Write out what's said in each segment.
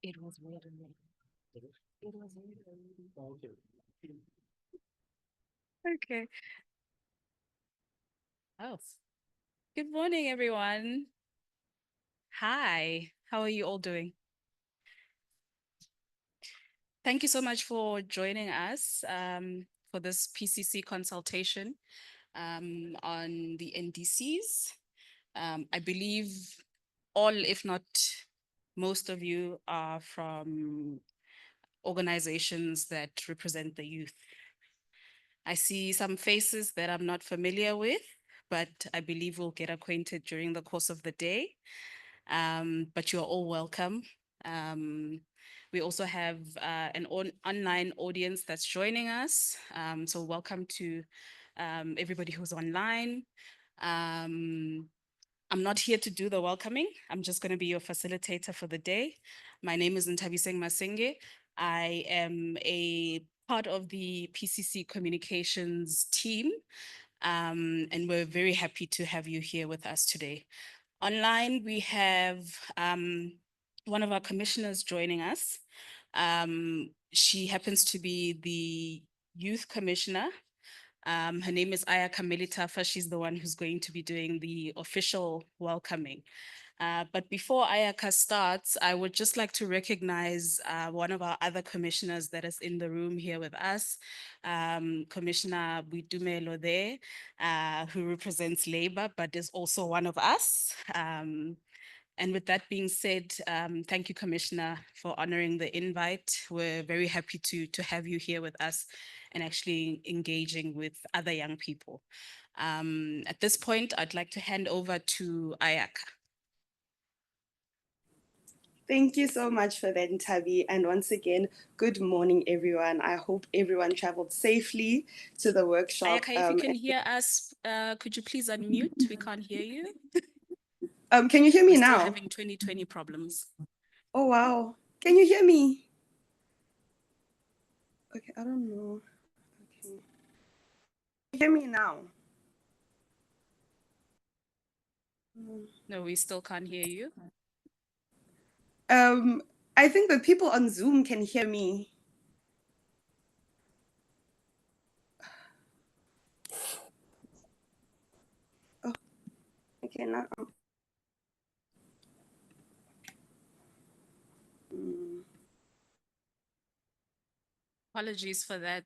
It was weird. It was weird. Okay. Oh, good morning, everyone. Hi, how are you all doing? Thank you so much for joining us for this PCC consultation on the NDCs. I believe all, if not most of you, are from organizations that represent the youth. I see some faces that I'm not familiar with, but I believe we'll get acquainted during the course of the day. But you're all welcome. We also have an online audience that's joining us. So welcome to everybody who's online. I'm not here to do the welcoming. I'm just going to be your facilitator for the day. My name is Ntabiseng Masenge. I am a part of the PCC communications team. And we're very happy to have you here with us today. Online, we have one of our commissioners joining us. She happens to be the youth commissioner. Her name is Aya Melitafa. She's the one who's going to be doing the official welcoming. But before Ayaka starts, I would just like to recognize one of our other commissioners that is in the room here with us, Commissioner Buitume Lode, who represents Labour, but is also one of us. And with that being said, thank you, Commissioner, for honoring the invite. We're very happy to have you here with us and actually engaging with other young people. At this point, I'd like to hand over to Ayaka. Thank you so much for that, Ntabi. And once again, good morning, everyone. I hope everyone traveled safely to the workshop. Ayaka, if you can hear us, could you please unmute? We can't hear you. Can you hear me We're now? still having 2020 problems. Oh, wow. Can you hear me? Okay, I don't know. Okay. Can you hear me now? No, we still can't hear you. I think the people on Zoom can hear me. Oh, okay, now. Apologies for that.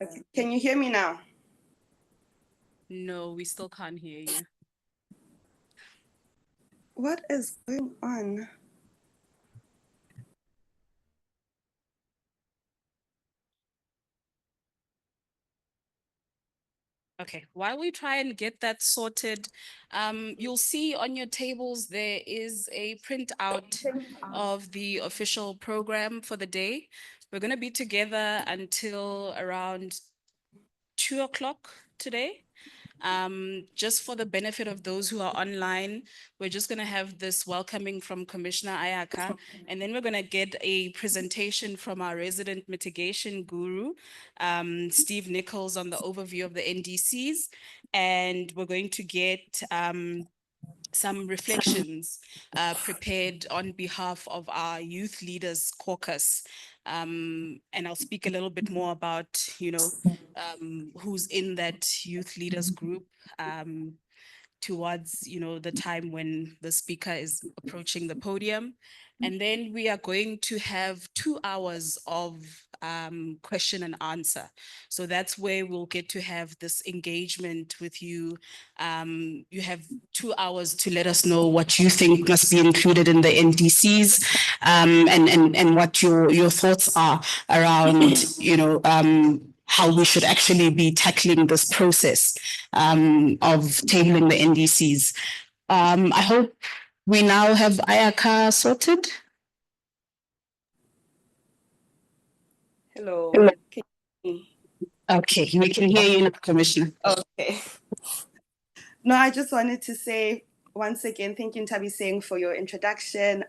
Okay. Can you hear me now? No, we still can't hear you. What is going on? Okay, while we try and get that sorted, you'll see on your tables there is a printout of the official program for the day. We're going to be together until around 2 o'clock today. Just for the benefit of those who are online, we're just going to have this welcoming from Commissioner Ayaka, and then we're going to get a presentation from our resident mitigation guru, Steve Nichols, on the overview of the NDCs, and we're going to get some reflections prepared on behalf of our Youth Leaders Caucus. And I'll speak a little bit more about, who's in that Youth Leaders group towards, the time when the speaker is approaching the podium. And then we are going to have 2 hours of question and answer. So that's where we'll get to have this engagement with you. You have 2 hours to let us know what you think must be included in the NDCs, and what your thoughts are around, how we should actually be tackling this process of tabling the NDCs. I hope we now have Ayaka sorted. Hello. Can you hear me? Okay, we can hear you, Commissioner. Okay. No, I just wanted to say once again, thank you, Ntabi Singh, for your introduction.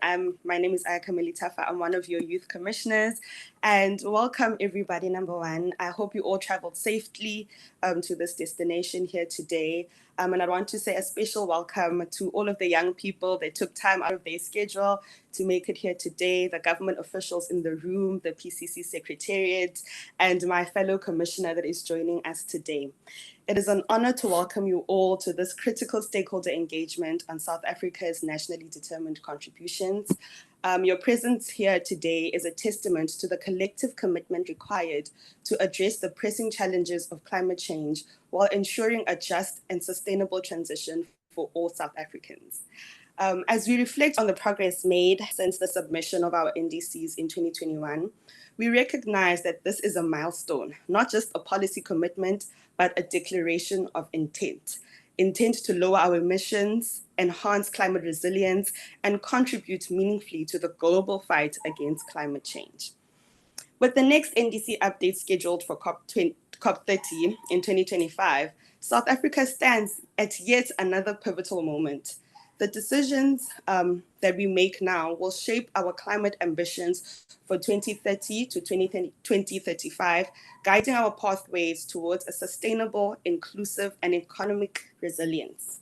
My name is Ayaka Melitafa. I'm one of your youth commissioners. And welcome, everybody, number one. I hope you all traveled safely to this destination here today. And I want to say a special welcome to all of the young people that took time out of their schedule to make it here today, the government officials in the room, the PCC Secretariat, and my fellow commissioner that is joining us today. It is an honor to welcome you all to this critical stakeholder engagement on South Africa's nationally determined contributions. Your presence here today is a testament to the collective commitment required to address the pressing challenges of climate change while ensuring a just and sustainable transition for all South Africans. As we reflect on the progress made since the submission of our NDCs in 2021, we recognize that this is a milestone, not just a policy commitment, but a declaration of intent to lower our emissions, enhance climate resilience, and contribute meaningfully to the global fight against climate change. With the next NDC update scheduled for COP30 in 2025, South Africa stands at yet another pivotal moment. The decisions that we make now will shape our climate ambitions for 2030 to 2035, guiding our pathways towards a sustainable, inclusive, and economic resilience.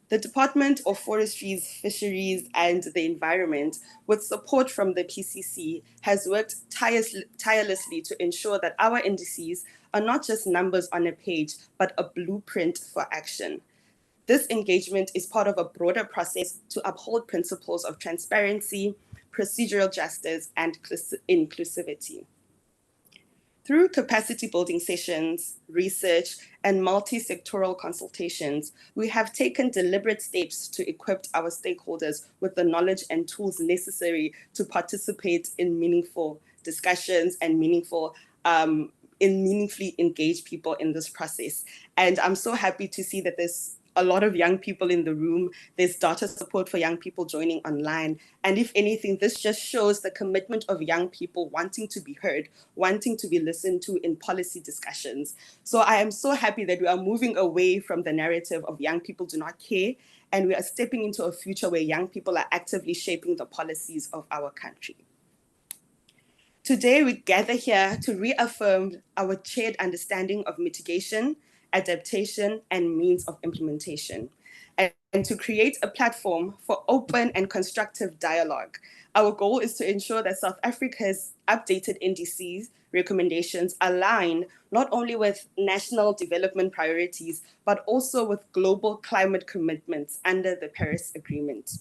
The Department of Forestries, Fisheries, and the Environment, with support from the PCC, has worked tirelessly to ensure that our NDCs are not just numbers on a page, but a blueprint for action. This engagement is part of a broader process to uphold principles of transparency, procedural justice, and inclusivity. Through capacity building sessions, research, and multi-sectoral consultations, we have taken deliberate steps to equip our stakeholders with the knowledge and tools necessary to participate in meaningful discussions and meaningfully engage people in this process. And I'm so happy to see that there's a lot of young people in the room. There's data support for young people joining online. And if anything, this just shows the commitment of young people wanting to be heard, wanting to be listened to in policy discussions. So I am so happy that we are moving away from the narrative of young people do not care, and we are stepping into a future where young people are actively shaping the policies of our country. Today, we gather here to reaffirm our shared understanding of mitigation, adaptation, and means of implementation, and to create a platform for open and constructive dialogue. Our goal is to ensure that South Africa's updated NDCs recommendations align not only with national development priorities, but also with global climate commitments under the Paris Agreement.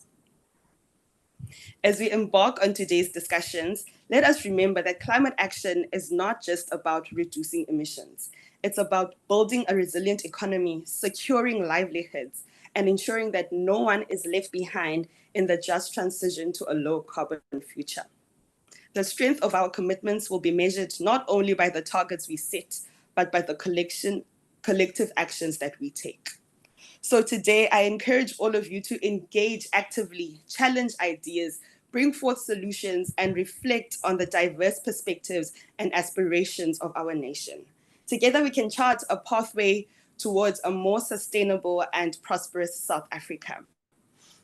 As we embark on today's discussions, let us remember that climate action is not just about reducing emissions. It's about building a resilient economy, securing livelihoods, and ensuring that no one is left behind in the just transition to a low carbon future. The strength of our commitments will be measured not only by the targets we set, but by the collective actions that we take. So today, I encourage all of you to engage actively, challenge ideas, bring forth solutions, and reflect on the diverse perspectives and aspirations of our nation. Together, we can chart a pathway towards a more sustainable and prosperous South Africa.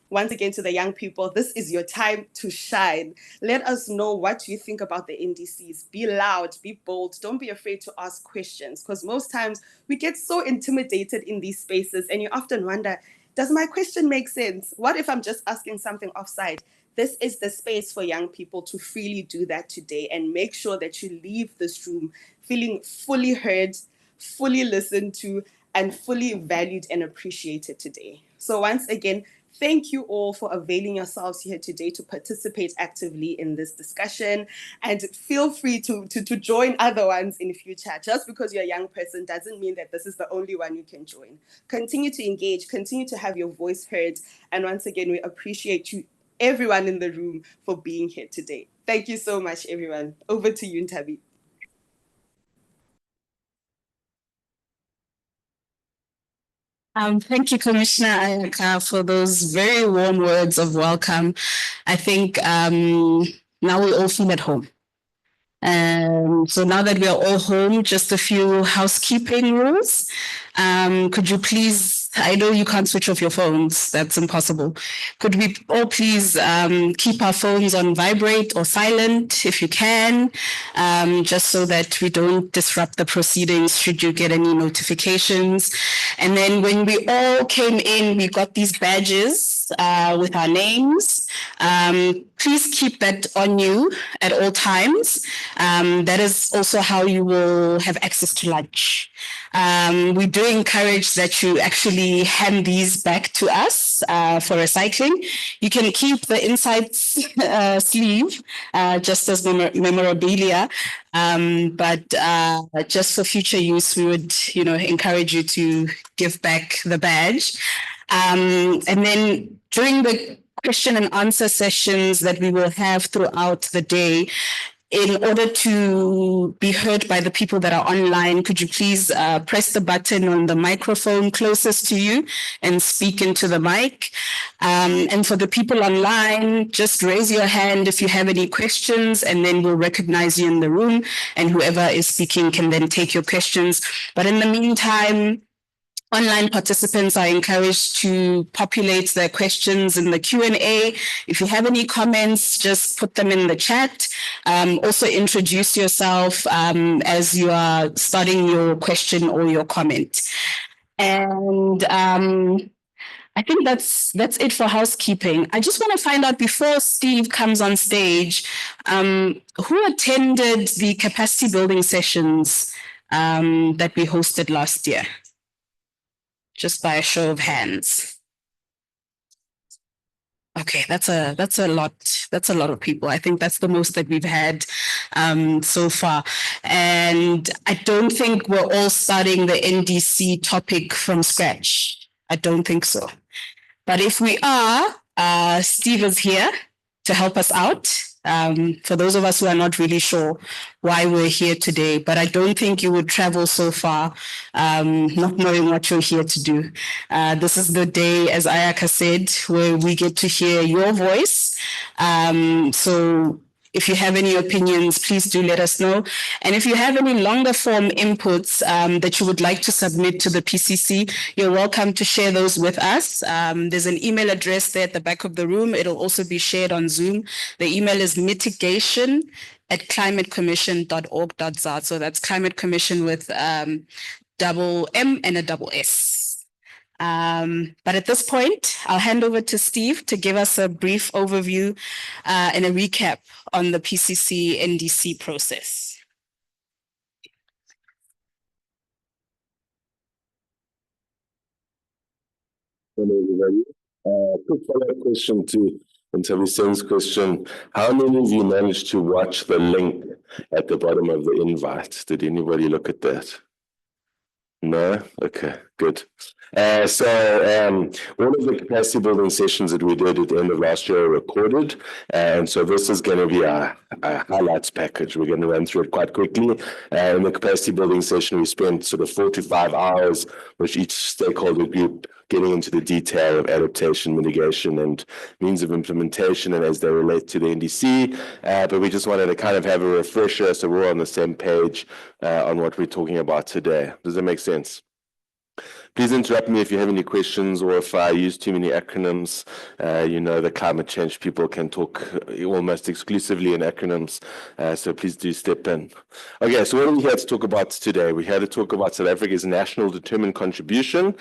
Once again, to the young people, this is your time to shine. Let us know what you think about the NDCs. Be loud, be bold. Don't be afraid to ask questions, because most times we get so intimidated in these spaces and you often wonder, does my question make sense? What if I'm just asking something offside? This is the space for young people to freely do that today, and make sure that you leave this room feeling fully heard, fully listened to, and fully valued and appreciated today. So once again, thank you all for availing yourselves here today to participate actively in this discussion, and feel free to join other ones in future. Just because you're a young person doesn't mean that this is the only one you can join. Continue to engage, continue to have your voice heard, and once again, we appreciate you, everyone in the room, for being here today. Thank you so much, everyone. Over to you, Ntabi. Thank you, Commissioner Ayaka, for those very warm words of welcome. I think now we all feel at home. So now that we are all home, just a few housekeeping rules. Could you please, I know you can't switch off your phones, that's impossible. Could we all please keep our phones on vibrate or silent if you can, just so that we don't disrupt the proceedings should you get any notifications. And then when we all came in, we got these badges with our names. Please keep that on you at all times. That is also how you will have access to lunch. We do encourage that you actually hand these back to us for recycling. You can keep the inside sleeve just as memorabilia, but just for future use, we would, encourage you to give back the badge. And then during the question and answer sessions that we will have throughout the day, in order to be heard by the people that are online, could you please press the button on the microphone closest to you and speak into the mic? And for the people online, just raise your hand if you have any questions, and then we'll recognize you in the room, and whoever is speaking can then take your questions. But in the meantime, Online participants are encouraged to populate their questions in the Q&A. If you have any comments, just put them in the chat. Also introduce yourself as you are starting your question or your comment. And I think that's it for housekeeping. I just want to find out before Steve comes on stage, who attended the capacity building sessions that we hosted last year? Just by a show of hands. Okay, that's a lot. That's a lot of people. I think that's the most that we've had so far. And I don't think we're all starting the NDC topic from scratch. I don't think so. But if we are, Steve is here to help us out. For those of us who are not really sure why we're here today, but I don't think you would travel so far not knowing what you're here to do. This is the day, as Ayaka said, where we get to hear your voice. So if you have any opinions, please do let us know. And if you have any longer form inputs that you would like to submit to the PCC, you're welcome to share those with us. There's an email address there at the back of the room. It'll also be shared on Zoom. The email is mitigation@climatecommission.org.za. So that's Climate Commission with double M and a double S. But at this point, I'll hand over to Steve to give us a brief overview and a recap on the PCC NDC process. Hello, everybody. Quick follow-up question to Ntabiseng's question. How many of you managed to watch the link at the bottom of the invite? Did anybody look at that? No? Okay, good. So one of the capacity building sessions that we did at the end of last year are recorded. And so this is going to be a highlights package. We're going to run through it quite quickly. In the capacity building session, we spent sort of 4 to 5 hours with each stakeholder group getting into the detail of adaptation, mitigation, and means of implementation, and as they relate to the NDC. But we just wanted to kind of have a refresher so we're all on the same page on what we're talking about today. Does that make sense? Please interrupt me if you have any questions or if I use too many acronyms. You know, the climate change people can talk almost exclusively in acronyms, so please do step in. Okay, so what are we here to talk about today? We're here to talk about South Africa's national determined contribution,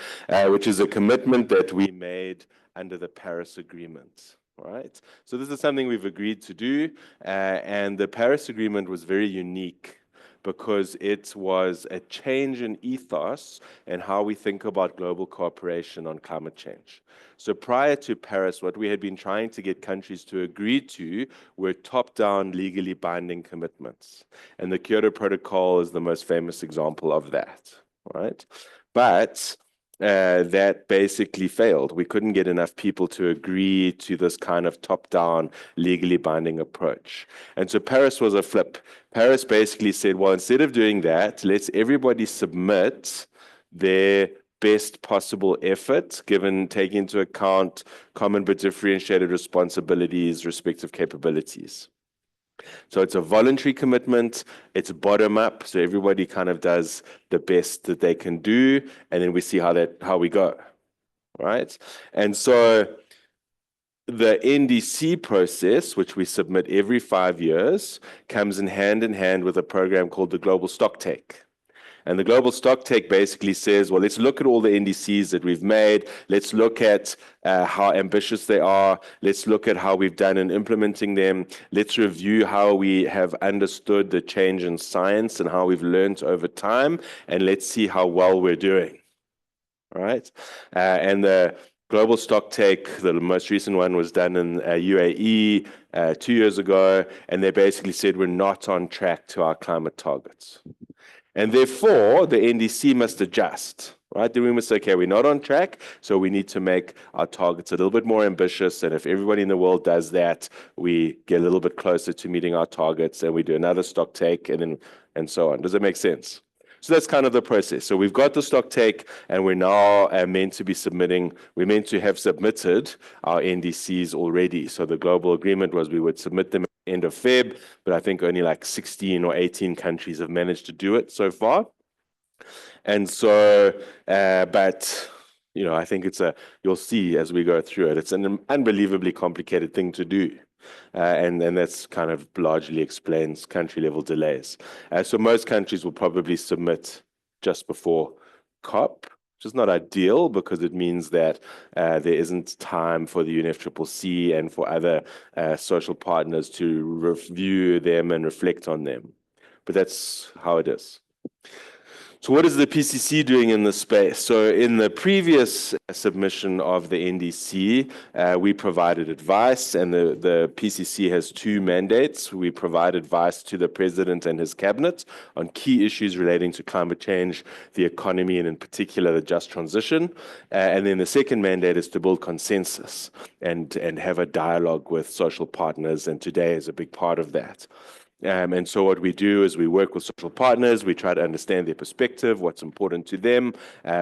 which is a commitment that we made under the Paris Agreement. Right? So this is something we've agreed to do, and the Paris Agreement was very unique because it was a change in ethos and how we think about global cooperation on climate change. So prior to Paris, what we had been trying to get countries to agree to were top-down legally binding commitments. And the Kyoto Protocol is the most famous example of that, right? But that basically failed. We couldn't get enough people to agree to this kind of top-down, legally binding approach. And so Paris was a flip. Paris basically said, well, instead of doing that, let's everybody submit their best possible effort, given taking into account common but differentiated responsibilities, respective capabilities. So it's a voluntary commitment, it's bottom up, so everybody kind of does the best that they can do, and then we see how we go, right? And so the NDC process, which we submit every 5 years, comes in hand with a program called the Global Stocktake. And the Global Stocktake basically says, well, let's look at all the NDCs that we've made. Let's look at how ambitious they are. Let's look at how we've done in implementing them. Let's review how we have understood the change in science and how we've learned over time. And let's see how well we're doing. All right. And the Global Stocktake, the most recent one, was done in UAE 2 years ago. And they basically said we're not on track to our climate targets. And therefore, the NDC must adjust, right? Then we must say, okay, we're not on track, so we need to make our targets a little bit more ambitious. And if everybody in the world does that, we get a little bit closer to meeting our targets, and we do another stock take, and so on. Does that make sense? So that's kind of the process. So we've got the stock take, and we're now meant to be submitting, we're meant to have submitted our NDCs already. So the global agreement was we would submit them end of Feb, but I think only like 16 or 18 countries have managed to do it so far. And so, but, you know, I think you'll see as we go through it, it's an unbelievably complicated thing to do. And that's kind of largely explains country level delays. So most countries will probably submit just before COP, which is not ideal because it means that there isn't time for the UNFCCC and for other social partners to review them and reflect on them. But that's how it is. So what is the PCC doing in this space? So in the previous submission of the NDC, we provided advice, and the PCC has two mandates. We provide advice to the president and his cabinet on key issues relating to climate change, the economy, and in particular the just transition. And then the second mandate is to build consensus and have a dialogue with social partners, and today is a big part of that. And so what we do is we work with social partners, we try to understand their perspective, what's important to them,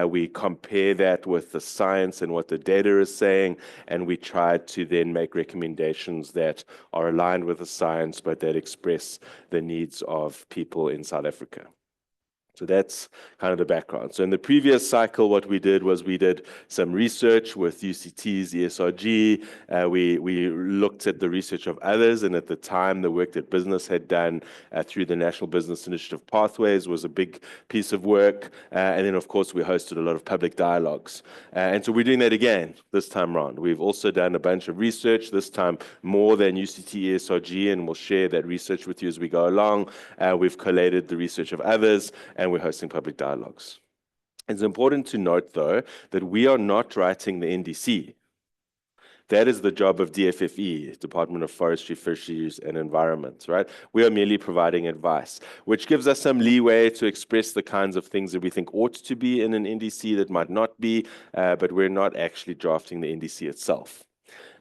we compare that with the science and what the data is saying, and we try to then make recommendations that are aligned with the science, but that express the needs of people in South Africa. So that's kind of the background. So in the previous cycle, what we did was we did some research with UCT's ESRG. We looked at the research of others, and at the time, the work that business had done through the National Business Initiative Pathways was a big piece of work. And then, of course, we hosted a lot of public dialogues. And so we're doing that again this time around. We've also done a bunch of research, this time more than UCT ESRG, and we'll share that research with you as we go along. We've collated the research of others, and we're hosting public dialogues. It's important to note, though, that we are not writing the NDC. That is the job of DFFE, Department of Forestry, Fisheries and Environment, right? We are merely providing advice, which gives us some leeway to express the kinds of things that we think ought to be in an NDC that might not be, but we're not actually drafting the NDC itself.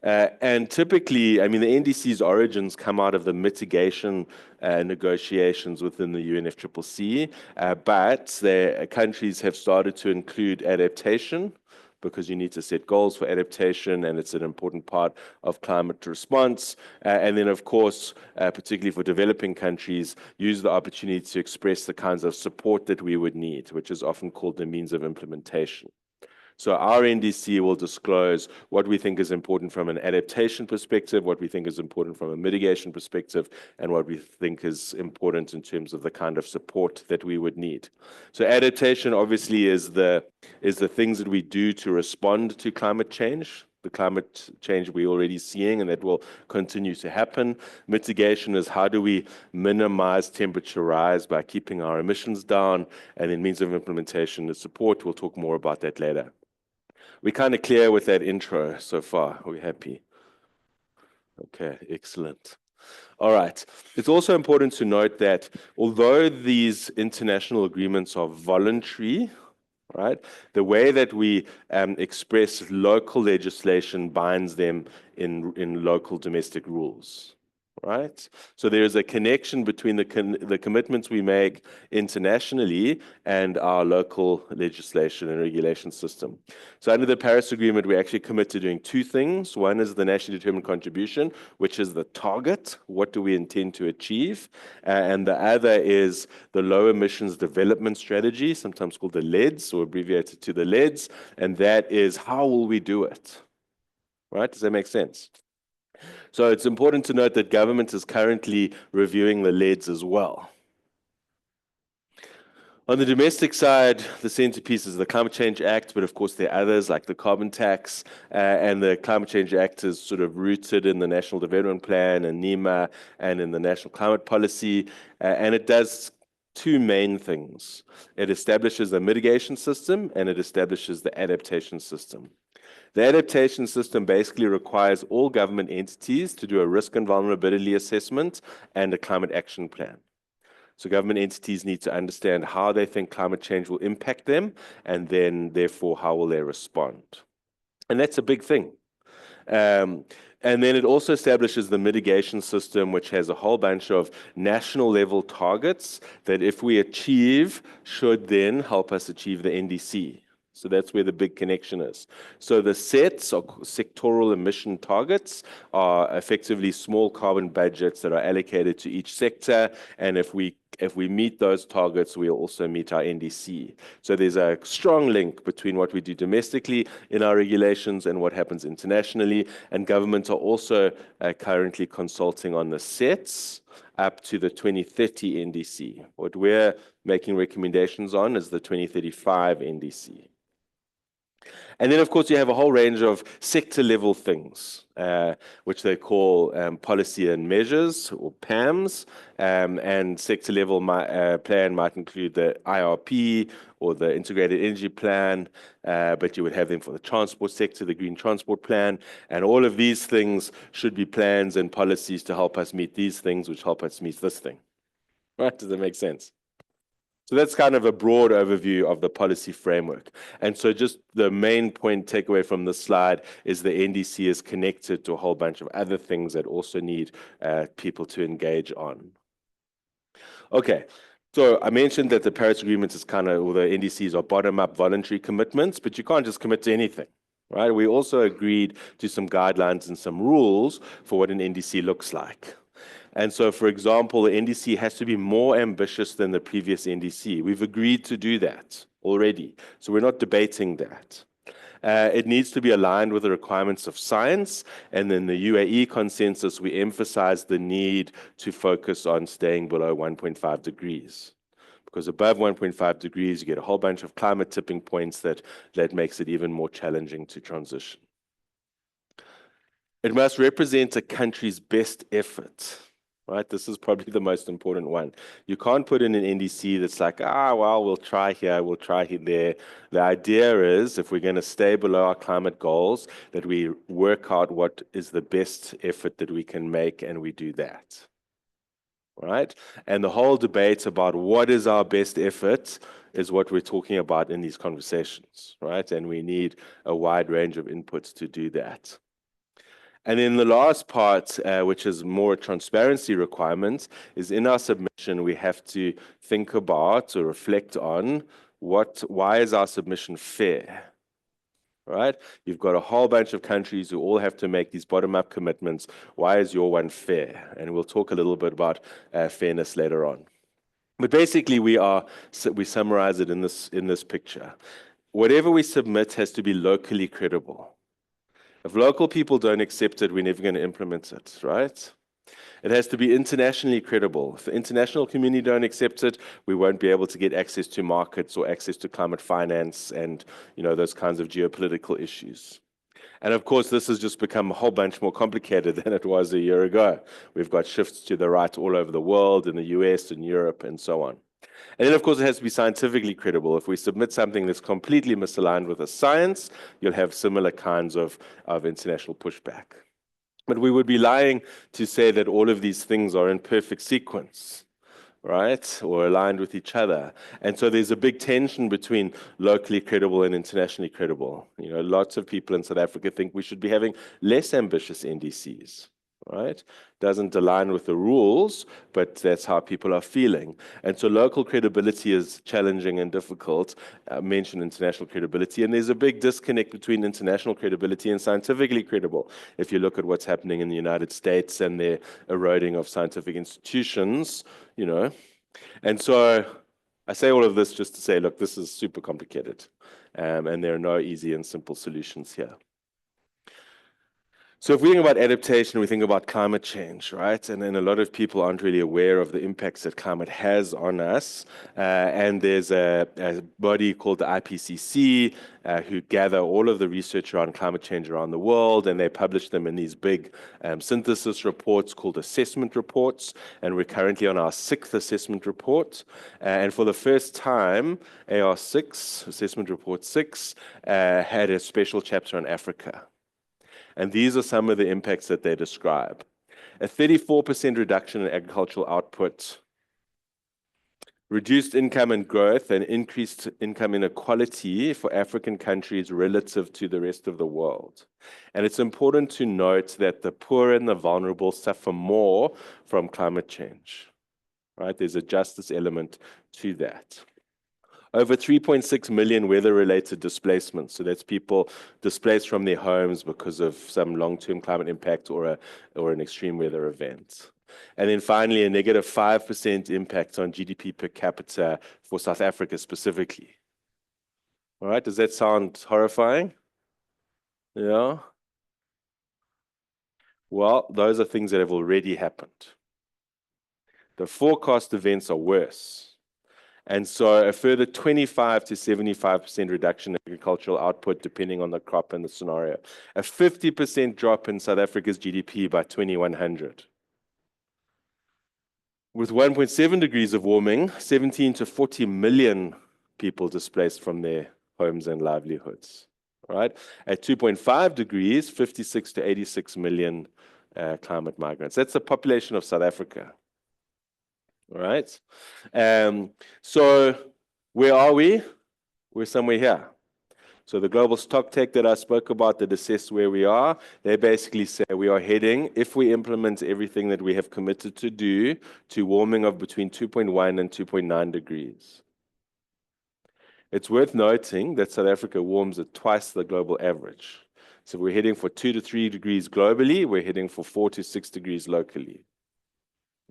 And typically, I mean, the NDC's origins come out of the mitigation negotiations within the UNFCCC, but the countries have started to include adaptation because you need to set goals for adaptation, and it's an important part of climate response. And then, of course, particularly for developing countries, use the opportunity to express the kinds of support that we would need, which is often called the means of implementation. So our NDC will disclose what we think is important from an adaptation perspective, what we think is important from a mitigation perspective, and what we think is important in terms of the kind of support that we would need. So adaptation obviously is the things that we do to respond to climate change. The climate change we're already seeing, and that will continue to happen. Mitigation is how do we minimize temperature rise by keeping our emissions down, and then means of implementation is support. We'll talk more about that later. We're kind of clear with that intro so far. Are we happy? Okay, excellent. All right. It's also important to note that although these international agreements are voluntary, right, the way that we express local legislation binds them in local domestic rules. Right? So there is a connection between the commitments we make internationally and our local legislation and regulation system. So under the Paris Agreement, we actually commit to doing two things. One is the nationally determined contribution, which is the target. What do we intend to achieve? And the other is the low emissions development strategy, sometimes called the LEDs or abbreviated to the LEDs. And that is how will we do it? Right? Does that make sense? So it's important to note that government is currently reviewing the LEDs as well. On the domestic side, the centerpiece is the Climate Change Act, but of course there are others like the carbon tax, and the Climate Change Act is sort of rooted in the National Development Plan and NEMA and in the National Climate Policy, and it does two main things. It establishes a mitigation system and it establishes the adaptation system. The adaptation system basically requires all government entities to do a risk and vulnerability assessment and a climate action plan. So government entities need to understand how they think climate change will impact them, and then therefore how will they respond. And that's a big thing. And then it also establishes the mitigation system, which has a whole bunch of national level targets that if we achieve, should then help us achieve the NDC. So that's where the big connection is. So the sets or sectoral emission targets are effectively small carbon budgets that are allocated to each sector. And if we if we meet those targets, we'll also meet our NDC. So there's a strong link between what we do domestically in our regulations and what happens internationally. And governments are also currently consulting on the sets up to the 2030 NDC. What we're making recommendations on is the 2035 NDC. And then, of course, you have a whole range of sector-level things, which they call policy and measures, or PAMs. And sector-level plan might include the IRP or the Integrated Energy Plan, but you would have them for the transport sector, the Green Transport Plan. And all of these things should be plans and policies to help us meet these things, which help us meet this thing. Right? Does that make sense? So that's kind of a broad overview of the policy framework. And so just the main point takeaway from this slide is the NDC is connected to a whole bunch of other things that also need people to engage on. Okay, so I mentioned that the Paris Agreement is kind of, or the NDCs are bottom-up voluntary commitments, but you can't just commit to anything. Right? We also agreed to some guidelines and some rules for what an NDC looks like. And so, for example, the NDC has to be more ambitious than the previous NDC. We've agreed to do that already. So we're not debating that. It needs to be aligned with the requirements of science. And in the UAE consensus, we emphasize the need to focus on staying below 1.5 degrees. Because above 1.5 degrees, you get a whole bunch of climate tipping points that makes it even more challenging to transition. It must represent a country's best effort. Right? This is probably the most important one. You can't put in an NDC that's like, well, we'll try here, we'll try here, there. The idea is, if we're going to stay below our climate goals, that we work out what is the best effort that we can make, and we do that. Right? And the whole debate about what is our best effort is what we're talking about in these conversations, right? And we need a wide range of inputs to do that. And then the last part, which is more a transparency requirement, is in our submission, we have to think about or reflect on why is our submission fair, right? You've got a whole bunch of countries who all have to make these bottom-up commitments. Why is your one fair? And we'll talk a little bit about fairness later on. But basically, we summarize it in this picture. Whatever we submit has to be locally credible. If local people don't accept it, we're never going to implement it, right? It has to be internationally credible. If the international community don't accept it, we won't be able to get access to markets or access to climate finance and, those kinds of geopolitical issues. And of course, this has just become a whole bunch more complicated than it was a year ago. We've got shifts to the right all over the world, in the US and Europe and so on. And then, of course, it has to be scientifically credible. If we submit something that's completely misaligned with the science, you'll have similar kinds of international pushback. But we would be lying to say that all of these things are in perfect sequence, right, or aligned with each other. And so there's a big tension between locally credible and internationally credible. Lots of people in South Africa think we should be having less ambitious NDCs. Right? Doesn't align with the rules, but that's how people are feeling. And so local credibility is challenging and difficult. I mentioned international credibility, and there's a big disconnect between international credibility and scientifically credible. If you look at what's happening in the United States and their eroding of scientific institutions, And so I say all of this just to say, look, this is super complicated, and there are no easy and simple solutions here. So if we think about adaptation, we think about climate change, right? And then a lot of people aren't really aware of the impacts that climate has on us. And there's a body called the IPCC who gather all of the research around climate change around the world, and they publish them in these big synthesis reports called assessment reports. And we're currently on our 6th assessment report. And for the first time, AR6, Assessment Report 6, had a special chapter on Africa. And these are some of the impacts that they describe. A 34% reduction in agricultural output, reduced income and growth, and increased income inequality for African countries relative to the rest of the world. And it's important to note that the poor and the vulnerable suffer more from climate change, right? There's a justice element to that. Over 3.6 million weather-related displacements. So that's people displaced from their homes because of some long-term climate impact or an extreme weather event. And then finally, a negative 5% impact on GDP per capita for South Africa specifically. All right, does that sound horrifying? Yeah. Well, those are things that have already happened. The forecast events are worse. And so a further 25 to 75% reduction in agricultural output, depending on the crop and the scenario. A 50% drop in South Africa's GDP by 2100. With 1.7 degrees of warming, 17 to 40 million people displaced from their homes and livelihoods. Right? At 2.5 degrees, 56 to 86 million climate migrants. That's the population of South Africa. All right. So where are we? We're somewhere here. So the global stock take that I spoke about that assess where we are, they basically say we are heading, if we implement everything that we have committed to do, to warming of between 2.1 and 2.9 degrees. It's worth noting that South Africa warms at twice the global average. So we're heading for 2 to 3 degrees globally, we're heading for 4 to 6 degrees locally.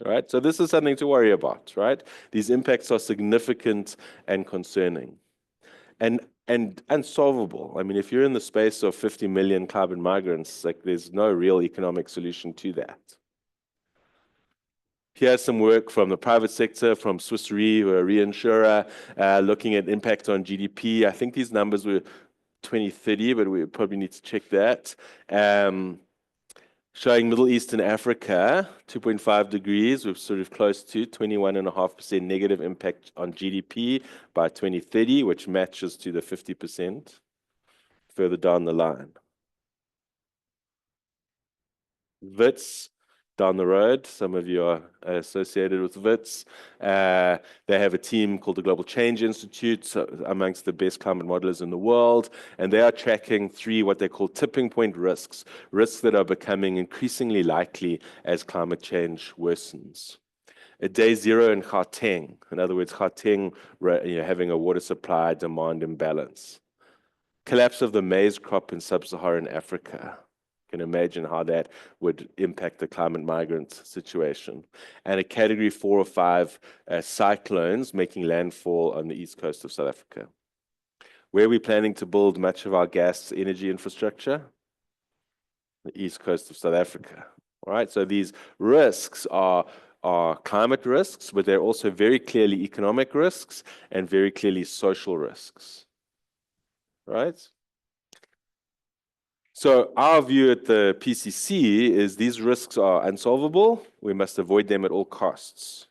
All right, so this is something to worry about, right? These impacts are significant and concerning and unsolvable. I mean, if you're in the space of 50 million carbon migrants, like there's no real economic solution to that. Here's some work from the private sector, from Swiss Re, who are a reinsurer, looking at impact on GDP. I think these numbers were 2030, but we probably need to check that. Showing Middle East and Africa, 2.5 degrees, we're sort of close to 21.5% negative impact on GDP by 2030, which matches to the 50% further down the line. WITS, down the road, some of you are associated with WITS. They have a team called the Global Change Institute, amongst the best climate modelers in the world, and they are tracking 3 what they call tipping point risks, risks that are becoming increasingly likely as climate change worsens. At day 0 in Gauteng, in other words, Gauteng having a water supply demand imbalance. Collapse of the maize crop in sub-Saharan Africa. Can imagine how that would impact the climate migrant situation. And a category 4 or 5 cyclones making landfall on the east coast of South Africa. Where are we planning to build much of our gas energy infrastructure? The east coast of South Africa. All right, so these risks are climate risks, but they're also very clearly economic risks and very clearly social risks. Right? So our view at the PCC is these risks are unsolvable. We must avoid them at all costs,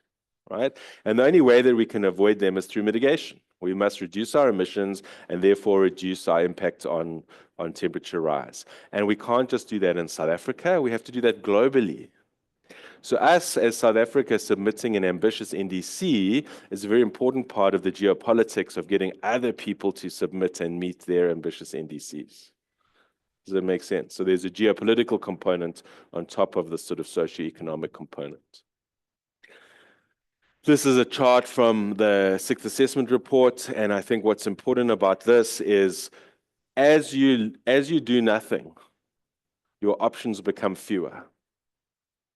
right? And the only way that we can avoid them is through mitigation. We must reduce our emissions and therefore reduce our impact on temperature rise. And we can't just do that in South Africa. We have to do that globally. So us as South Africa submitting an ambitious NDC is a very important part of the geopolitics of getting other people to submit and meet their ambitious NDCs. Does that make sense? So there's a geopolitical component on top of the sort of socioeconomic component. This is a chart from the 6th assessment report, and I think what's important about this is as you do nothing, your options become fewer.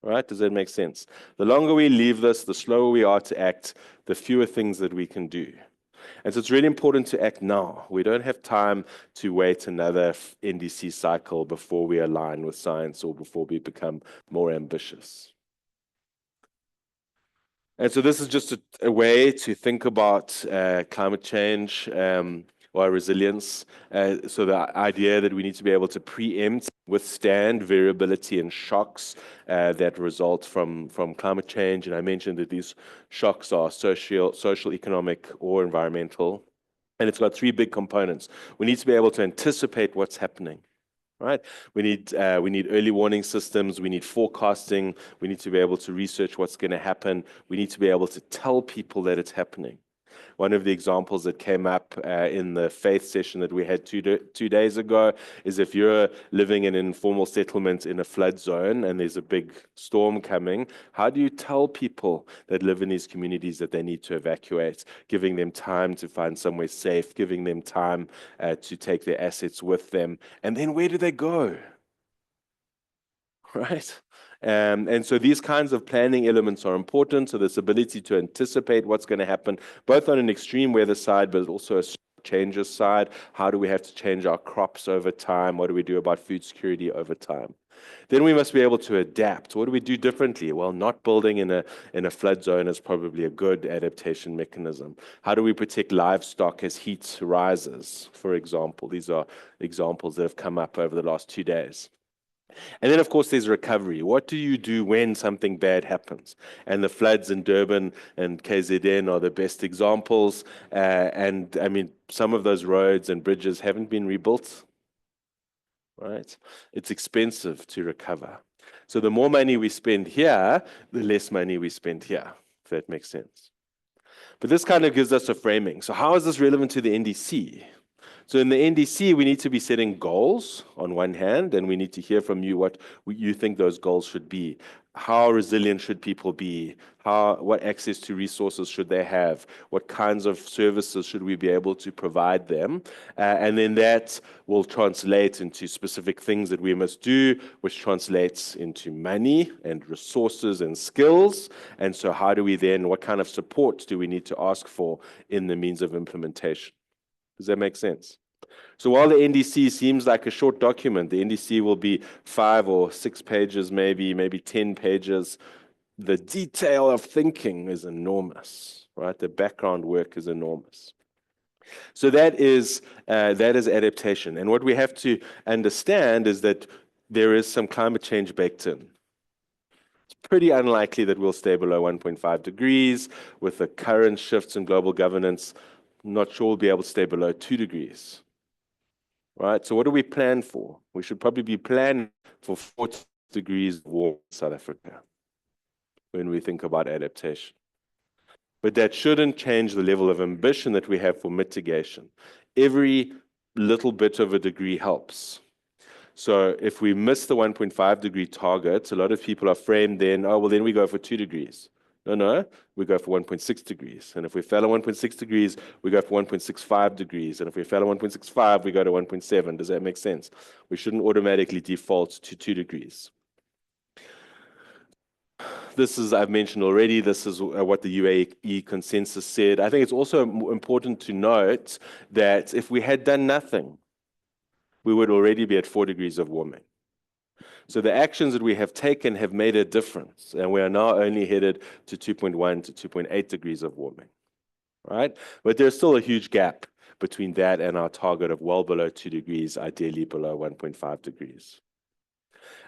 Right? Does that make sense? The longer we leave this, the slower we are to act, the fewer things that we can do. And so it's really important to act now. We don't have time to wait another NDC cycle before we align with science or before we become more ambitious. And so this is just a way to think about climate change or resilience. So the idea that we need to be able to preempt, withstand variability and shocks that result from climate change. And I mentioned that these shocks are social, economic, or environmental. And it's got 3 big components. We need to be able to anticipate what's happening. Right? We need early warning systems. We need forecasting. We need to be able to research what's going to happen. We need to be able to tell people that it's happening. One of the examples that came up in the faith session that we had two days ago is if you're living in an informal settlement in a flood zone and there's a big storm coming, how do you tell people that live in these communities that they need to evacuate, giving them time to find somewhere safe, giving them time to take their assets with them, and then where do they go? Right? And so these kinds of planning elements are important. So this ability to anticipate what's going to happen, both on an extreme weather side, but also a changes side. How do we have to change our crops over time? What do we do about food security over time? Then we must be able to adapt. What do we do differently? Well, not building in a flood zone is probably a good adaptation mechanism. How do we protect livestock as heat rises, for example? These are examples that have come up over the last 2 days. And then, of course, there's recovery. What do you do when something bad happens? And the floods in Durban and KZN are the best examples. And I mean, some of those roads and bridges haven't been rebuilt, right? It's expensive to recover. So the more money we spend here, the less money we spend here, if that makes sense. But this kind of gives us a framing. So how is this relevant to the NDC? So in the NDC, we need to be setting goals on one hand, and we need to hear from you what you think those goals should be. How resilient should people be? What access to resources should they have? What kinds of services should we be able to provide them? And then that will translate into specific things that we must do, which translates into money and resources and skills. And so how do we then, what kind of support do we need to ask for in the means of implementation? Does that make sense? So while the NDC seems like a short document, the NDC will be 5 or 6 pages, maybe 10 pages. The detail of thinking is enormous, right? The background work is enormous. So that is adaptation. And what we have to understand is that there is some climate change baked in. It's pretty unlikely that we'll stay below 1.5 degrees. With the current shifts in global governance, I'm not sure we'll be able to stay below 2 degrees. Right? So what do we plan for? We should probably be planning for 40 degrees warm in South Africa when we think about adaptation. But that shouldn't change the level of ambition that we have for mitigation. Every little bit of a degree helps. So if we miss the 1.5 degree target, a lot of people are framed then, oh, well, then we go for 2 degrees. No, we go for 1.6 degrees. And if we fell at 1.6 degrees, we go for 1.65 degrees. And if we fell at 1.65, we go to 1.7. Does that make sense? We shouldn't automatically default to 2 degrees. This is, I've mentioned already, this is what the UAE consensus said. I think it's also important to note that if we had done nothing, we would already be at 4 degrees of warming. So the actions that we have taken have made a difference, and we are now only headed to 2.1 to 2.8 degrees of warming, right? But there's still a huge gap between that and our target of well below 2 degrees, ideally below 1.5 degrees.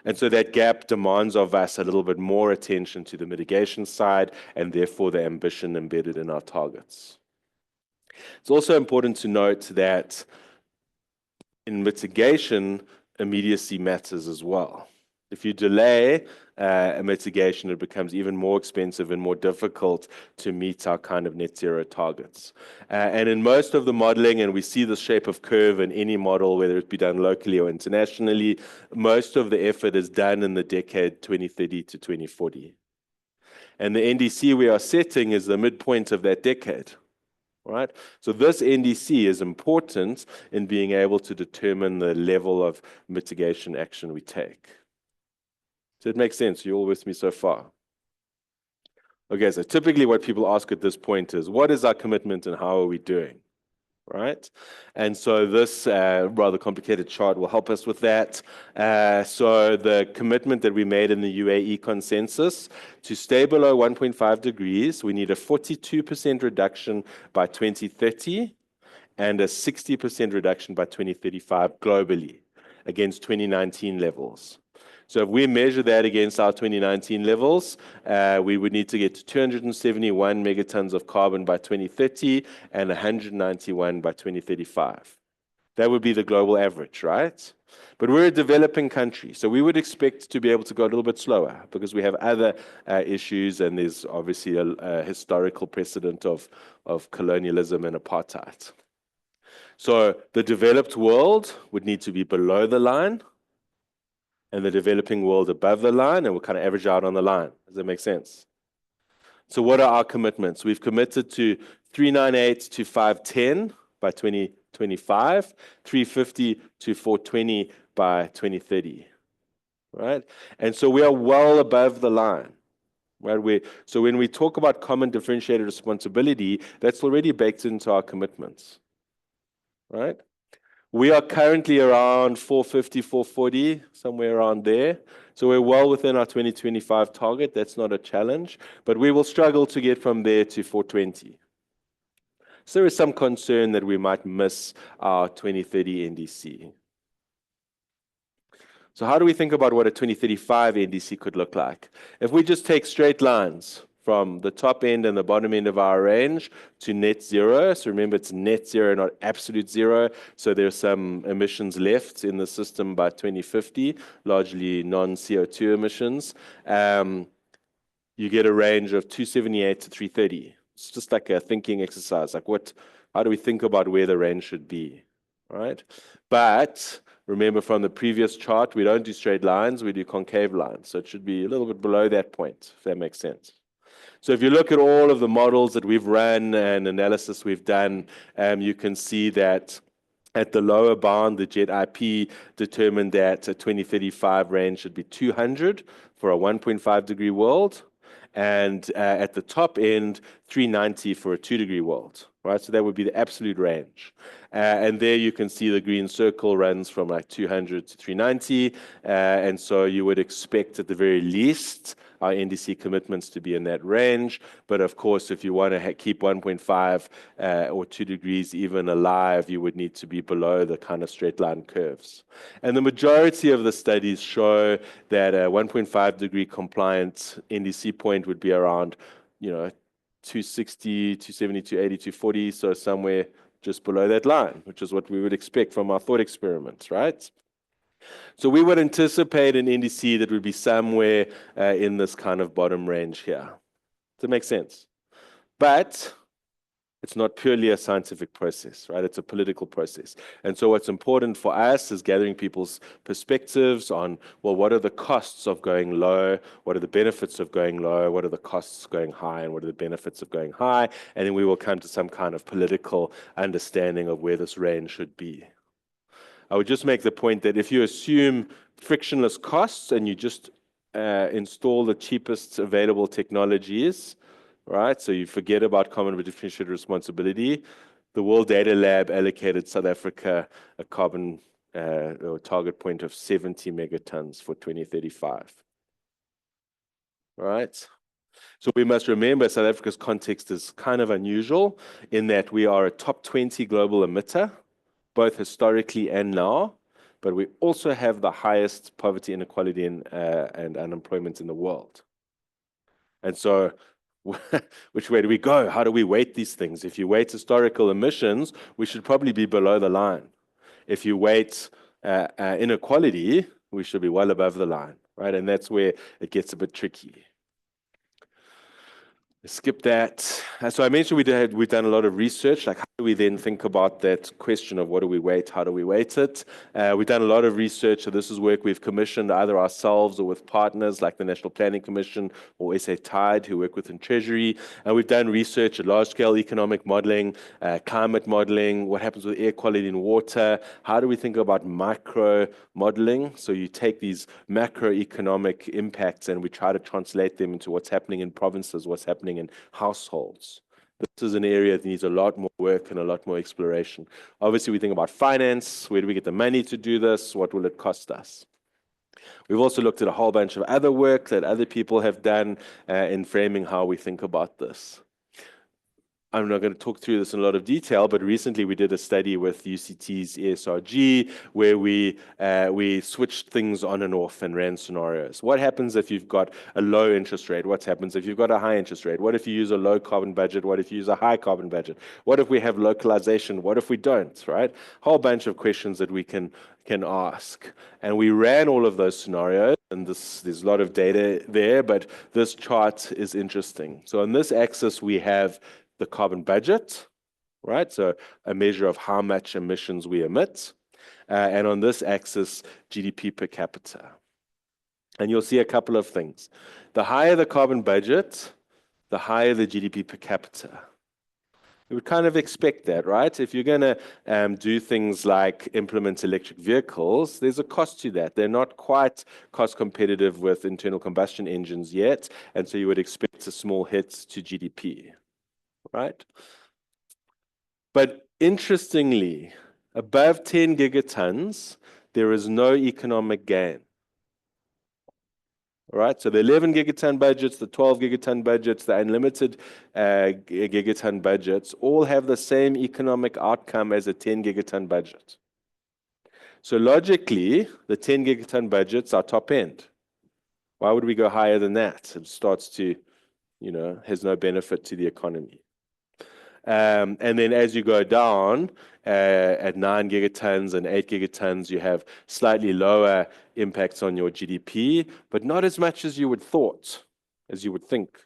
And so that gap demands of us a little bit more attention to the mitigation side and therefore the ambition embedded in our targets. It's also important to note that in mitigation, immediacy matters as well. If you delay a mitigation, it becomes even more expensive and more difficult to meet our kind of net zero targets. And in most of the modeling, and we see the shape of curve in any model, whether it be done locally or internationally, most of the effort is done in the decade 2030 to 2040. And the NDC we are setting is the midpoint of that decade. Right? So this NDC is important in being able to determine the level of mitigation action we take. Does it make sense? You all with me so far? Okay, so typically what people ask at this point is, what is our commitment and how are we doing? Right? And so this rather complicated chart will help us with that. So the commitment that we made in the UAE consensus, to stay below 1.5 degrees, we need a 42% reduction by 2030 and a 60% reduction by 2035 globally against 2019 levels. So if we measure that against our 2019 levels, we would need to get to 271 megatons of carbon by 2030 and 191 by 2035. That would be the global average, right? But we're a developing country, so we would expect to be able to go a little bit slower because we have other issues, and there's obviously a historical precedent of colonialism and apartheid. So the developed world would need to be below the line, and the developing world above the line, and we'll kind of average out on the line. Does that make sense? So what are our commitments? We've committed to 398 to 510 by 2025, 350 to 420 by 2030. right? And so we are well above the line. Right? So when we talk about common differentiated responsibility, that's already baked into our commitments, right? We are currently around 450, 440, somewhere around there. So we're well within our 2025 target. That's not a challenge, but we will struggle to get from there to 420. So there is some concern that we might miss our 2030 NDC. So how do we think about what a 2035 NDC could look like? If we just take straight lines from the top end and the bottom end of our range to net zero, so remember it's net zero, not absolute zero, so there's some emissions left in the system by 2050, largely non-CO2 emissions, you get a range of 278 to 330. It's just like a thinking exercise, like how do we think about where the range should be, right? But remember from the previous chart, we don't do straight lines, we do concave lines. So it should be a little bit below that point, if that makes sense. So if you look at all of the models that we've run and analysis we've done, you can see that at the lower bound, the JET IP determined that a 2035 range should be 200 for a 1.5 degree world. And at the top end, 390 for a 2 degree world, right? So that would be the absolute range. And there you can see the green circle runs from like 200 to 390. And so you would expect at the very least our NDC commitments to be in that range. But of course, if you want to keep 1.5 or 2 degrees even alive, you would need to be below the kind of straight line curves. And the majority of the studies show that a 1.5 degree compliant NDC point would be around, 260, 270, 280, 240, so somewhere just below that line, which is what we would expect from our thought experiments, right? So we would anticipate an NDC that would be somewhere in this kind of bottom range here. Does that make sense? But it's not purely a scientific process, right? It's a political process. And so what's important for us is gathering people's perspectives on, well, what are the costs of going low? What are the benefits of going low? What are the costs going high? And what are the benefits of going high? And then we will come to some kind of political understanding of where this range should be. I would just make the point that if you assume frictionless costs and you just install the cheapest available technologies, right? So you forget about common but differentiated responsibility. The World Data Lab allocated South Africa a carbon or target point of 70 megatons for 2035. Right? So we must remember South Africa's context is kind of unusual in that we are a top 20 global emitter, both historically and now, but we also have the highest poverty, inequality, and unemployment in the world. And so which way do we go? How do we weight these things? If you weight historical emissions, we should probably be below the line. If you weight inequality, we should be well above the line, right? And that's where it gets a bit tricky. Skip that. So I mentioned we've done a lot of research, like how do we then think about that question of what do we weight, how do we weight it? We've done a lot of research, so this is work we've commissioned either ourselves or with partners like the National Planning Commission or SA Tide who work within Treasury. And we've done research at large-scale economic modeling, climate modeling, what happens with air quality and water, how do we think about micro modeling? So you take these macroeconomic impacts and we try to translate them into what's happening in provinces, what's happening in households. This is an area that needs a lot more work and a lot more exploration. Obviously, we think about finance. Where do we get the money to do this? What will it cost us? We've also looked at a whole bunch of other work that other people have done in framing how we think about this. I'm not going to talk through this in a lot of detail, but recently we did a study with UCT's ESRG where we switched things on and off and ran scenarios. What happens if you've got a low interest rate? What happens if you've got a high interest rate? What if you use a low carbon budget? What if you use a high carbon budget? What if we have localization? What if we don't, right? Whole bunch of questions that we can ask. And we ran all of those scenarios, and there's a lot of data there, but this chart is interesting. So on this axis, we have the carbon budget, right? So a measure of how much emissions we emit. And on this axis, GDP per capita. And you'll see a couple of things. The higher the carbon budget, the higher the GDP per capita. You would kind of expect that, right? If you're going to do things like implement electric vehicles, there's a cost to that. They're not quite cost competitive with internal combustion engines yet, and so you would expect a small hit to GDP, right? But interestingly, above 10 gigatons, there is no economic gain. All right, so the 11 gigaton budgets, the 12 gigaton budgets, the unlimited gigaton budgets all have the same economic outcome as a 10 gigaton budget. So logically, the 10 gigaton budgets are top end. Why would we go higher than that? It starts to, has no benefit to the economy. And then as you go down at 9 gigatons and 8 gigatons, you have slightly lower impacts on your GDP, but not as much as you would think,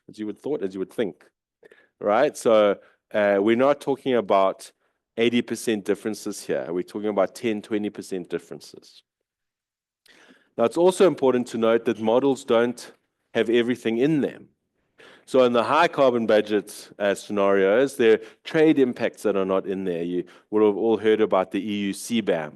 right? So we're not talking about 80% differences here. We're talking about 10, 20% differences. Now, it's also important to note that models don't have everything in them. So in the high carbon budget scenarios, there are trade impacts that are not in there. You would have all heard about the EU CBAM.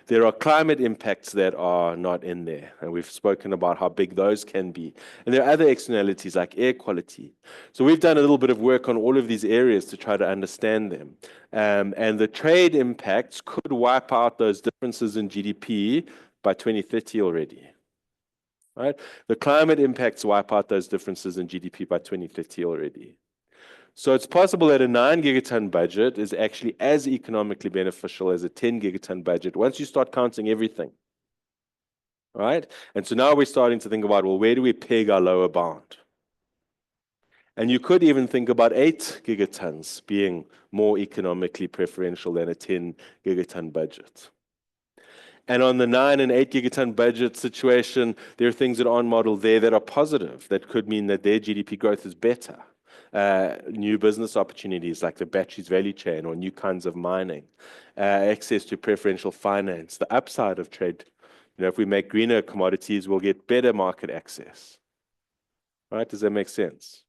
There are climate impacts that are not in there, and we've spoken about how big those can be. And there are other externalities like air quality. So we've done a little bit of work on all of these areas to try to understand them. And the trade impacts could wipe out those differences in GDP by 2030 already. Right? The climate impacts wipe out those differences in GDP by 2030 already. So it's possible that a 9 gigaton budget is actually as economically beneficial as a 10 gigaton budget once you start counting everything. Right? And so now we're starting to think about, well, where do we peg our lower bound? And you could even think about 8 gigatons being more economically preferential than a 10 gigaton budget. And on the 9 and 8 gigaton budget situation, there are things that aren't modeled there that are positive. That could mean that their GDP growth is better. New business opportunities like the batteries value chain or new kinds of mining, access to preferential finance, the upside of trade. If we make greener commodities, we'll get better market access. Right? Does that make sense?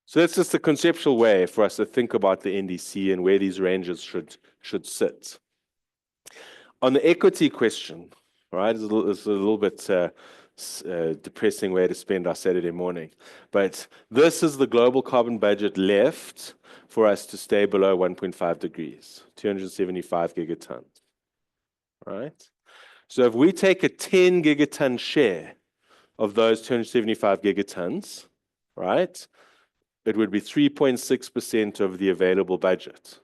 So that's just a conceptual way for us to think about the NDC and where these ranges should sit. On the equity question, right, it's a little bit depressing way to spend our Saturday morning. But this is the global carbon budget left for us to stay below 1.5 degrees, 275 gigatons, right? So if we take a 10 gigaton share of those 275 gigatons, right, it would be 3.6% of the available budget.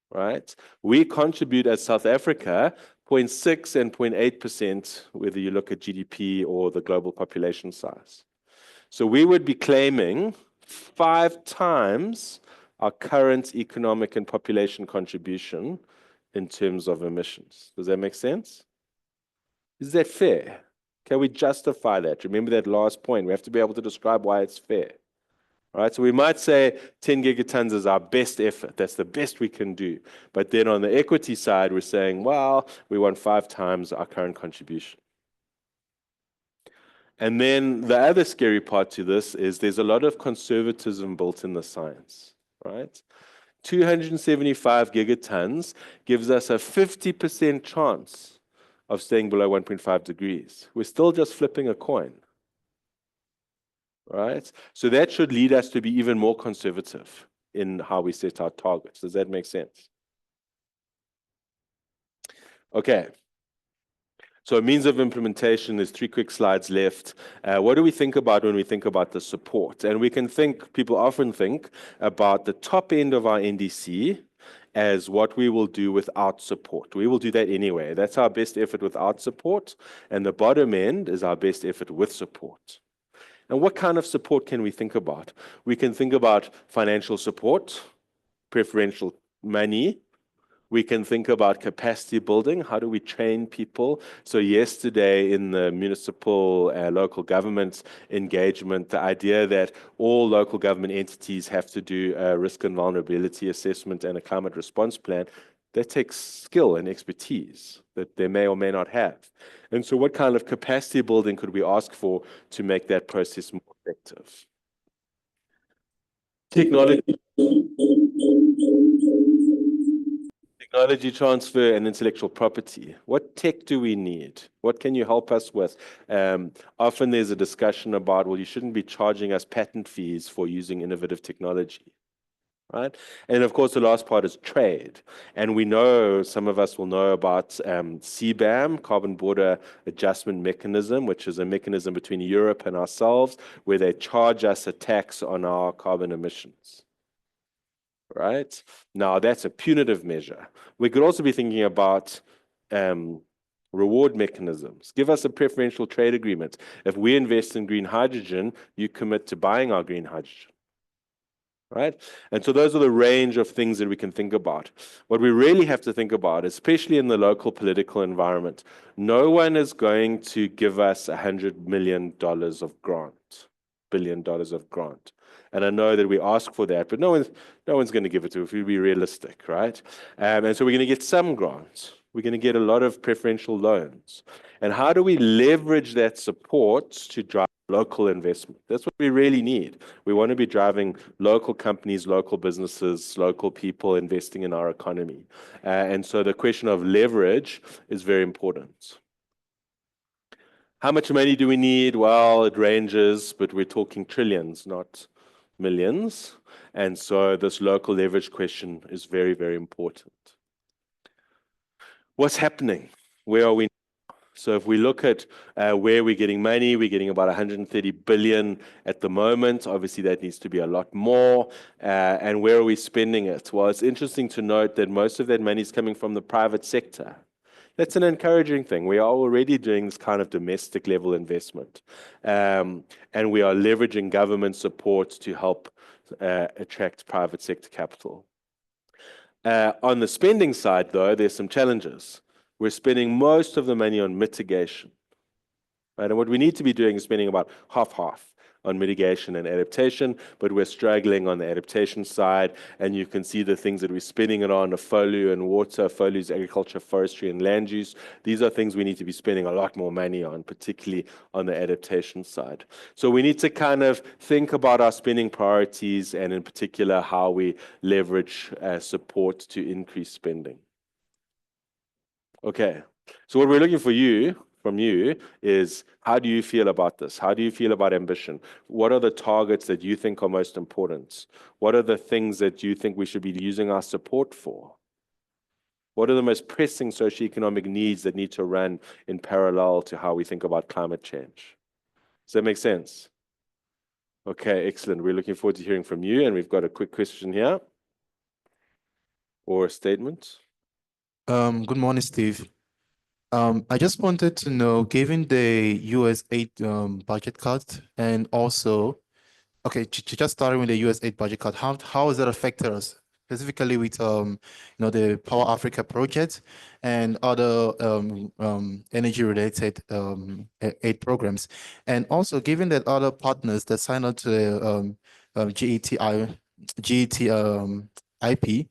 Right? We contribute as South Africa 0.6 and 0.8%, whether you look at GDP or the global population size. So we would be claiming 5 times our current economic and population contribution in terms of emissions. Does that make sense? Is that fair? Can we justify that? Remember that last point. We have to be able to describe why it's fair. All right, so we might say 10 gigatons is our best effort. That's the best we can do. But then on the equity side, we're saying, well, we want 5 times our current contribution. And then the other scary part to this is there's a lot of conservatism built in the science, right? 275 gigatons gives us a 50% chance of staying below 1.5 degrees. We're still just flipping a coin. Right? So that should lead us to be even more conservative in how we set our targets. Does that make sense? Okay. So means of implementation, there's 3 quick slides left. What do we think about when we think about the support? And we can think, people often think about the top end of our NDC as what we will do without support. We will do that anyway. That's our best effort without support. And the bottom end is our best effort with support. And what kind of support can we think about? We can think about financial support, preferential money. We can think about capacity building. How do we train people? So yesterday in the municipal local government engagement, the idea that all local government entities have to do a risk and vulnerability assessment and a climate response plan, that takes skill and expertise that they may or may not have. And so what kind of capacity building could we ask for to make that process more effective? Technology. Technology transfer and intellectual property. What tech do we need? What can you help us with? Often there's a discussion about, well, you shouldn't be charging us patent fees for using innovative technology, right? And of course, the last part is trade. And we know, some of us will know about CBAM, Carbon Border Adjustment Mechanism, which is a mechanism between Europe and ourselves, where they charge us a tax on our carbon emissions. Right? Now, that's a punitive measure. We could also be thinking about reward mechanisms. Give us a preferential trade agreement. If we invest in green hydrogen, you commit to buying our green hydrogen. Right? And so those are the range of things that we can think about. What we really have to think about, especially in the local political environment, no one is going to give us $100 million of grant, $1 billion of grant. And I know that we ask for that, but no one's going to give it to us if we be realistic, right? And so we're going to get some grants. We're going to get a lot of preferential loans. And how do we leverage that support to drive local investment? That's what we really need. We want to be driving local companies, local businesses, local people investing in our economy. And so the question of leverage is very important. How much money do we need? Well, it ranges, but we're talking trillions, not millions. And so this local leverage question is very, very important. What's happening? Where are we? So if we look at where we're getting money, we're getting about 130 billion at the moment. Obviously, that needs to be a lot more. And where are we spending it? Well, it's interesting to note that most of that money is coming from the private sector. That's an encouraging thing. We are already doing this kind of domestic level investment. And we are leveraging government support to help attract private sector capital. On the spending side, though, there's some challenges. We're spending most of the money on mitigation. Right? And what we need to be doing is spending about half-half on mitigation and adaptation, but we're struggling on the adaptation side. And you can see the things that we're spending it on: FOLU and water, FOLU is agriculture, forestry, and land use. These are things we need to be spending a lot more money on, particularly on the adaptation side. So we need to kind of think about our spending priorities, and in particular, how we leverage support to increase spending. Okay, so what we're looking from you is, how do you feel about this? How do you feel about ambition? What are the targets that you think are most important? What are the things that you think we should be using our support for? What are the most pressing socioeconomic needs that need to run in parallel to how we think about climate change? Does that make sense? Okay, excellent. We're looking forward to hearing from you, and we've got a quick question here or a statement. Good morning, Steve. I just wanted to know, given the US aid budget cut, and also, okay, just starting with the US aid budget cut, how has that affected us, specifically with the Power Africa project and other energy-related aid programs, and also given that other partners that signed up to the IP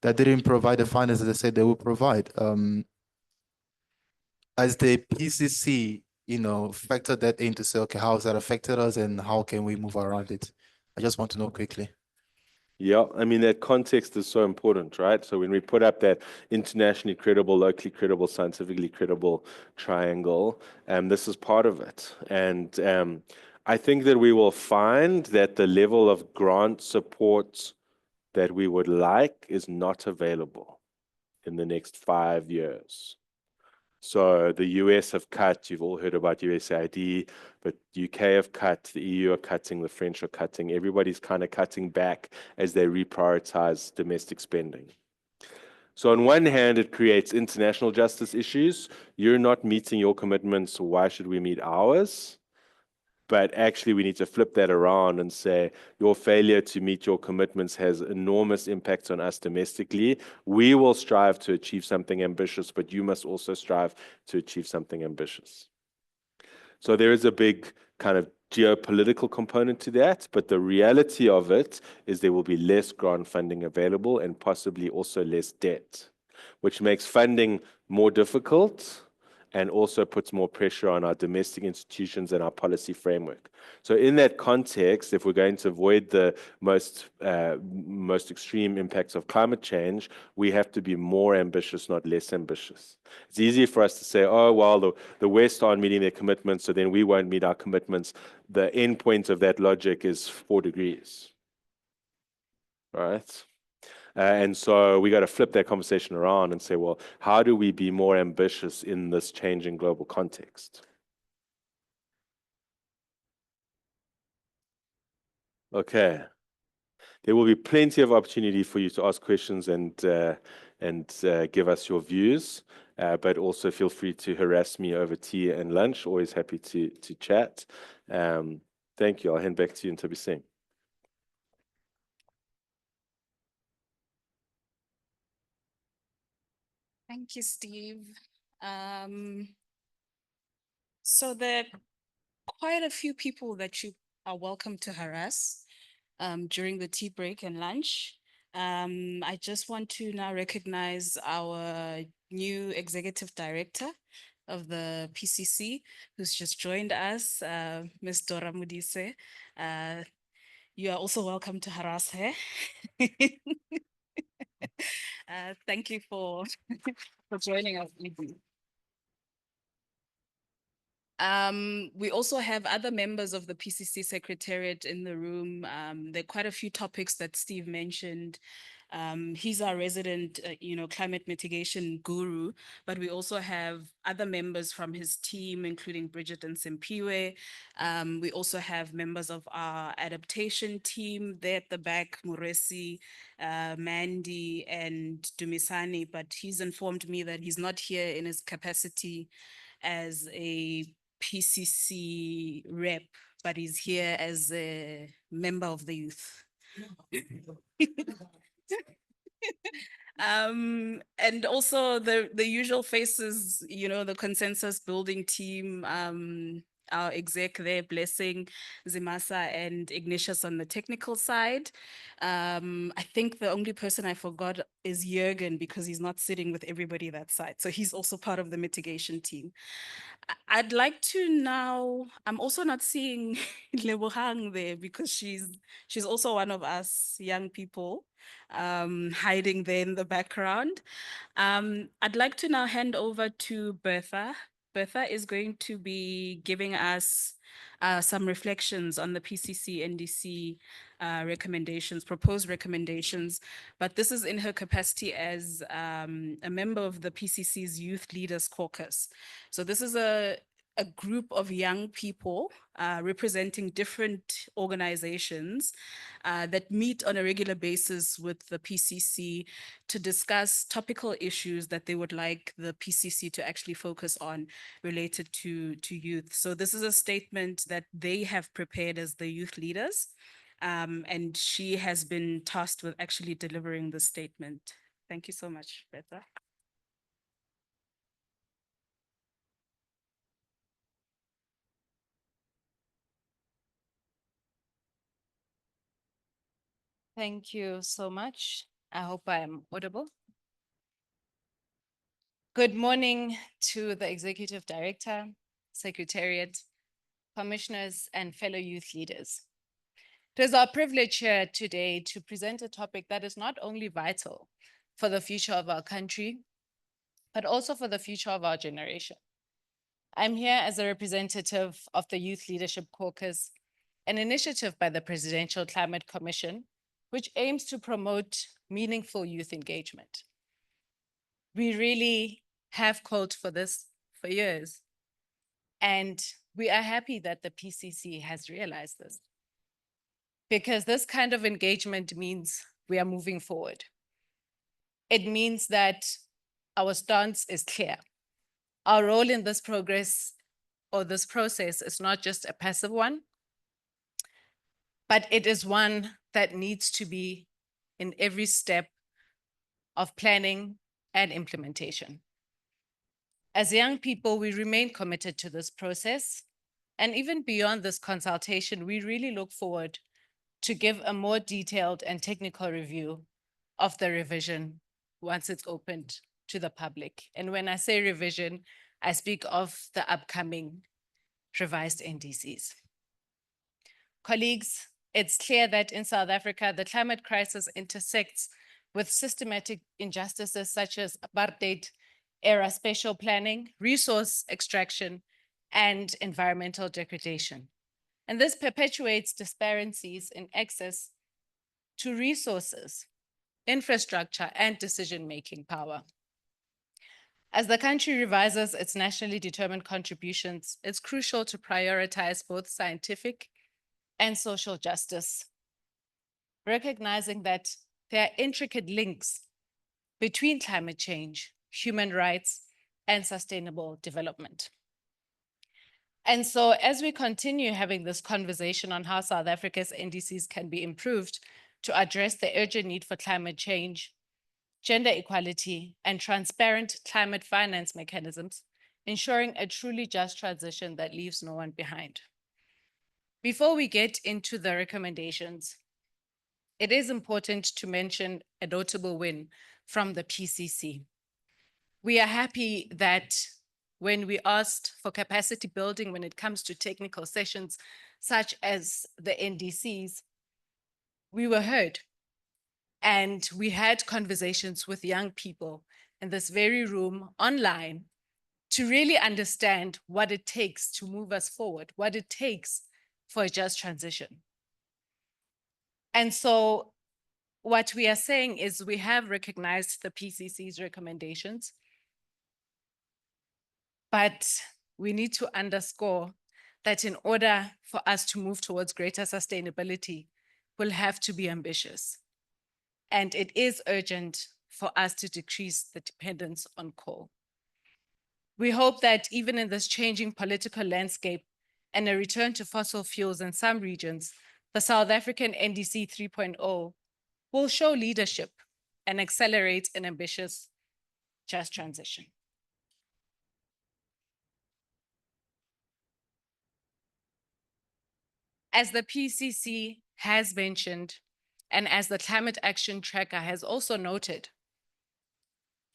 that didn't provide the finance that they said they would provide. As the PCC, factor that in to say, okay, how has that affected us and how can we move around it? I just want to know quickly. Yeah, I mean, that context is so important, right? So when we put up that internationally credible, locally credible, scientifically credible triangle, this is part of it. And I think that we will find that the level of grant support that we would like is not available in the next 5 years. So the US have cut, you've all heard about USAID, but UK have cut, the EU are cutting, the French are cutting. Everybody's kind of cutting back as they reprioritize domestic spending. So on one hand, it creates international justice issues. You're not meeting your commitments, so why should we meet ours? But actually, we need to flip that around and say, your failure to meet your commitments has enormous impacts on us domestically. We will strive to achieve something ambitious, but you must also strive to achieve something ambitious. So there is a big kind of geopolitical component to that, but the reality of it is there will be less grant funding available and possibly also less debt, which makes funding more difficult and also puts more pressure on our domestic institutions and our policy framework. So in that context, if we're going to avoid the most extreme impacts of climate change, we have to be more ambitious, not less ambitious. It's easy for us to say, oh, well, the West aren't meeting their commitments, so then we won't meet our commitments. The end point of that logic is 4 degrees, right? And so we got to flip that conversation around and say, well, how do we be more ambitious in this changing global context? Okay. There will be plenty of opportunity for you to ask questions and give us your views, but also feel free to harass me over tea and lunch. Always happy to chat. Thank you. I'll hand back to you, Ntabiseng. Thank you, Steve. So there are quite a few people that you are welcome to harass during the tea break and lunch. I just want to now recognize our new executive director of the PCC, who's just joined us, Ms. Dora Mudise. You are also welcome to harass her. Thank you for joining us. We also have other members of the PCC Secretariat in the room. There are quite a few topics that Steve mentioned. He's our resident, climate mitigation guru, but we also have other members from his team, including Bridget and Simpiwe. We also have members of our adaptation team there at the back, Muresi, Mandy, and Dumisani, but he's informed me that he's not here in his capacity as a PCC rep, but he's here as a member of the youth. And also the usual faces, the consensus building team, our exec there, Blessing, Zimasa, and Ignatius on the technical side. I think the only person I forgot is Jürgen, because he's not sitting with everybody that side. So he's also part of the mitigation team. I'd like to now, I'm also not seeing Lebohang there because she's also one of us young people hiding there in the background. I'd like to now hand over to Bertha. Bertha is going to be giving us some reflections on the PCC NDC recommendations, proposed recommendations, but this is in her capacity as a member of the PCC's Youth Leaders Caucus. So this is a group of young people representing different organizations that meet on a regular basis with the PCC to discuss topical issues that they would like the PCC to actually focus on related to youth. So this is a statement that they have prepared as the youth leaders, and she has been tasked with actually delivering the statement. Thank you so much, Bertha. Thank you so much. I hope I'm audible. Good morning to the Executive Director, Secretariat, Commissioners, and fellow youth leaders. It is our privilege here today to present a topic that is not only vital for the future of our country, but also for the future of our generation. I'm here as a representative of the Youth Leadership Caucus, an initiative by the Presidential Climate Commission, which aims to promote meaningful youth engagement. We really have called for this for years, and we are happy that the PCC has realized this, because this kind of engagement means we are moving forward. It means that our stance is clear. Our role in this progress or this process is not just a passive one, but it is one that needs to be in every step of planning and implementation. As young people, we remain committed to this process. And even beyond this consultation, we really look forward to give a more detailed and technical review of the revision once it's opened to the public. And when I say revision, I speak of the upcoming revised NDCs. Colleagues, it's clear that in South Africa, the climate crisis intersects with systematic injustices such as apartheid, era spatial planning, resource extraction, and environmental degradation. And this perpetuates disparities in access to resources, infrastructure, and decision-making power. As the country revises its nationally determined contributions, it's crucial to prioritize both scientific and social justice, recognizing that there are intricate links between climate change, human rights, and sustainable development. And so as we continue having this conversation on how South Africa's NDCs can be improved to address the urgent need for climate change, gender equality, and transparent climate finance mechanisms, ensuring a truly just transition that leaves no one behind. Before we get into the recommendations, it is important to mention a notable win from the PCC. We are happy that when we asked for capacity building when it comes to technical sessions such as the NDCs, we were heard. And we had conversations with young people in this very room online to really understand what it takes to move us forward, what it takes for a just transition. And so what we are saying is we have recognized the PCC's recommendations, but we need to underscore that in order for us to move towards greater sustainability, we'll have to be ambitious. And it is urgent for us to decrease the dependence on coal. We hope that even in this changing political landscape and a return to fossil fuels in some regions, the South African NDC 3.0 will show leadership and accelerate an ambitious just transition. As the PCC has mentioned, and as the Climate Action Tracker has also noted,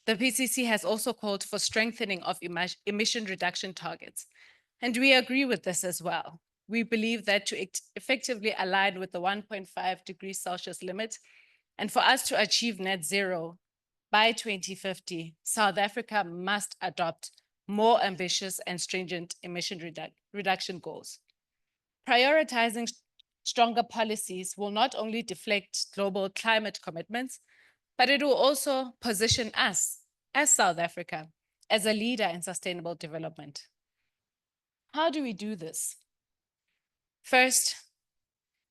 the PCC has also called for strengthening of emission reduction targets. And we agree with this as well. We believe that to effectively align with the 1.5 degrees Celsius limit, and for us to achieve net zero by 2050, South Africa must adopt more ambitious and stringent emission reduction goals. Prioritizing stronger policies will not only deflect global climate commitments, but it will also position us as South Africa as a leader in sustainable development. How do we do this? First,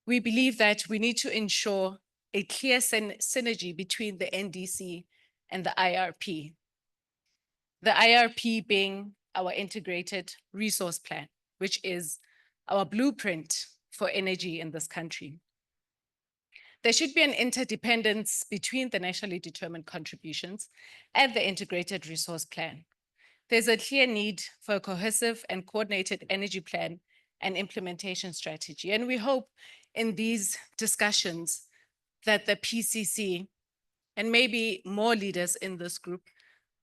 we believe that we need to ensure a clear synergy between the NDC and the IRP. The IRP being our integrated resource plan, which is our blueprint for energy in this country. There should be an interdependence between the nationally determined contributions and the integrated resource plan. There's a clear need for a cohesive and coordinated energy plan and implementation strategy. And we hope in these discussions that the PCC and maybe more leaders in this group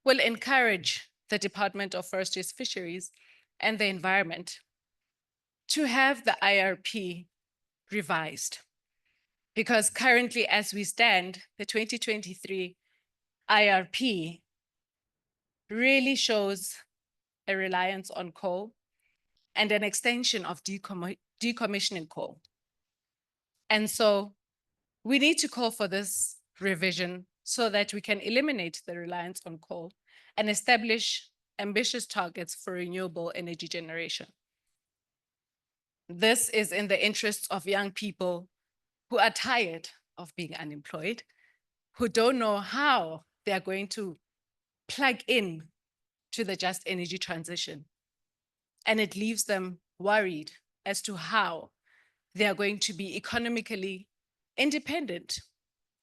will encourage the Department of Forestry, Fisheries, and the Environment to have the IRP revised. Because currently, as we stand, the 2023 IRP really shows a reliance on coal and an extension of decommissioning coal. And so we need to call for this revision so that we can eliminate the reliance on coal and establish ambitious targets for renewable energy generation. This is in the interests of young people who are tired of being unemployed, who don't know how they are going to plug in to the just energy transition. And it leaves them worried as to how they are going to be economically independent,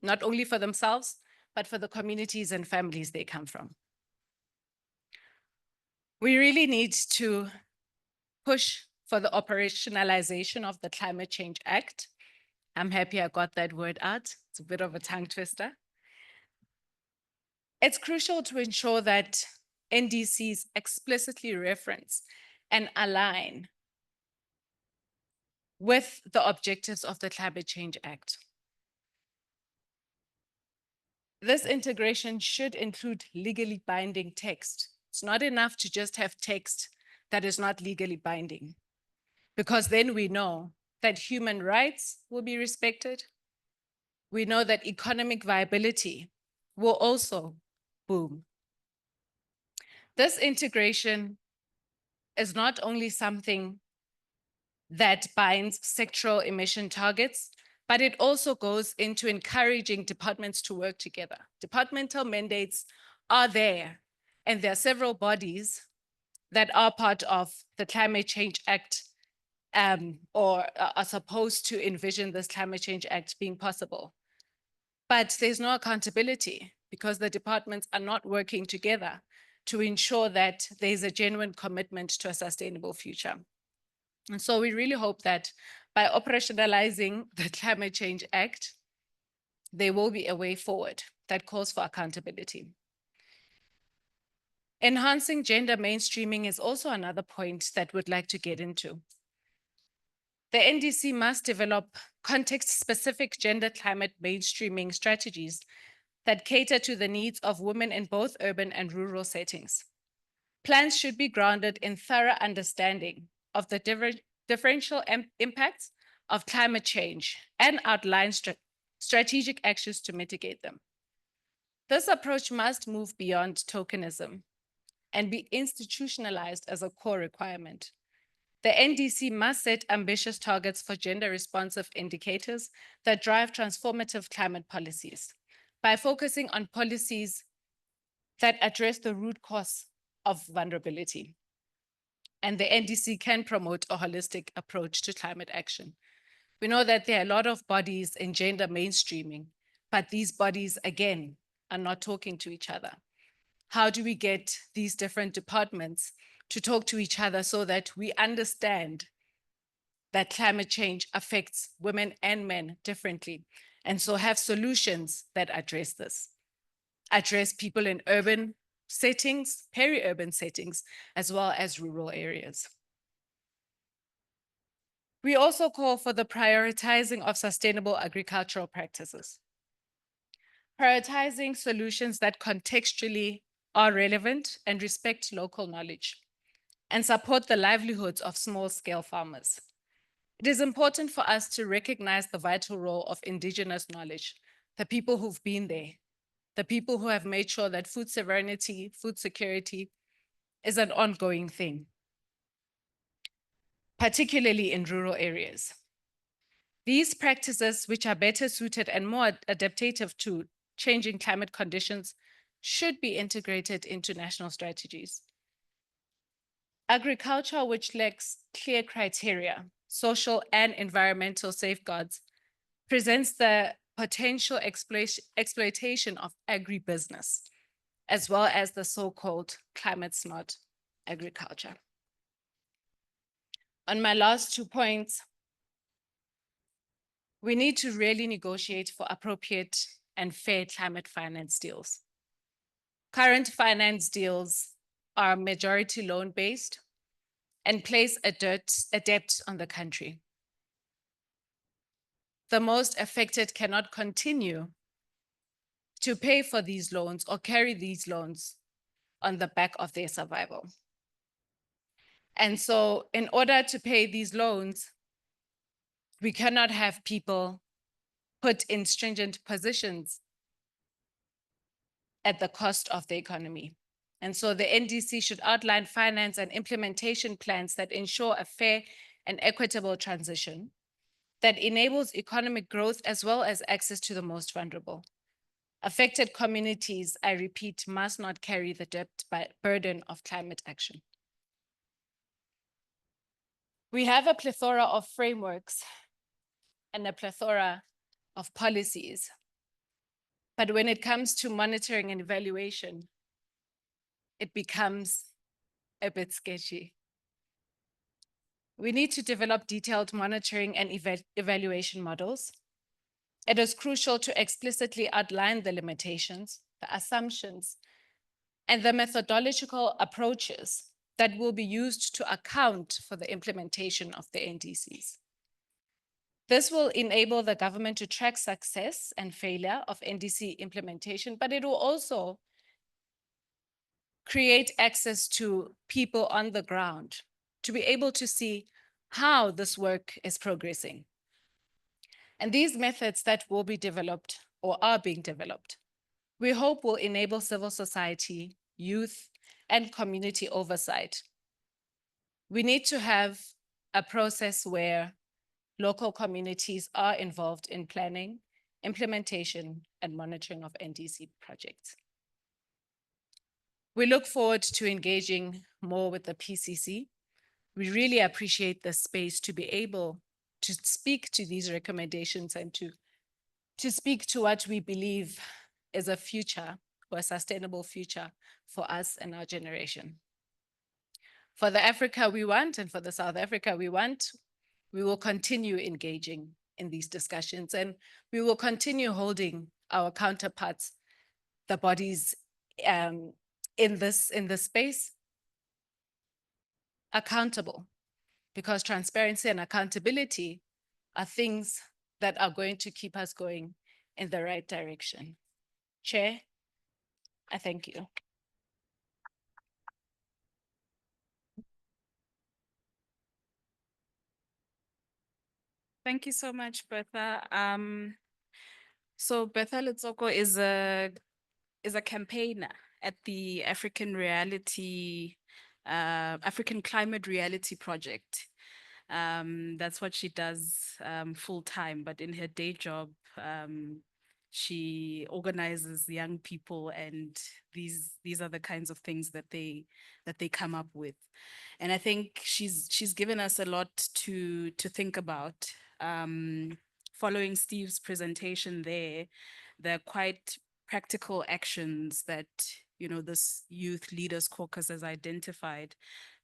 not only for themselves, but for the communities and families they come from. We really need to push for the operationalization of the Climate Change Act. I'm happy I got that word out. It's a bit of a tongue twister. It's crucial to ensure that NDCs explicitly reference and align with the objectives of the Climate Change Act. This integration should include legally binding text. It's not enough to just have text that is not legally binding, because then we know that human rights will be respected. We know that economic viability will also boom. This integration is not only something that binds sectoral emission targets, but it also goes into encouraging departments to work together. Departmental mandates are there, and there are several bodies that are part of the Climate Change Act or are supposed to envision this Climate Change Act being possible. But there's no accountability because the departments are not working together to ensure that there's a genuine commitment to a sustainable future. And so we really hope that by operationalizing the Climate Change Act, there will be a way forward that calls for accountability. Enhancing gender mainstreaming is also another point that we'd like to get into. The NDC must develop context-specific gender climate mainstreaming strategies that cater to the needs of women in both urban and rural settings. Plans should be grounded in thorough understanding of the differential impacts of climate change and outline strategic actions to mitigate them. This approach must move beyond tokenism and be institutionalized as a core requirement. The NDC must set ambitious targets for gender-responsive indicators that drive transformative climate policies by focusing on policies that address the root cause of vulnerability. And the NDC can promote a holistic approach to climate action. We know that there are a lot of bodies in gender mainstreaming, but these bodies, again, are not talking to each other. How do we get these different departments to talk to each other so that we understand that climate change affects women and men differently, and so have solutions that address this, address people in urban settings, peri-urban settings, as well as rural areas. We also call for the prioritizing of sustainable agricultural practices. Prioritizing solutions that contextually are relevant and respect local knowledge and support the livelihoods of small-scale farmers. It is important for us to recognize the vital role of indigenous knowledge, the people who've been there, the people who have made sure that food sovereignty, food security is an ongoing thing, particularly in rural areas. These practices, which are better suited and more adaptive to changing climate conditions, should be integrated into national strategies. Agriculture which lacks clear criteria, social and environmental safeguards, presents the potential exploitation of agribusiness, as well as the so-called climate smart agriculture. On my last 2 points, we need to really negotiate for appropriate and fair climate finance deals. Current finance deals are majority loan-based and place a debt on the country. The most affected cannot continue to pay for these loans or carry these loans on the back of their survival. And so in order to pay these loans, we cannot have people put in stringent positions at the cost of the economy. And so the NDC should outline finance and implementation plans that ensure a fair and equitable transition that enables economic growth as well as access to the most vulnerable. Affected communities, I repeat, must not carry the debt burden of climate action. We have a plethora of frameworks and a plethora of policies. But when it comes to monitoring and evaluation, it becomes a bit sketchy. We need to develop detailed monitoring and evaluation models. It is crucial to explicitly outline the limitations, the assumptions, and the methodological approaches that will be used to account for the implementation of the NDCs. This will enable the government to track success and failure of NDC implementation, but it will also create access to people on the ground to be able to see how this work is progressing. And these methods that will be developed or are being developed, we hope will enable civil society, youth, and community oversight. We need to have a process where local communities are involved in planning, implementation, and monitoring of NDC projects. We look forward to engaging more with the PCC. We really appreciate the space to be able to speak to these recommendations and to speak to what we believe is a future, or a sustainable future for us and our generation. For the Africa we want and for the South Africa we want, we will continue engaging in these discussions, and we will continue holding our counterparts, the bodies in this space, accountable, because transparency and accountability are things that are going to keep us going in the right direction. Chair, I thank you. Thank you so much, Bertha. So Bertha Letsoko is a campaigner at the African Climate Reality Project. That's what she does full time, but in her day job, she organizes young people, and these are the kinds of things that they come up with. And I think she's given us a lot to think about. Following Steve's presentation there are quite practical actions that this Youth Leaders Caucus has identified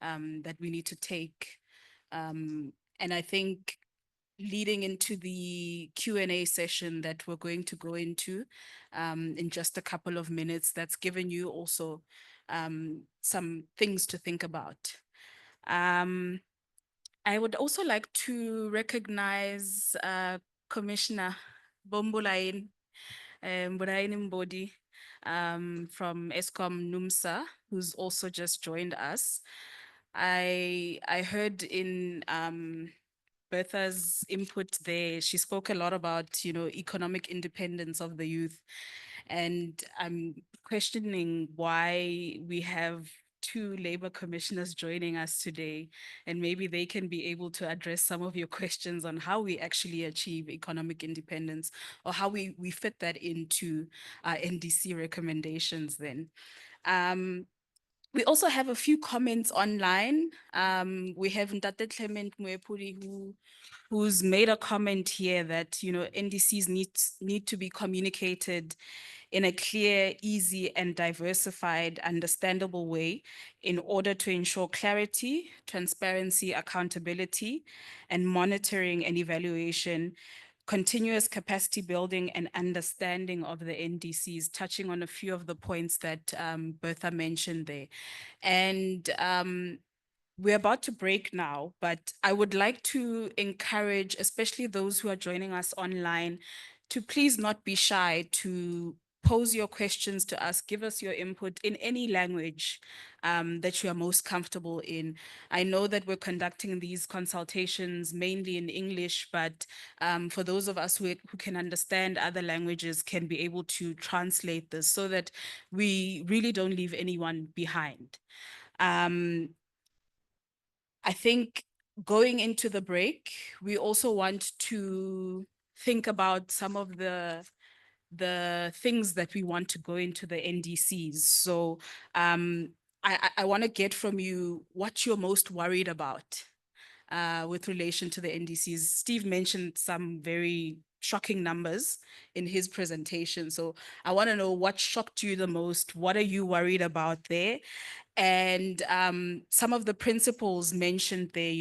that we need to take. And I think leading into the Q&A session that we're going to go into in just a couple of minutes, that's given you also some things to think about. I would also like to recognize Commissioner Bombulain Mbodi from Eskom NUMSA, who's also just joined us. I heard in Bertha's input there, she spoke a lot about, economic independence of the youth. And I'm questioning why we have two Labour commissioners joining us today, and maybe they can be able to address some of your questions on how we actually achieve economic independence, or how we fit that into our NDC recommendations then. We also have a few comments online. We have Ntate Clement Mwepuri who's made a comment here that NDCs need to be communicated in a clear, easy, and diversified, understandable way in order to ensure clarity, transparency, accountability, and monitoring and evaluation, continuous capacity building and understanding of the NDCs, touching on a few of the points that Bertha mentioned there. And we're about to break now, but I would like to encourage, especially those who are joining us online, to please not be shy to pose your questions to us, give us your input in any language that you are most comfortable in. I know that we're conducting these consultations mainly in English, but for those of us who can understand other languages, can be able to translate this so that we really don't leave anyone behind. I think going into the break, we also want to think about some of the things that we want to go into the NDCs. So I want to get from you what you're most worried about with relation to the NDCs. Steve mentioned some very shocking numbers in his presentation. So I want to know what shocked you the most. What are you worried about there? And some of the principles mentioned there,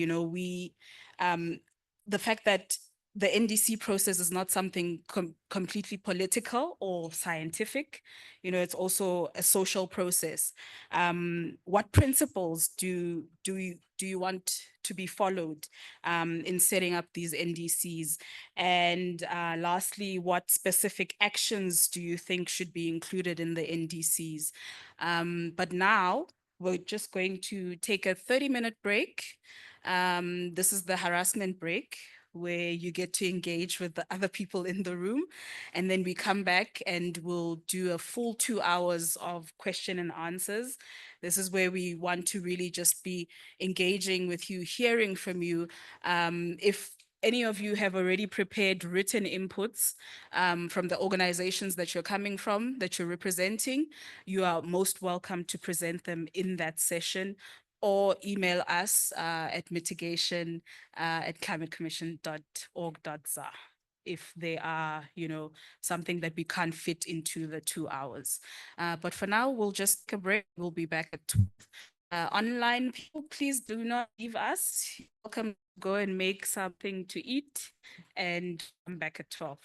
the fact that the NDC process is not something completely political or scientific. You know, it's also a social process. What principles do you want to be followed in setting up these NDCs? And lastly, what specific actions do you think should be included in the NDCs? But now we're just going to take a 30-minute break. This is the harassment break, where you get to engage with the other people in the room. And then we come back and we'll do a full 2 hours of question and answers. This is where we want to really just be engaging with you, hearing from you. If any of you have already prepared written inputs from the organizations that you're coming from, that you're representing, you are most welcome to present them in that session, or email us at mitigation at climatecommission.org.za if they are, you know, something that we can't fit into the 2 hours. But for now, we'll just take a break. We'll be back at 2. Online people, please do not leave us. You're welcome to go and make something to eat and come back at 12.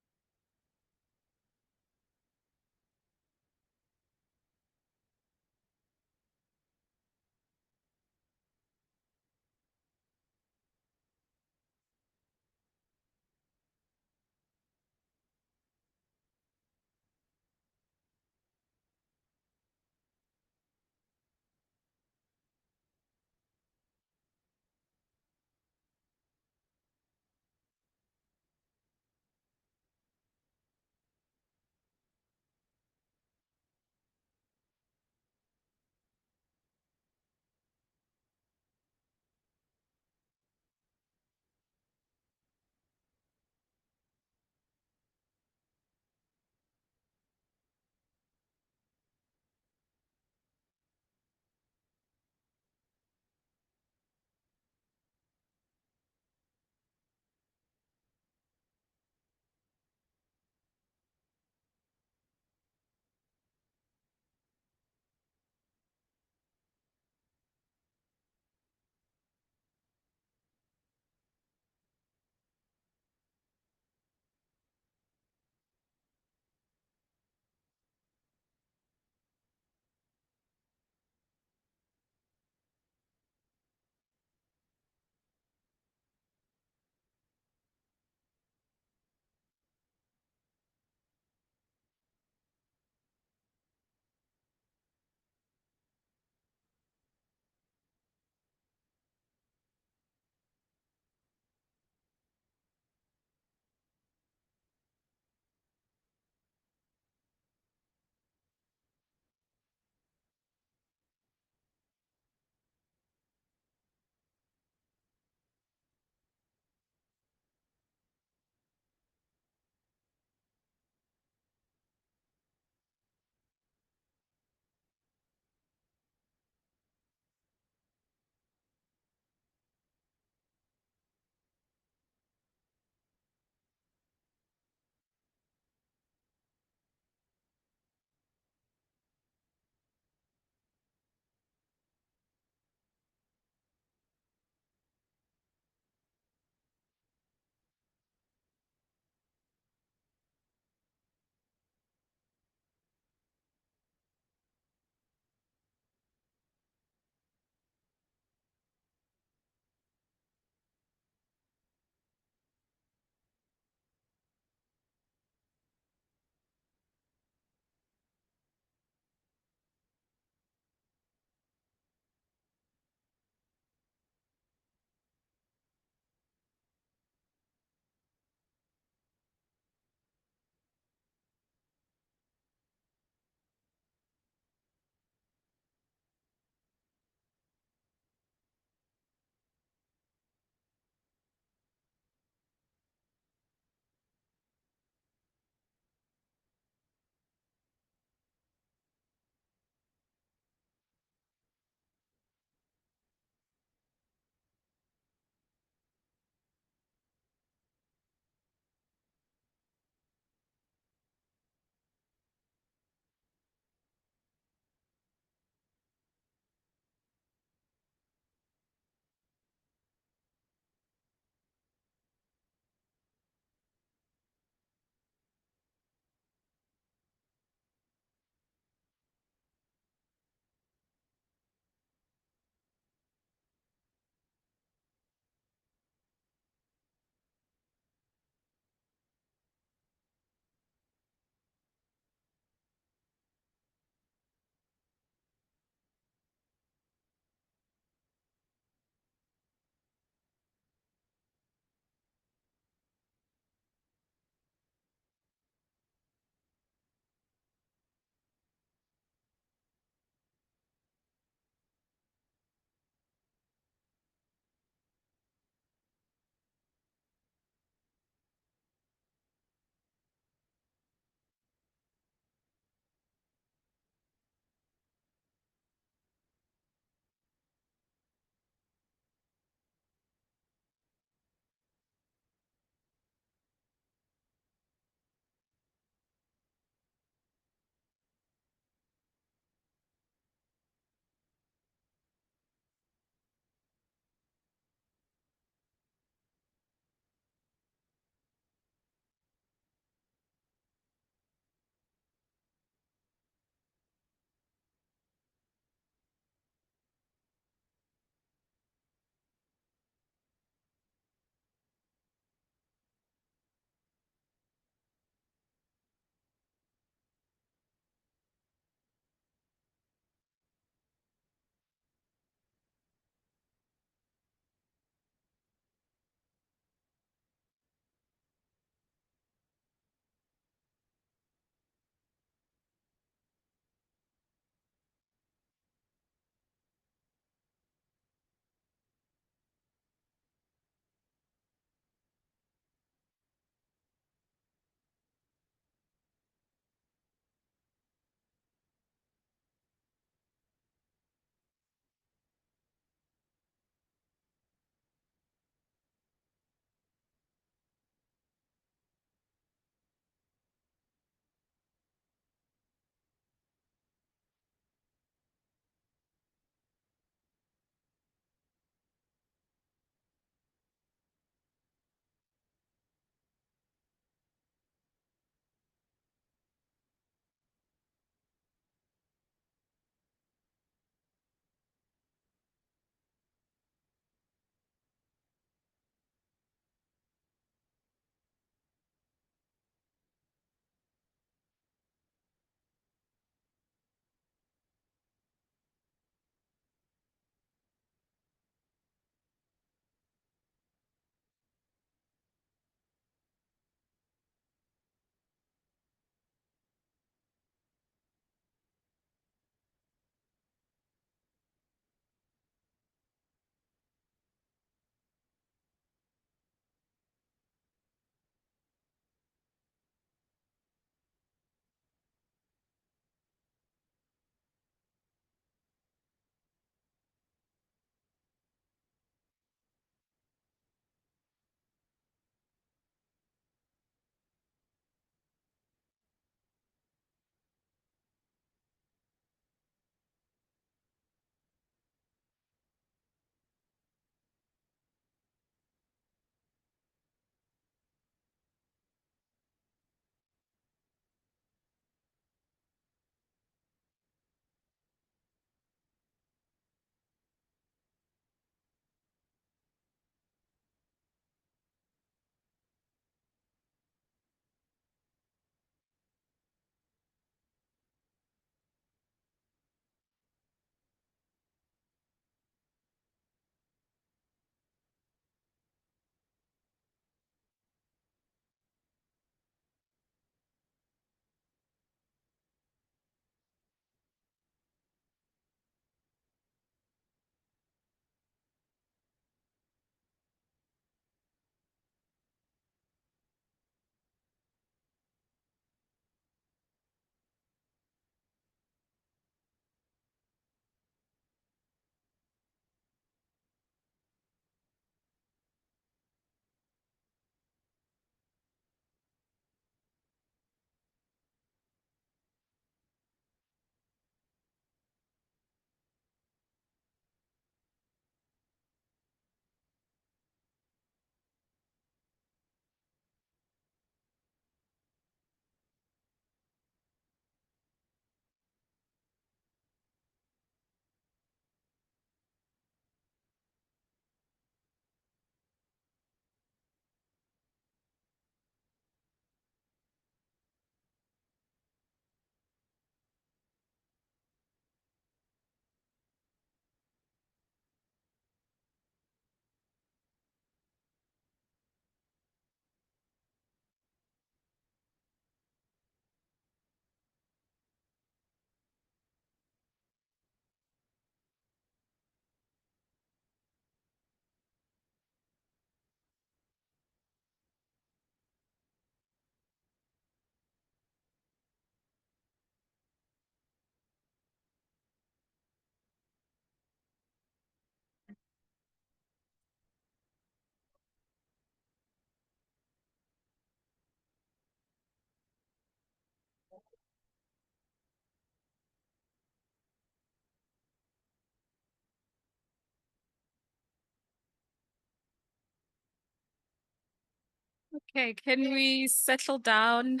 Okay, can we settle down?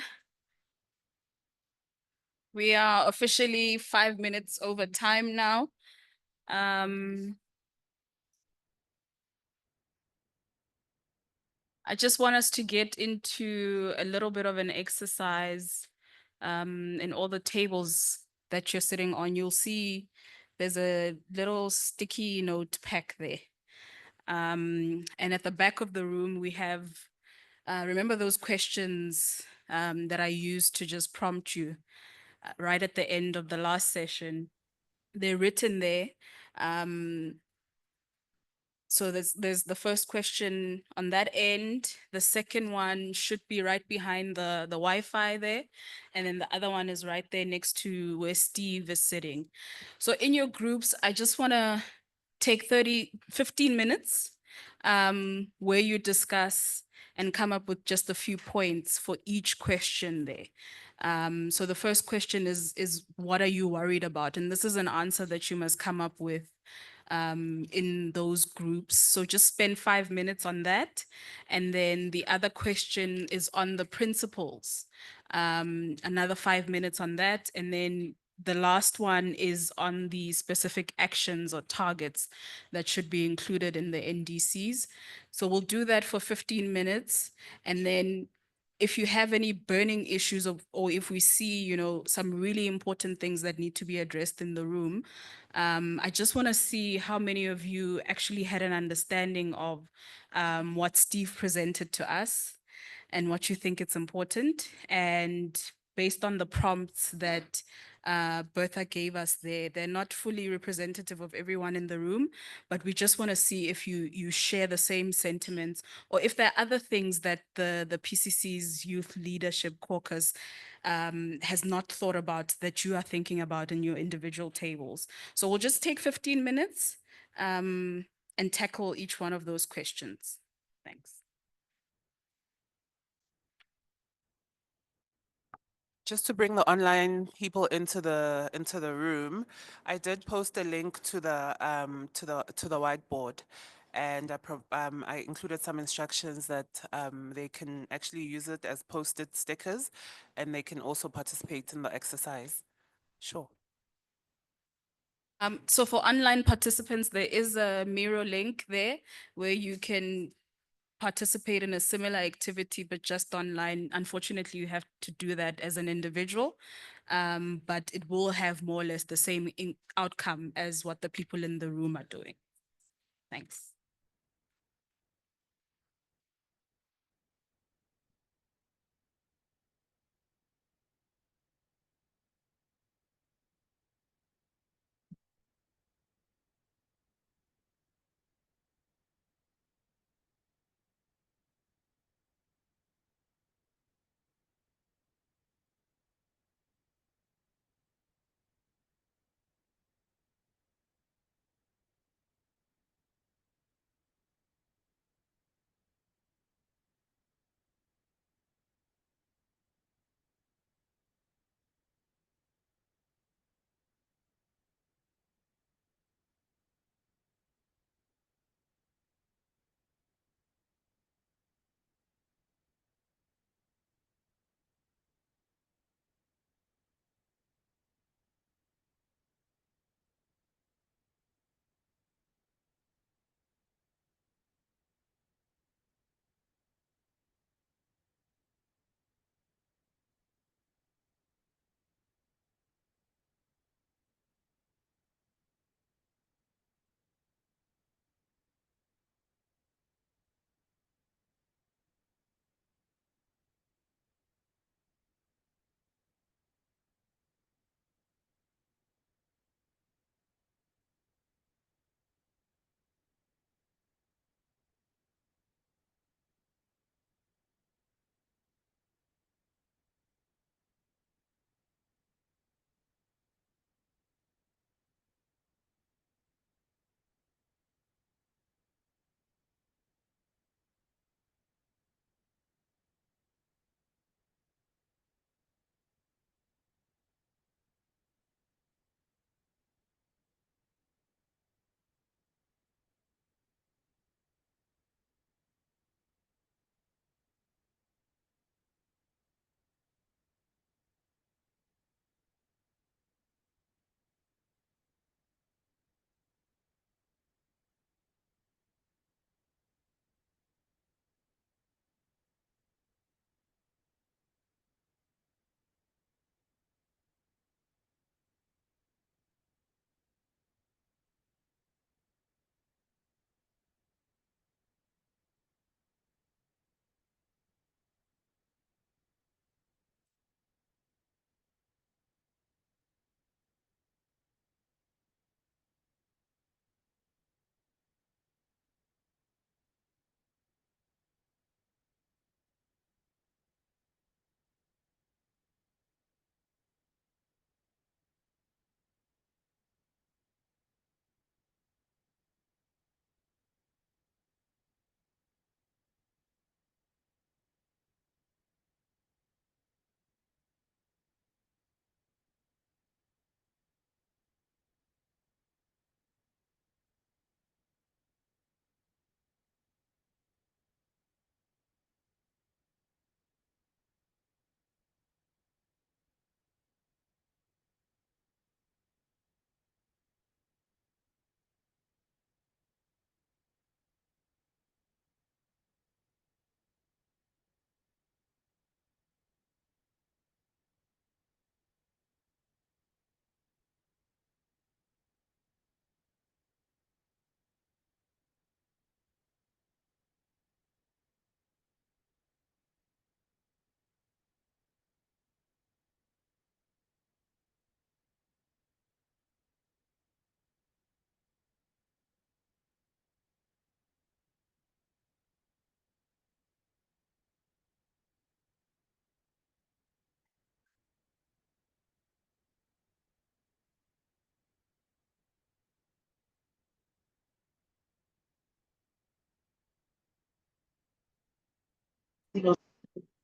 We are officially 5 minutes over time now. I just want us to get into a little bit of an exercise. In all the tables that you're sitting on, you'll see there's a little sticky note pack there. And at the back of the room, we have, remember those questions that I used to just prompt you right at the end of the last session? They're written there. So there's the first question on that end. The second one should be right behind the Wi-Fi there. And then the other one is right there next to where Steve is sitting. So in your groups, I just want to take 15 minutes where you discuss and come up with just a few points for each question there. So the first question is what are you worried about? And this is an answer that you must come up with in those groups. So just spend 5 minutes on that. And then the other question is on the principles. Another 5 minutes on that. And then the last one is on the specific actions or targets that should be included in the NDCs. So we'll do that for 15 minutes. And then if you have any burning issues or if we see, some really important things that need to be addressed in the room, I just want to see how many of you actually had an understanding of what Steve presented to us and what you think it's important. And based on the prompts that Bertha gave us there, they're not fully representative of everyone in the room, but we just want to see if you share the same sentiments or if there are other things that the PCC's Youth Leadership Caucus has not thought about that you are thinking about in your individual tables. So we'll just take 15 minutes and tackle each one of those questions. Thanks. Just to bring the online people into the room, I did post a link to the whiteboard, and I included some instructions that they can actually use it as post-it stickers, and they can also participate in the exercise. Sure. So for online participants, there is a Miro link there where you can participate in a similar activity, but just online. Unfortunately, you have to do that as an individual, but it will have more or less the same outcome as what the people in the room are doing. Thanks.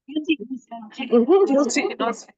Guilty innocent.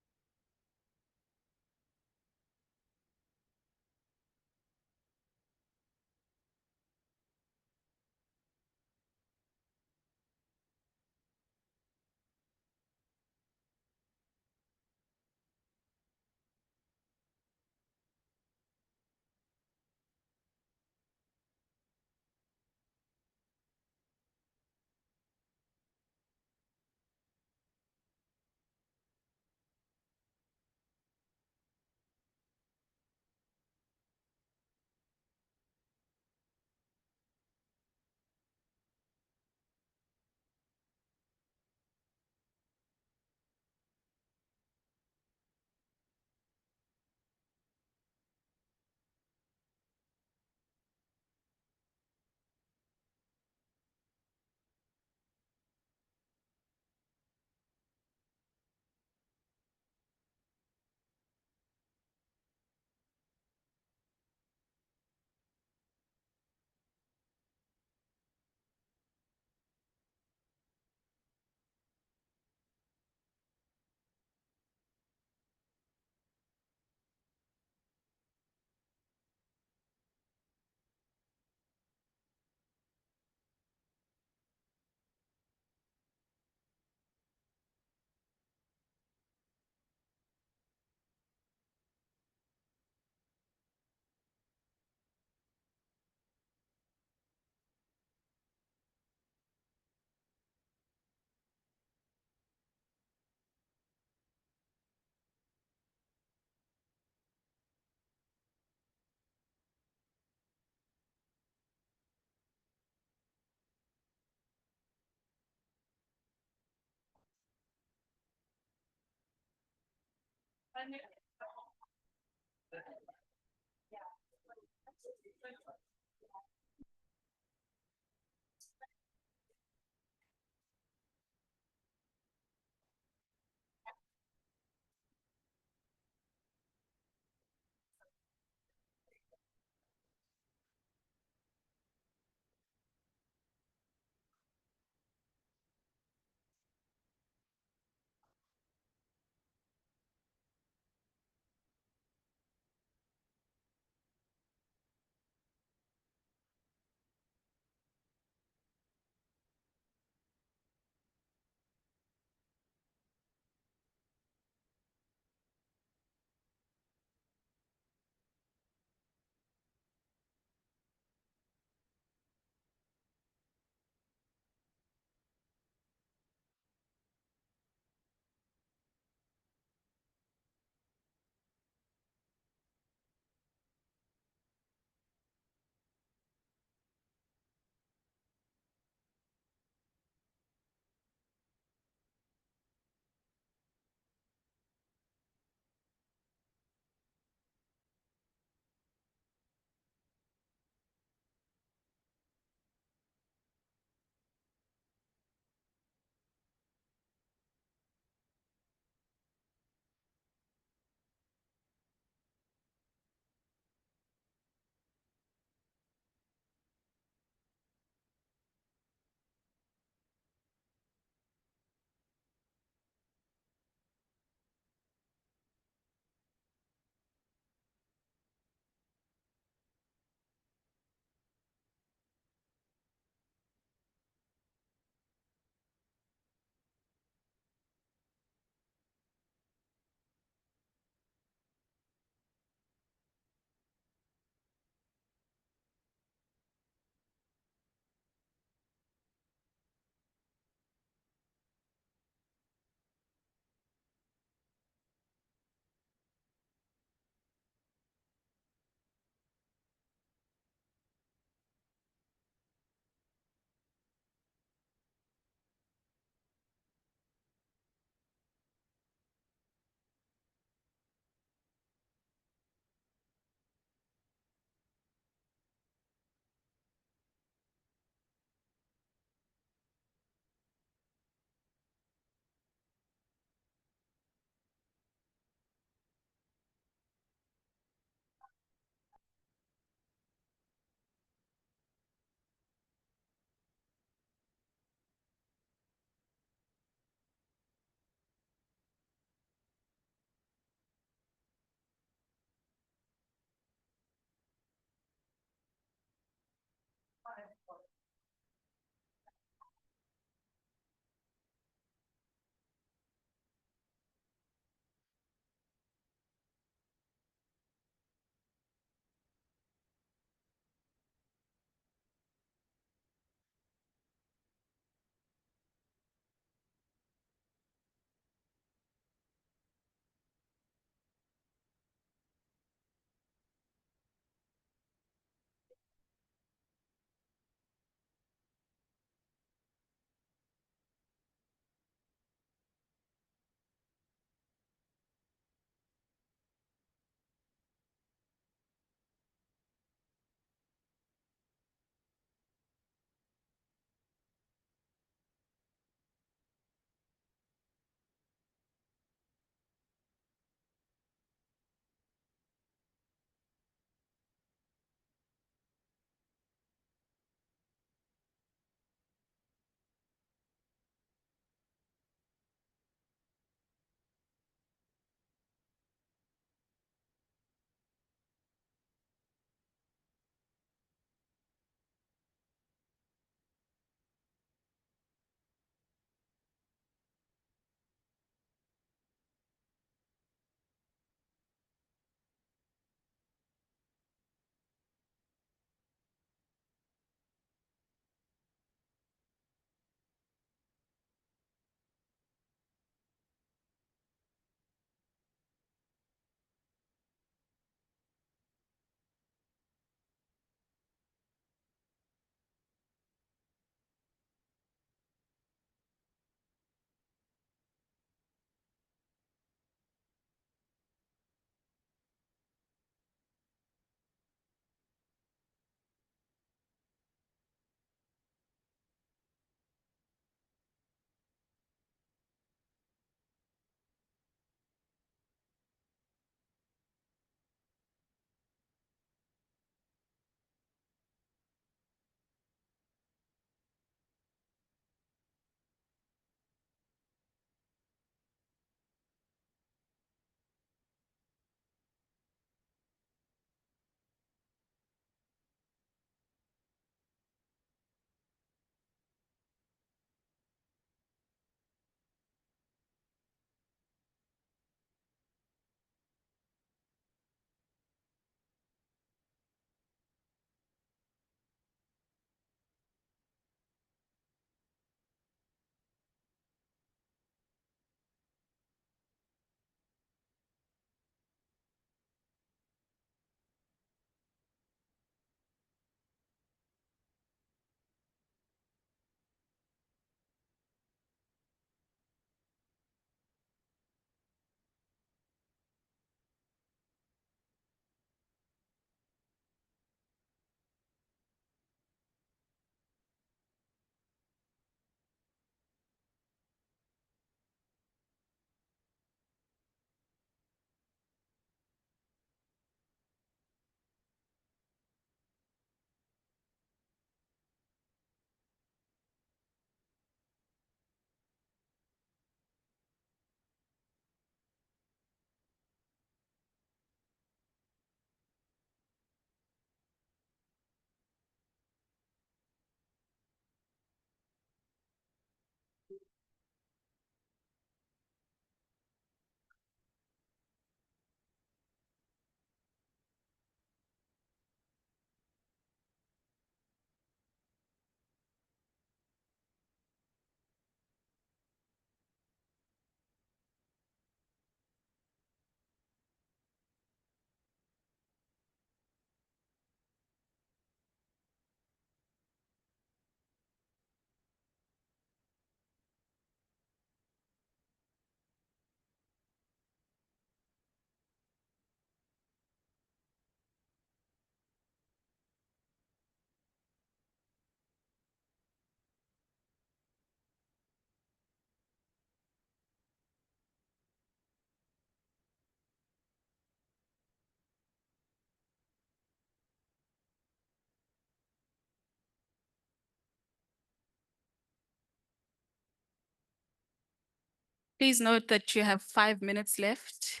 Please note that you have 5 minutes left.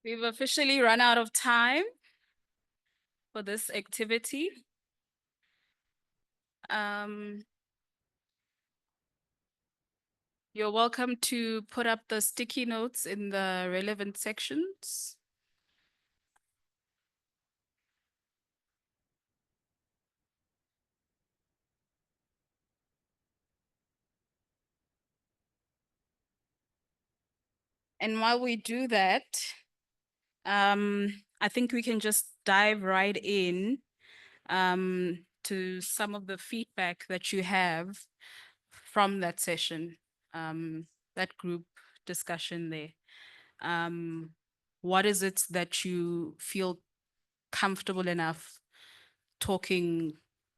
We've officially run out of time for this activity. You're welcome to put up the sticky notes in the relevant sections. And while we do that, I think we can just dive right in to some of the feedback that you have from that session, that group discussion there. What is it that you feel comfortable enough talking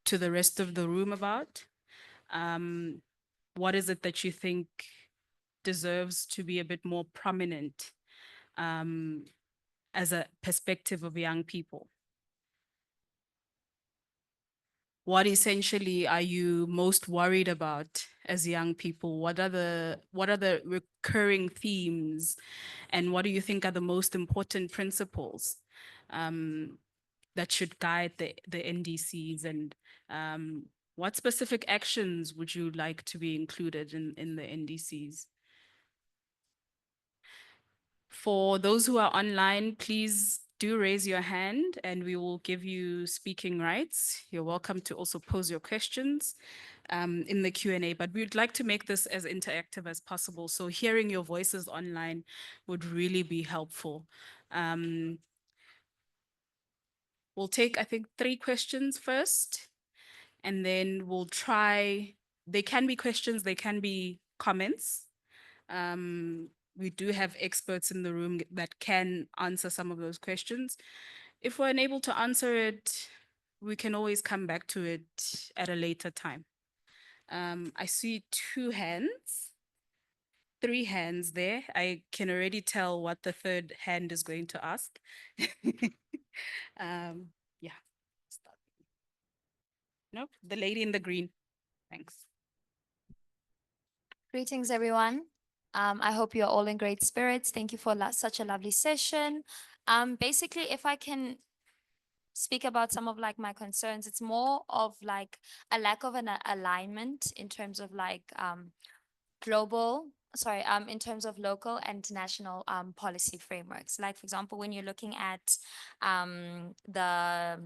to the rest of the room about? What is it that you think deserves to be a bit more prominent as a perspective of young people? What essentially are you most worried about as young people? What are the recurring themes, and what do you think are the most important principles that should guide the NDCs, and what specific actions would you like to be included in the NDCs? For those who are online, please do raise your hand and we will give you speaking rights. You're welcome to also pose your questions in the Q&A, but we would like to make this as interactive as possible. So hearing your voices online would really be helpful. We'll take, I think, 3 questions first, and then we'll try, they can be questions, they can be comments. We do have experts in the room that can answer some of those questions. If we're unable to answer it, we can always come back to it at a later time. I see 2 hands, 3 hands there. I can already tell what the 3rd hand is going to ask. Yeah. Nope, the lady in the green. Thanks. Greetings, everyone. I hope you're all in great spirits. Thank you for such a lovely session. Basically, if I can speak about some of like my concerns, it's more of like a lack of an alignment in terms of like in terms of local and national policy frameworks. Like, for example, when you're looking at the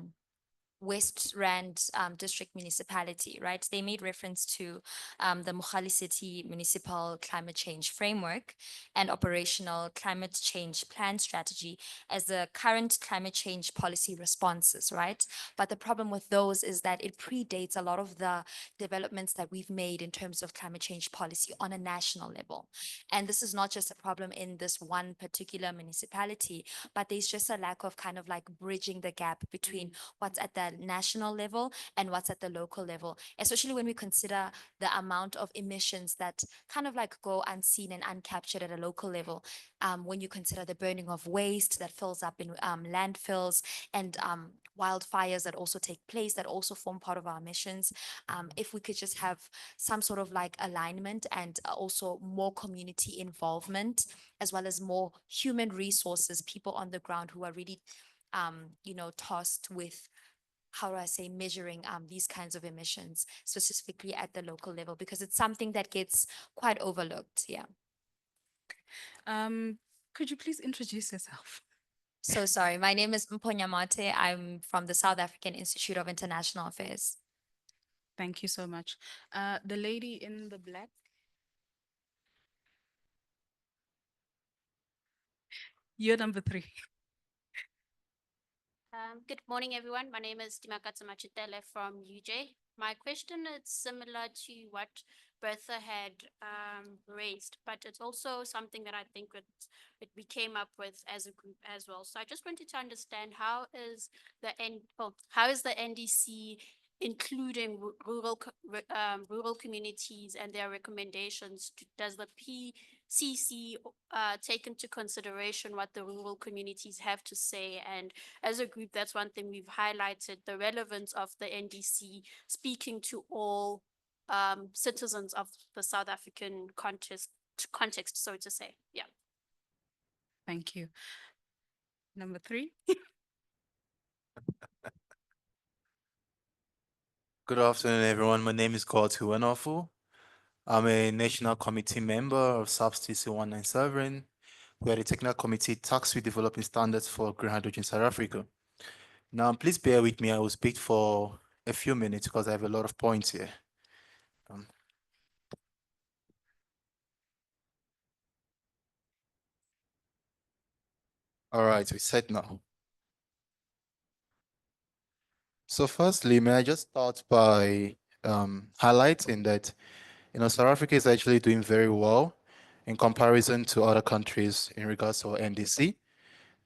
West Rand district municipality, right? They made reference to the Mogale City Municipal Climate Change Framework and Operational Climate Change Plan Strategy as the current climate change policy responses, right? But the problem with those is that it predates a lot of the developments that we've made in terms of climate change policy on a national level. And this is not just a problem in this one particular municipality, but there's just a lack of kind of like bridging the gap between what's at the national level and what's at the local level, especially when we consider the amount of emissions that kind of like go unseen and uncaptured at a local level. When you consider the burning of waste that fills up in landfills and wildfires that also take place, that also form part of our emissions. If we could just have some sort of like alignment and also more community involvement, as well as more human resources, people on the ground who are really tasked with, how do I say, measuring these kinds of emissions, specifically at the local level, because it's something that gets quite overlooked. Yeah. Could you please introduce yourself? So sorry, my name is Mponya Mate. I'm from the South African Institute of International Affairs. Thank you so much. The lady in the black. You're number 3. Good morning, everyone. My name is Dimakatsa Machitele from UJ. My question is similar to what Bertha had raised, but it's also something that I think we came up with as a group as well. So I just wanted to understand how is the NDC including rural communities and their recommendations? Does the PCC take into consideration what the rural communities have to say? And as a group, that's one thing we've highlighted, the relevance of the NDC speaking to all citizens of the South African context, so to say. Yeah. Thank you. Number 3. Good afternoon, everyone. My name is Kotu Wenofu. I'm a national committee member of SAPS TC 197. We are the technical committee tasked with developing standards for green hydrogen in South Africa. Now, please bear with me. I will speak for a few minutes because I have a lot of points here. All right, we set now. So firstly, may I just start by highlighting that South Africa is actually doing very well in comparison to other countries in regards to our NDC.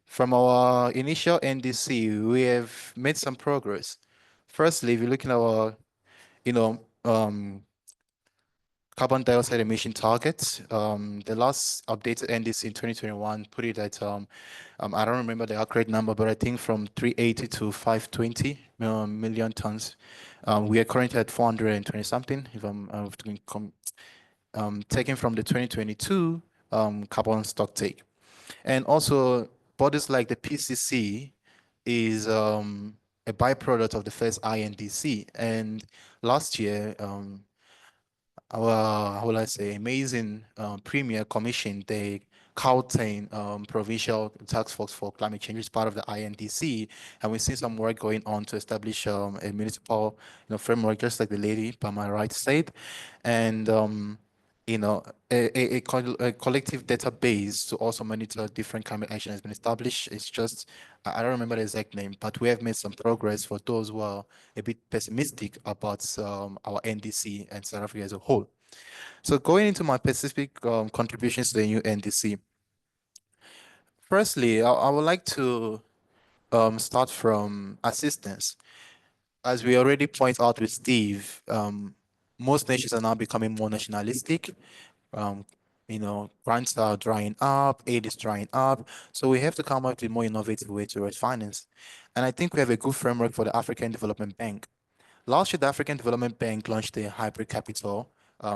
From our initial NDC, we have made some progress. Firstly, if you look at our, carbon dioxide emission targets, the last updated NDC in 2021 put it at, I don't remember the accurate number, but I think from 380 to 520 million tons. We are currently at 420 something, if I'm taken from the 2022 carbon stock take. And also bodies like the PCC is a byproduct of the first INDC. And last year, our, how will I say, amazing premier commission, the Gauteng Provincial Task Force for Climate Change is part of the INDC, and we see some work going on to establish a municipal framework, just like the lady by my right said, and a collective database to also monitor different climate action has been established. It's just, I don't remember the exact name, but we have made some progress for those who are a bit pessimistic about our NDC and South Africa as a whole. So going into my specific contributions to the new NDC. Firstly, I would like to start from assistance. As we already point out with Steve, most nations are now becoming more nationalistic. Grants are drying up, aid is drying up. So we have to come up with more innovative ways to raise finance. And I think we have a good framework for the African Development Bank. Last year, the African Development Bank launched a hybrid capital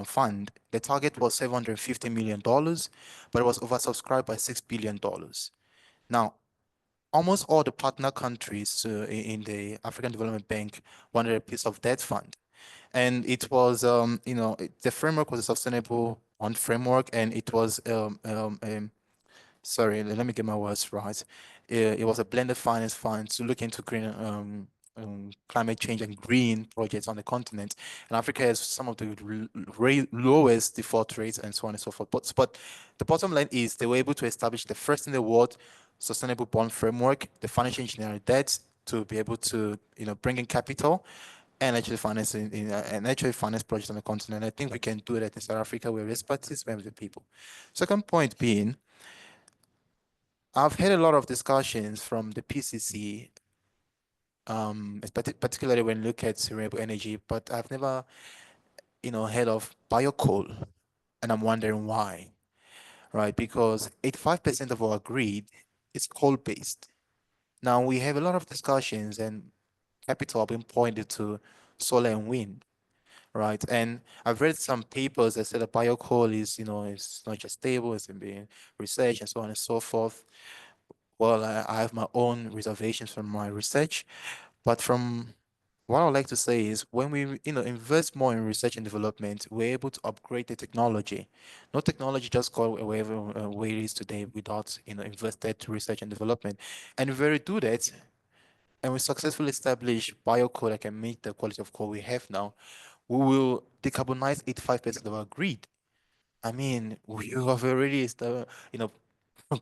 fund. The target was $750 million, but it was oversubscribed by $6 billion. Now, almost all the partner countries in the African Development Bank wanted a piece of that fund. And it was, the framework was a sustainable one framework, and it was, sorry, let me get my words right. It was a blended finance fund to look into green, climate change and green projects on the continent. And Africa has some of the lowest default rates and so on and so forth. But the bottom line is they were able to establish the first in the world sustainable bond framework, the financial engineering debt to be able to, bring in capital and actually finance projects on the continent. I think we can do that in South Africa. We have expertise, we have the people. Second point being, I've had a lot of discussions from the PCC, particularly when you look at renewable energy, but I've never, heard of biocoal, and I'm wondering why, right? Because 85% of our grid is coal-based. Now we have a lot of discussions and capital being pointed to solar and wind, right? And I've read some papers that say that biocoal is, it's not just stable, it's being researched and so on and so forth. Well, I have my own reservations from my research, but from what I would like to say is when we, invest more in research and development, we're able to upgrade the technology. No technology just go wherever where it is today without, invested to research and development. And if we do that, and we successfully establish biocoal that can meet the quality of coal we have now, we will decarbonize 85% of our grid. I mean, we have already,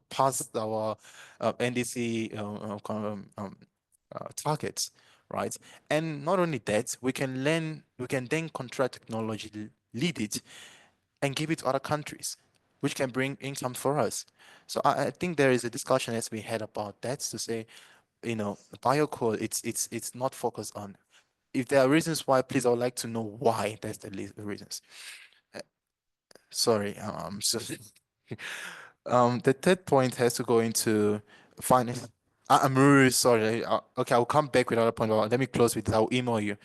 past our NDC targets, right? And not only that, we can then contract technology, lead it, and give it to other countries, which can bring income for us. So I think there is a discussion as we had about that to say, biocoal, it's not focused on. If there are reasons why, please, I would like to know why that's the reasons. Sorry, so the third point has to go into finance. I'm really sorry. Okay, I'll come back with another point. Let me close with this. I'll email you.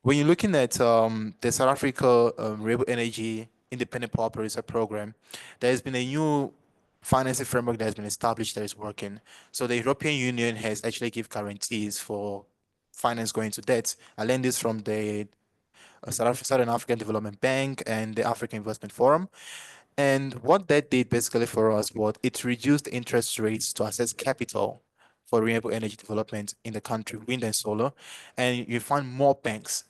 When you're looking at the South Africa Renewable Energy Independent Power Producer Program, there has been a new financing framework that has been established that is working. So the European Union has actually give guarantees for finance going to debt. I learned this from the Southern African Development Bank and the African Investment Forum. And what that did basically for us was it reduced interest rates to access capital for renewable energy development in the country, wind and solar. And you find more banks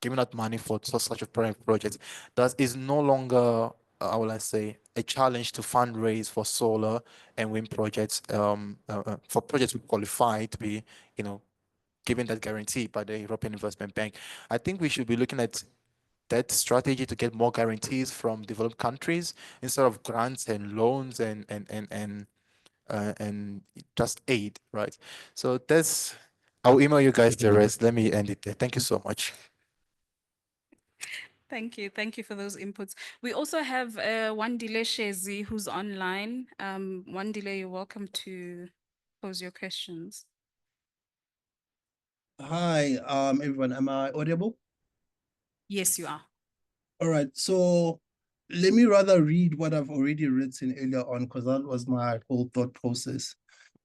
giving out money for such a project. That is no longer, how will I say, a challenge to fundraise for solar and wind projects, for projects who qualify to be, given that guarantee by the European Investment Bank. I think we should be looking at that strategy to get more guarantees from developed countries instead of grants and loans and just aid, right? So I'll email you guys the rest. Let me end it there. Thank you so much. Thank you. Thank you for those inputs. We also have Wandile Shezi who's online. Wandile, you're welcome to pose your questions. Hi, everyone. Am I audible? Yes, you are. All right. So let me rather read what I've already written earlier on, because that was my whole thought process.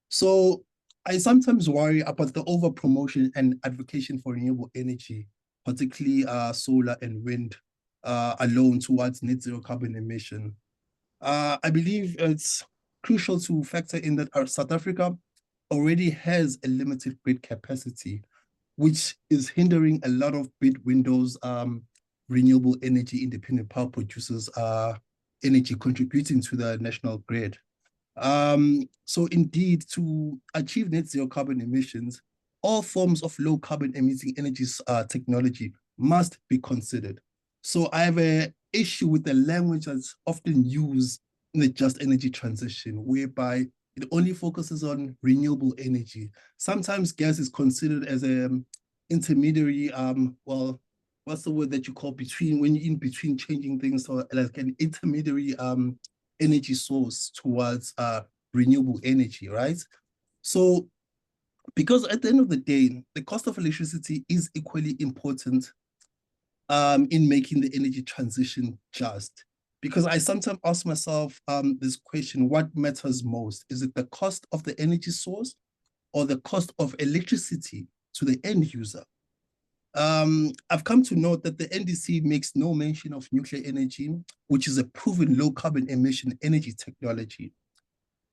So I sometimes worry about the over promotion and advocacy for renewable energy, particularly solar and wind alone towards net zero carbon emission. I believe it's crucial to factor in that South Africa already has a limited grid capacity, which is hindering a lot of bid windows, renewable energy independent power producers energy contributing to the national grid. So indeed, to achieve net zero carbon emissions, all forms of low carbon emitting energy technology must be considered. So I have an issue with the language that's often used in the just energy transition, whereby it only focuses on renewable energy. Sometimes gas is considered as an intermediary, well, what's the word that you call between, when you're in between changing things, or like an intermediary energy source towards renewable energy, right? So, because at the end of the day, the cost of electricity is equally important in making the energy transition just. Because I sometimes ask myself this question, what matters most? Is it the cost of the energy source or the cost of electricity to the end user? I've come to note that the NDC makes no mention of nuclear energy, which is a proven low carbon emission energy technology.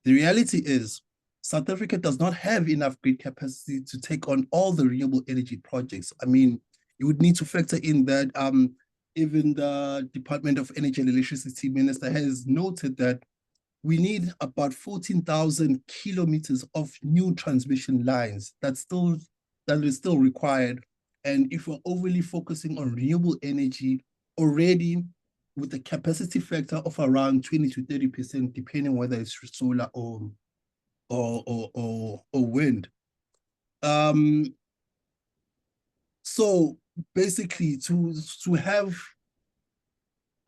The reality is, South Africa does not have enough grid capacity to take on all the renewable energy projects. I mean, you would need to factor in that even the Department of Energy and Electricity Minister has noted that we need about 14,000 kilometers of new transmission lines that is still required. And if we're overly focusing on renewable energy already with a capacity factor of around 20 to 30%, depending whether it's solar or wind. So basically, to have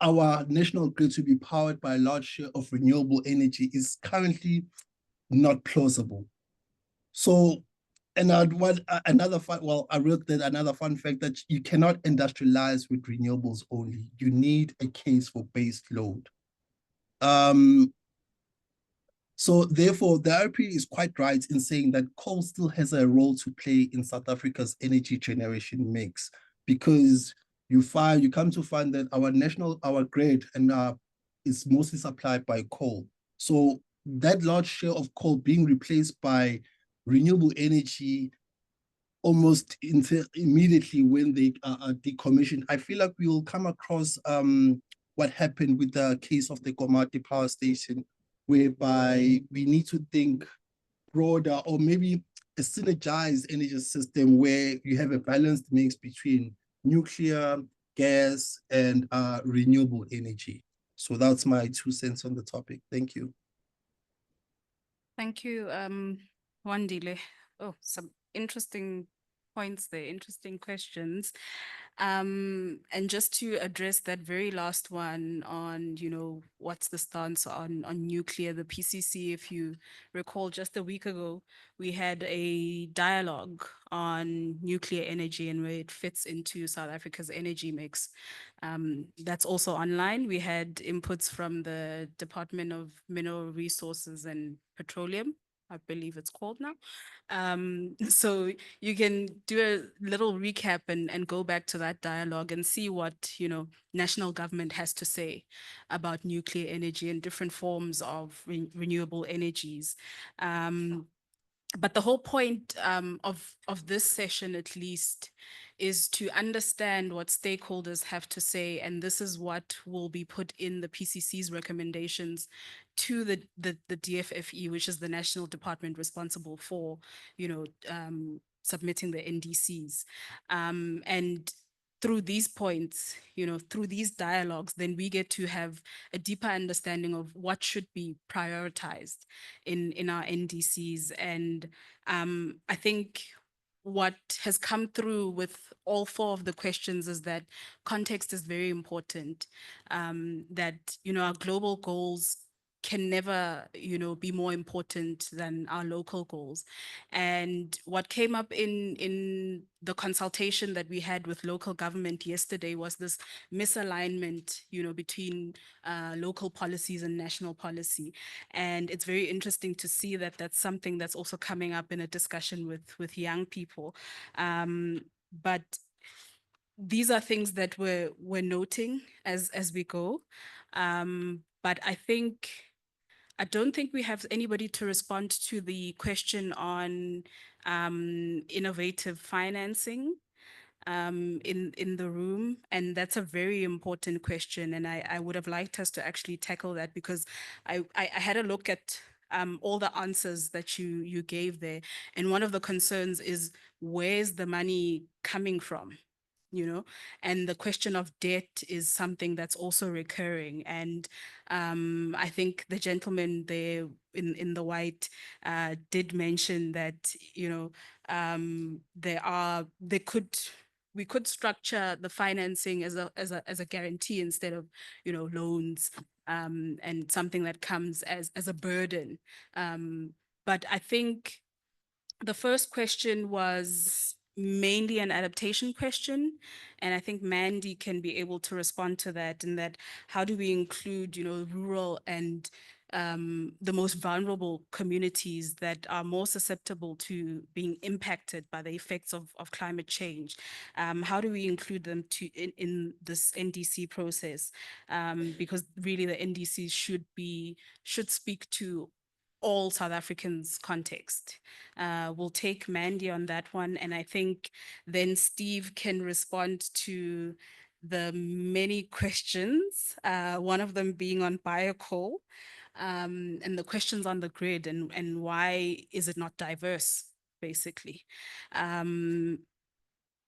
our national grid to be powered by a large share of renewable energy is currently not plausible. So, and I wrote that another fun fact that you cannot industrialize with renewables only. You need a case for base load. So therefore, the RP is quite right in saying that coal still has a role to play in South Africa's energy generation mix, because you come to find that our grid is mostly supplied by coal. So that large share of coal being replaced by renewable energy almost immediately when they are decommissioned, I feel like we will come across what happened with the case of the Komati power station, whereby we need to think broader, or maybe a synergized energy system where you have a balanced mix between nuclear, gas, and renewable energy. So that's my 2 cents on the topic. Thank you. Thank you, Wandile. Oh, some interesting points there, interesting questions. And just to address that very last one on, what's the stance on nuclear, the PCC, if you recall, just a week ago, we had a dialogue on nuclear energy and where it fits into South Africa's energy mix. That's also online. We had inputs from the Department of Mineral Resources and Petroleum, I believe it's called now. So you can do a little recap and go back to that dialogue and see what, national government has to say about nuclear energy and different forms of renewable energies. But the whole point of this session, at least, is to understand what stakeholders have to say, and this is what will be put in the PCC's recommendations to the DFFE, which is the national department responsible for, submitting the NDCs, and through these points, through these dialogues, then we get to have a deeper understanding of what should be prioritized in our NDCs. And I think what has come through with all four of the questions is that context is very important, that, our global goals can never, be more important than our local goals. And what came up in the consultation that we had with local government yesterday was this misalignment, between local policies and national policy. And it's very interesting to see that that's something that's also coming up in a discussion with young people. But these are things that we're noting as we go. But I don't think we have anybody to respond to the question on innovative financing in the room. And that's a very important question. And I would have liked us to actually tackle that, because I had a look at all the answers that you gave there. And one of the concerns is, where's the money coming from? And the question of debt is something that's also recurring. And I think the gentleman there in the white did mention that, we could structure the financing as a guarantee instead of, loans, and something that comes as a burden. But I think the first question was mainly an adaptation question. And I think Mandy can be able to respond to that, and that how do we include, rural and the most vulnerable communities that are more susceptible to being impacted by the effects of climate change? How do we include them in this NDC process? Because really the NDC should speak to all South Africans' context. We'll take Mandy on that one. And I think then Steve can respond to the many questions, one of them being on biocoal, and the questions on the grid and why is it not diverse, basically. And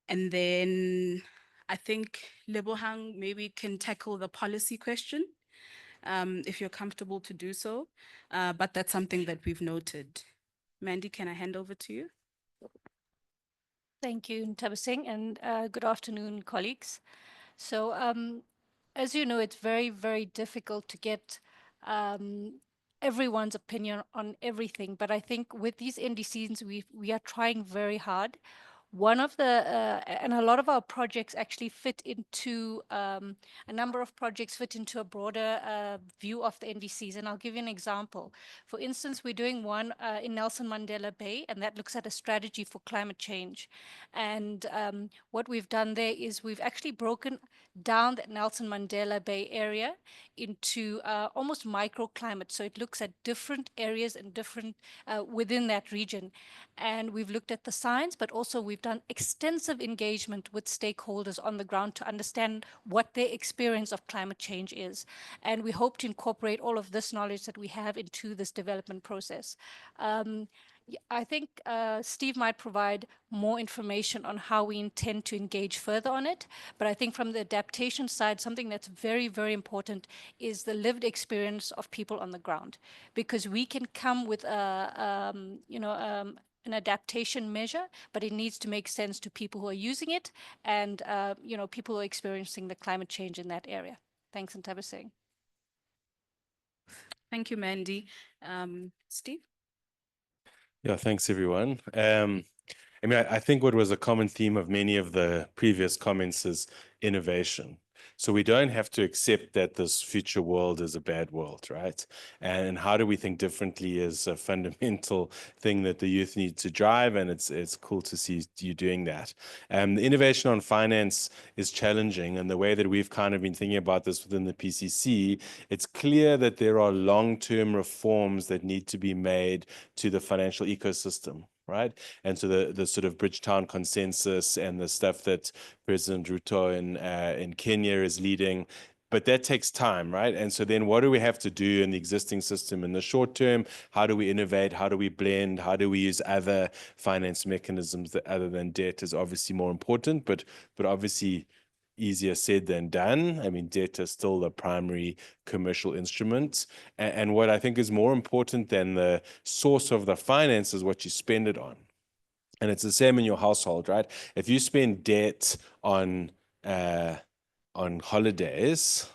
then I think Lebohang maybe can tackle the policy question, if you're comfortable to do so. But that's something that we've noted. Mandy, can I hand over to you? Thank you, Ntabiseng, and good afternoon, colleagues. So as you know, it's very, very difficult to get everyone's opinion on everything. But I think with these NDCs, we are trying very hard. One of the, and a lot of our projects actually fit into, a number of projects fit into a broader view of the NDCs. And I'll give you an example. For instance, we're doing one in Nelson Mandela Bay, and that looks at a strategy for climate change. And what we've done there is we've actually broken down that Nelson Mandela Bay area into almost microclimates. So it looks at different areas and different within that region. And we've looked at the science, but also we've done extensive engagement with stakeholders on the ground to understand what their experience of climate change is. And we hope to incorporate all of this knowledge that we have into this development process. I think Steve might provide more information on how we intend to engage further on it. But I think from the adaptation side, something that's very, very important is the lived experience of people on the ground, because we can come with an adaptation measure, but it needs to make sense to people who are using it and people who are experiencing the climate change in that area. Thanks, Ntabiseng. Thank you, Mandy. Steve? Yeah, thanks, everyone. I think what was a common theme of many of the previous comments is innovation. So we don't have to accept that this future world is a bad world, right? And how do we think differently is a fundamental thing that the youth need to drive, and it's cool to see you doing that. The innovation on finance is challenging, and the way that we've kind of been thinking about this within the PCC, it's clear that there are long-term reforms that need to be made to the financial ecosystem, right? And so the sort of Bridgetown consensus and the stuff that President Ruto in Kenya is leading, but that takes time, right? And so then what do we have to do in the existing system in the short term? How do we innovate? How do we blend? How do we use other finance mechanisms that other than debt is obviously more important, but obviously easier said than done. I mean, debt is still the primary commercial instrument. And what I think is more important than the source of the finance is what you spend it on. And it's the same in your household, right? If you spend debt on holidays,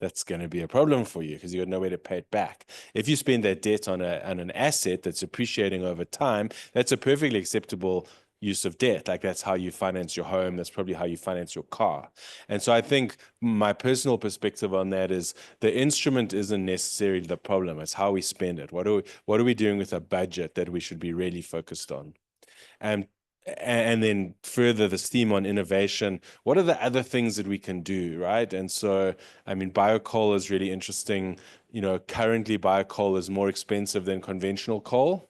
that's going to be a problem for you because you've got no way to pay it back. If you spend that debt on an asset that's appreciating over time, that's a perfectly acceptable use of debt. Like that's how you finance your home. That's probably how you finance your car. And so I think my personal perspective on that is the instrument isn't necessarily the problem. It's how we spend it. What are we doing with a budget that we should be really focused on? And then further this theme on innovation, what are the other things that we can do, right? And so, I mean, biocoal is really interesting. You know, currently biocoal is more expensive than conventional coal.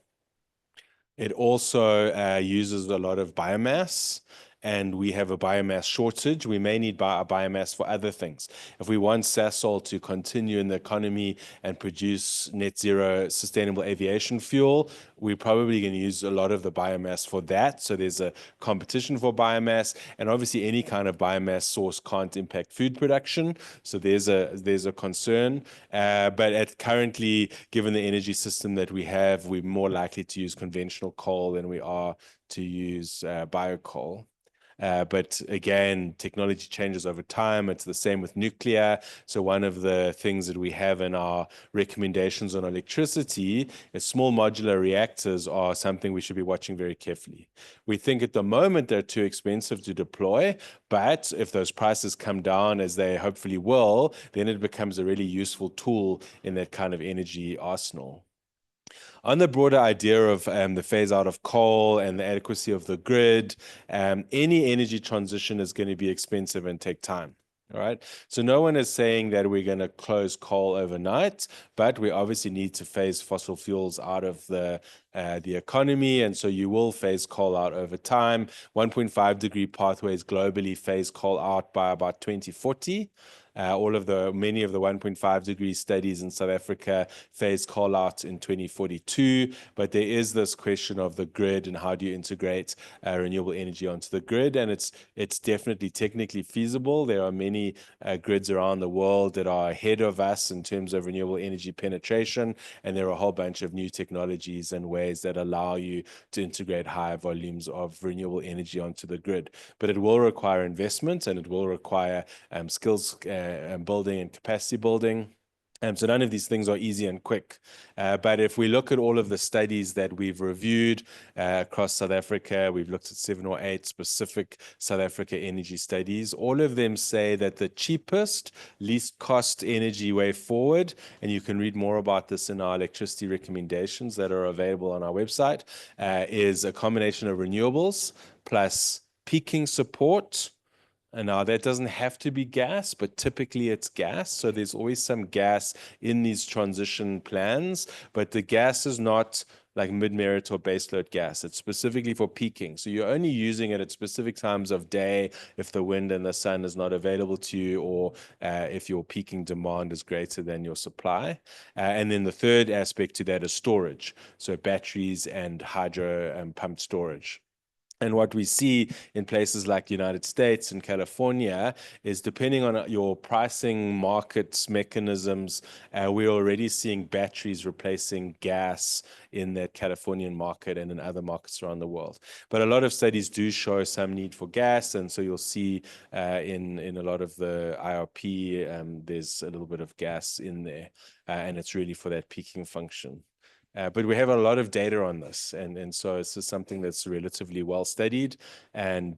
It also uses a lot of biomass, and we have a biomass shortage. We may need biomass for other things. If we want Sasol to continue in the economy and produce net zero sustainable aviation fuel, we're probably going to use a lot of the biomass for that. So there's a competition for biomass, and obviously any kind of biomass source can't impact food production. So there's a concern. But currently, given the energy system that we have, we're more likely to use conventional coal than we are to use biocoal. But again, technology changes over time. It's the same with nuclear. So one of the things that we have in our recommendations on electricity is small modular reactors are something we should be watching very carefully. We think at the moment they're too expensive to deploy, but if those prices come down, as they hopefully will, then it becomes a really useful tool in that kind of energy arsenal. On the broader idea of the phase out of coal and the adequacy of the grid, any energy transition is going to be expensive and take time. All right. So no one is saying that we're going to close coal overnight, but we obviously need to phase fossil fuels out of the economy. And so you will phase coal out over time. 1.5-degree pathways globally phase coal out by about 2040. Many of the 1.5-degree studies in South Africa phase coal out in 2042, but there is this question of the grid and how do you integrate renewable energy onto the grid, and it's definitely technically feasible. There are many grids around the world that are ahead of us in terms of renewable energy penetration, and there are a whole bunch of new technologies and ways that allow you to integrate higher volumes of renewable energy onto the grid. But it will require investment, and it will require skills building and capacity building. So none of these things are easy and quick. But if we look at all of the studies that we've reviewed across South Africa, we've looked at 7 or 8 specific South Africa energy studies. All of them say that the cheapest, least cost energy way forward, and you can read more about this in our electricity recommendations that are available on our website, is a combination of renewables plus peaking support. And now that doesn't have to be gas, but typically it's gas. So there's always some gas in these transition plans, but the gas is not like mid-merit or baseload gas. It's specifically for peaking. So you're only using it at specific times of day if the wind and the sun is not available to you, or if your peaking demand is greater than your supply. And then the third aspect to that is storage. So batteries and hydro pumped storage. And what we see in places like the United States and California is, depending on your pricing markets mechanisms, we're already seeing batteries replacing gas in that Californian market and in other markets around the world. But a lot of studies do show some need for gas. And so you'll see in a lot of the IRP, there's a little bit of gas in there. And it's really for that peaking function. But we have a lot of data on this, and so this is something that's relatively well studied. And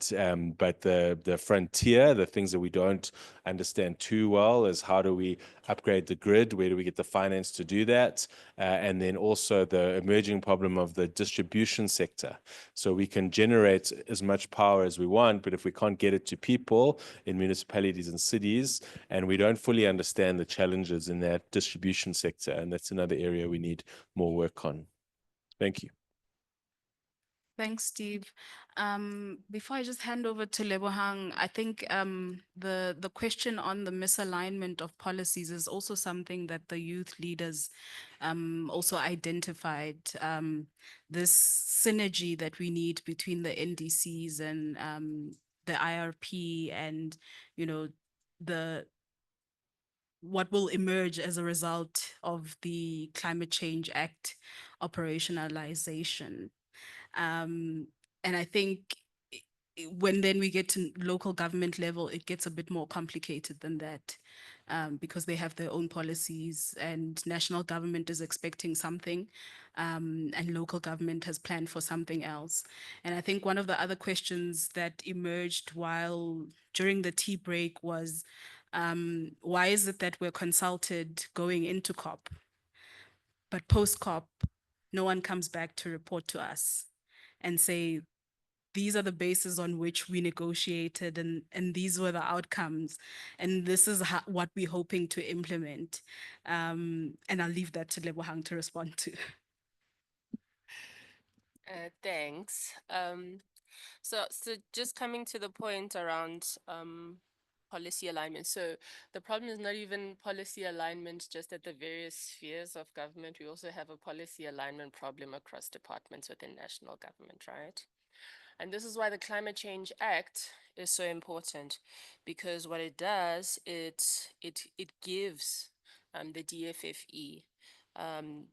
but the frontier, the things that we don't understand too well, is how do we upgrade the grid? Where do we get the finance to do that? And then also the emerging problem of the distribution sector. So we can generate as much power as we want, but if we can't get it to people in municipalities and cities, and we don't fully understand the challenges in that distribution sector, and that's another area we need more work on. Thank you. Thanks, Steve. Before I just hand over to Lebohang, I think the question on the misalignment of policies is also something that the youth leaders also identified. This synergy that we need between the NDCs and the IRP, and the what will emerge as a result of the Climate Change Act operationalization. And I think when then we get to local government level, it gets a bit more complicated than that, because they have their own policies and national government is expecting something, and local government has planned for something else. And I think one of the other questions that emerged during the tea break was, why is it that we're consulted going into COP, but post-COP, no one comes back to report to us and say, these are the bases on which we negotiated, and these were the outcomes, and this is what we're hoping to implement. And I'll leave that to Lebohang to respond to. Thanks. So just coming to the point around policy alignment. So the problem is not even policy alignment just at the various spheres of government. We also have a policy alignment problem across departments within national government, right? And this is why the Climate Change Act is so important, because what it does, it gives the DFFE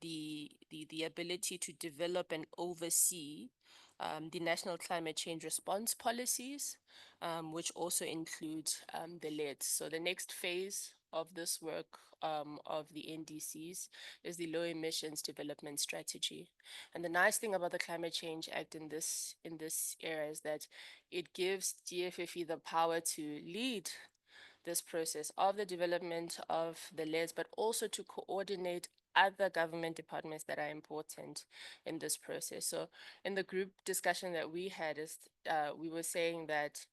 the ability to develop and oversee the national climate change response policies, which also includes the LEDs. So the next phase of this work of the NDCs is the low emissions development strategy. And the nice thing about the Climate Change Act in this era is that it gives DFFE the power to lead this process of the development of the LEDs, but also to coordinate other government departments that are important in this process. So in the group discussion that we had, we were saying that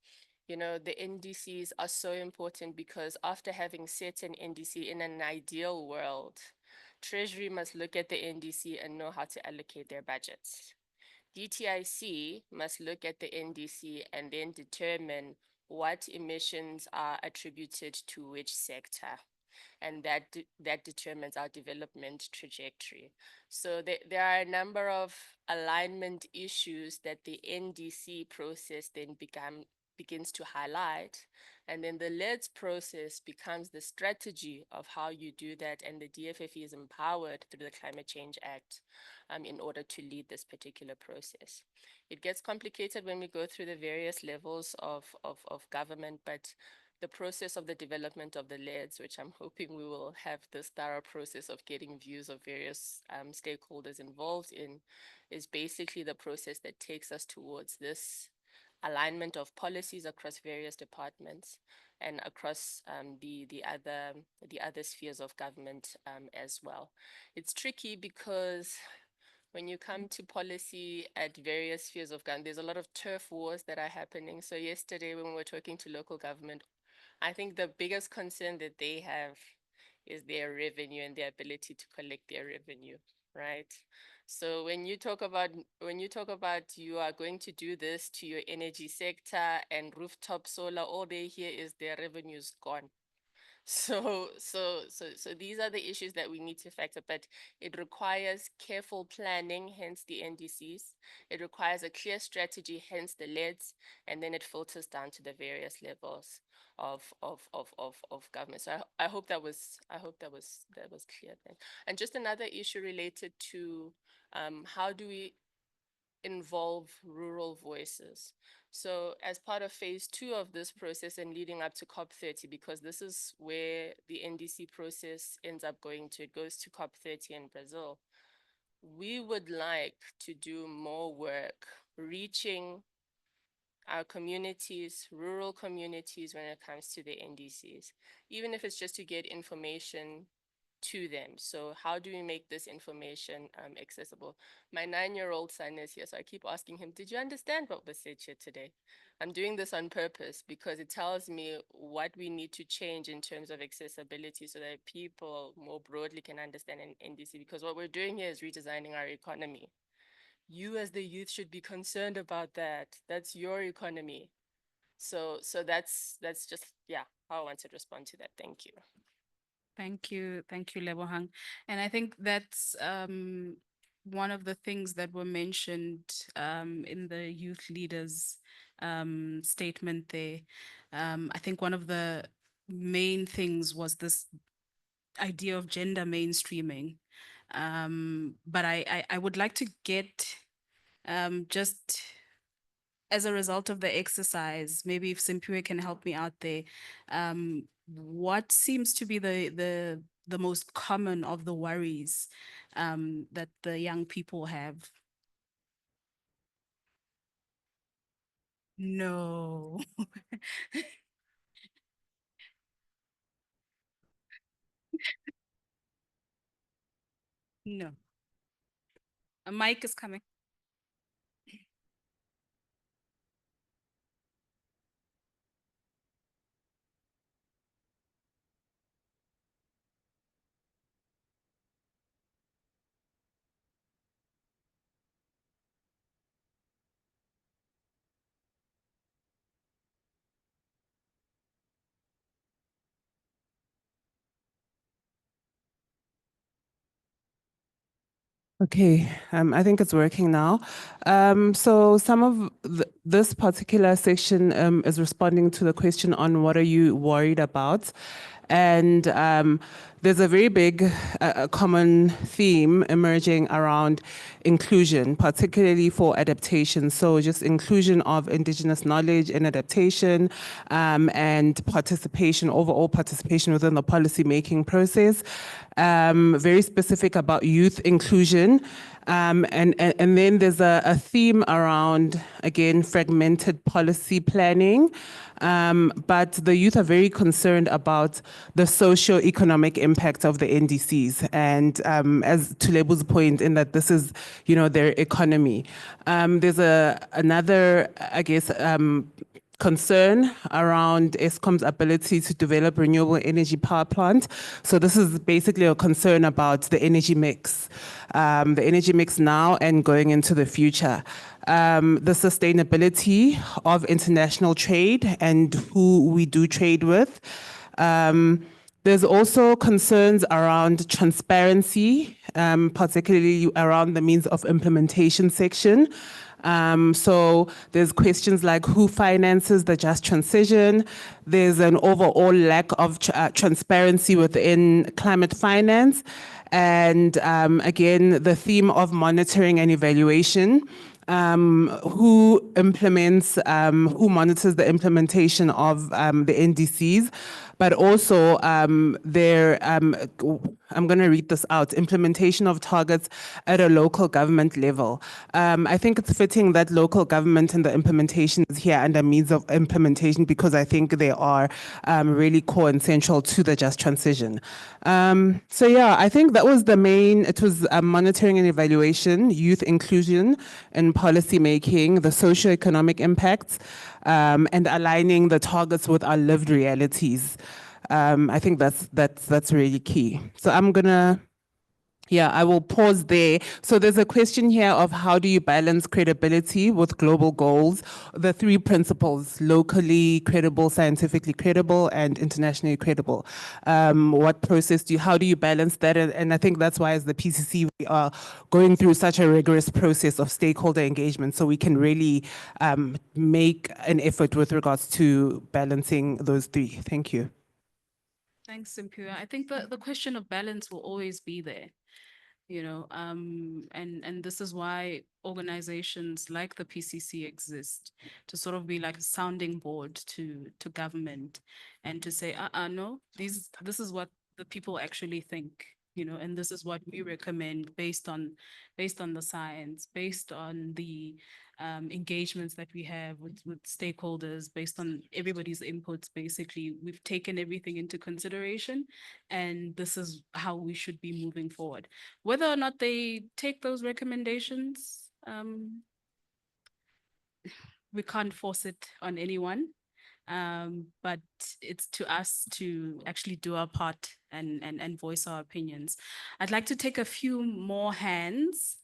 the NDCs are so important because after having set an NDC in an ideal world, Treasury must look at the NDC and know how to allocate their budgets. DTIC must look at the NDC and then determine what emissions are attributed to which sector. And that determines our development trajectory. So there are a number of alignment issues that the NDC process then begins to highlight. And then the LEDs process becomes the strategy of how you do that. And the DFFE is empowered through the Climate Change Act in order to lead this particular process. It gets complicated when we go through the various levels of government, but the process of the development of the LEDs, which I'm hoping we will have this thorough process of getting views of various stakeholders involved in, is basically the process that takes us towards this alignment of policies across various departments and across the other spheres of government as well. It's tricky because when you come to policy at various spheres of government, there's a lot of turf wars that are happening. So yesterday when we were talking to local government, I think the biggest concern that they have is their revenue and their ability to collect their revenue, right? So when you talk about you are going to do this to your energy sector and rooftop solar, all they hear is their revenue's gone. So these are the issues that we need to factor, but it requires careful planning, hence the NDCs. It requires a clear strategy, hence the LEDs, and then it filters down to the various levels of government. So I hope that was clear then. And just another issue related to how do we involve rural voices. So as part of phase 2 of this process and leading up to COP30, because this is where the NDC process ends up going to, it goes to COP30 in Brazil. we would like to do more work reaching our communities, rural communities, when it comes to the NDCs, even if it's just to get information to them. So how do we make this information accessible? My 9-year-old son is here, so I keep asking him, did you understand what was said here today? I'm doing this on purpose because it tells me what we need to change in terms of accessibility so that people more broadly can understand an NDC, because what we're doing here is redesigning our economy. You as the youth should be concerned about that. That's your economy. So that's just, yeah, how I want to respond to that. Thank you. Thank you, Lebohang. And I think that's one of the things that were mentioned in the youth leaders statement there. I think one of the main things was this idea of gender mainstreaming. But I would like to get just as a result of the exercise, maybe if Simpiwe can help me out there, what seems to be the most common of the worries that the young people have? No. No. A mic is coming. Okay, I think it's working now. So some of this particular section is responding to the question on what are you worried about? And there's a very big common theme emerging around inclusion, particularly for adaptation. So just inclusion of indigenous knowledge in adaptation and participation, overall participation within the policy making process. Very specific about youth inclusion. And then there's a theme around, again, fragmented policy planning. But the youth are very concerned about the socio-economic impact of the NDCs. And as to Lebu's point, in that this is, their economy. There's another, I guess, concern around Eskom's ability to develop renewable energy power plant. So this is basically a concern about the energy mix now and going into the future. The sustainability of international trade and who we do trade with. There's also concerns around transparency, particularly around the means of implementation section. So there's questions like who finances the just transition. There's an overall lack of transparency within climate finance. And again, the theme of monitoring and evaluation. Who monitors the implementation of the NDCs, but also I'm going to read this out, implementation of targets at a local government level. I think it's fitting that local government and the implementation is here under means of implementation because I think they are really core and central to the just transition. So yeah, I think that was the main, it was monitoring and evaluation, youth inclusion and policy making, the socio-economic impacts, and aligning the targets with our lived realities. I think that's really key. So I will pause there. So there's a question here of how do you balance credibility with global goals? The 3 principles, locally credible, scientifically credible, and internationally credible. How do you balance that? And I think that's why as the PCC, we are going through such a rigorous process of stakeholder engagement so we can really make an effort with regards to balancing those 3. Thank you. Thanks, Simpiwe. I think the question of balance will always be there. And this is why organizations like the PCC exist, to sort of be like a sounding board to government and to say, no, this is what the people actually think, and this is what we recommend based on the science, based on the engagements that we have with stakeholders, based on everybody's inputs. Basically, we've taken everything into consideration, and this is how we should be moving forward. Whether or not they take those recommendations, we can't force it on anyone. But it's to us to actually do our part and voice our opinions. I'd like to take a few more hands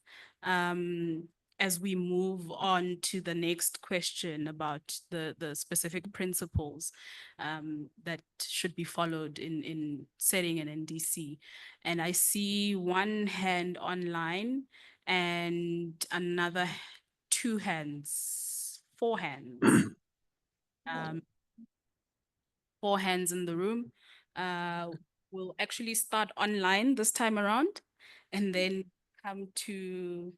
as we move on to the next question about the specific principles that should be followed in setting an NDC. And I see one hand online and another two hands, four hands. Four hands in the room. We'll actually start online this time around and then come to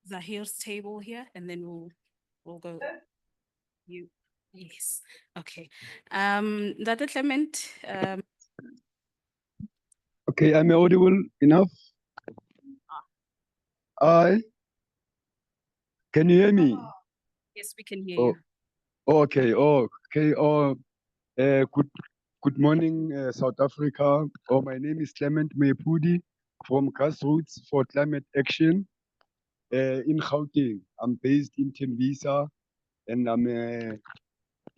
Zahir's table here, and then we'll go. You, yes, okay. Dr. Clement. Okay, I'm audible enough. Can you hear me? Yes, we can hear you. Okay. Good morning, South Africa. My name is Clement Mepudi from Grassroots for Climate Action in Gauteng. I'm based in Tembisa, and I'm a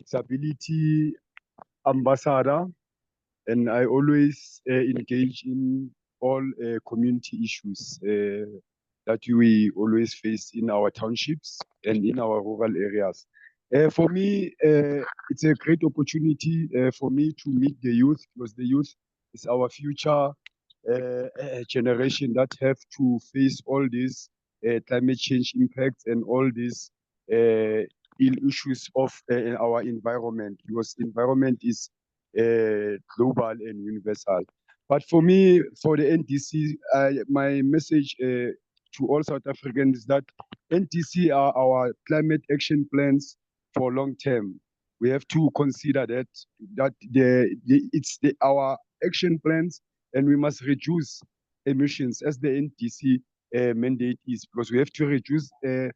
disability ambassador, and I always engage in all community issues that we always face in our townships and in our rural areas. For me, it's a great opportunity for me to meet the youth, because the youth is our future generation that have to face all these climate change impacts and all these ill issues of our environment, because environment is global and universal. But for me, for the NDC, my message to all South Africans is that NDC are our climate action plans for long term. We have to consider that it's our action plans, and we must reduce emissions as the NDC mandate is, because we have to reduce the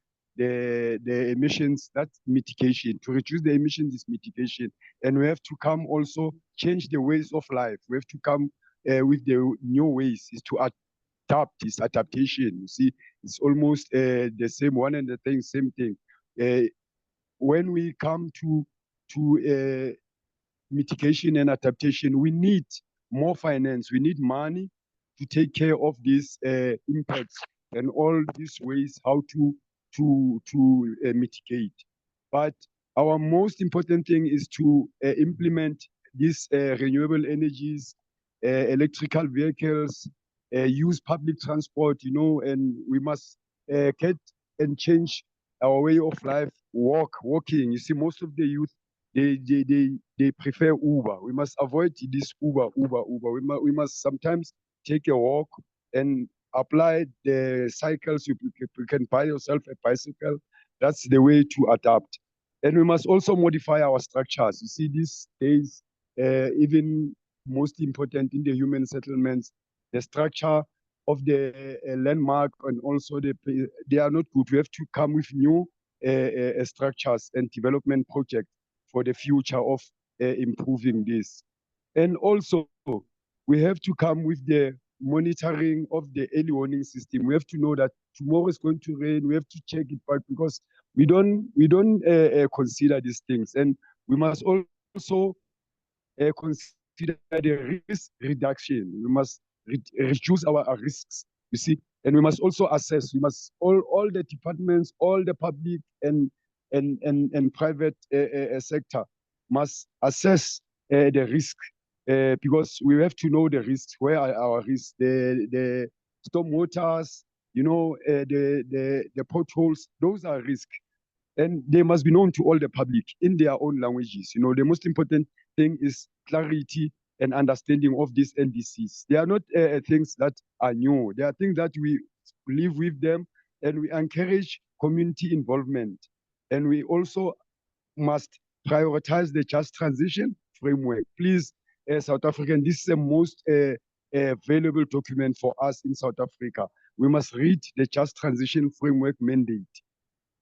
emissions. That's mitigation. To reduce the emissions is mitigation, and we have to come also change the ways of life. We have to come with the new ways, is to adapt. Is adaptation. You see, it's almost the same one and the same thing. When we come to mitigation and adaptation, we need more finance. We need money to take care of these impacts and all these ways how to mitigate. But our most important thing is to implement these renewable energies, electrical vehicles, use public transport, and we must get and change our way of life, walking. You see, most of the youth, they prefer Uber. We must avoid this Uber. We must sometimes take a walk and apply the cycles. You can buy yourself a bicycle. That's the way to adapt. And we must also modify our structures. You see, these days, even most important in the human settlements, the structure of the landmark and also they are not good. We have to come with new structures and development projects for the future of improving this. And also, we have to come with the monitoring of the early warning system. We have to know that tomorrow is going to rain. We have to check it back, because we don't consider these things. And we must also consider the risk reduction. We must reduce our risks, you see, and we must also assess. We must all the departments, all the public and private sector must assess the risk, because we have to know the risks. Where are our risks? The storm waters, the potholes. Those are risks, and they must be known to all the public in their own languages. The most important thing is clarity and understanding of these NDCs. They are not things that are new. They are things that we live with them, and we encourage community involvement. And we also must prioritize the just transition framework. Please, South African, this is the most a valuable document for us in South Africa. We must read the Just Transition Framework mandate.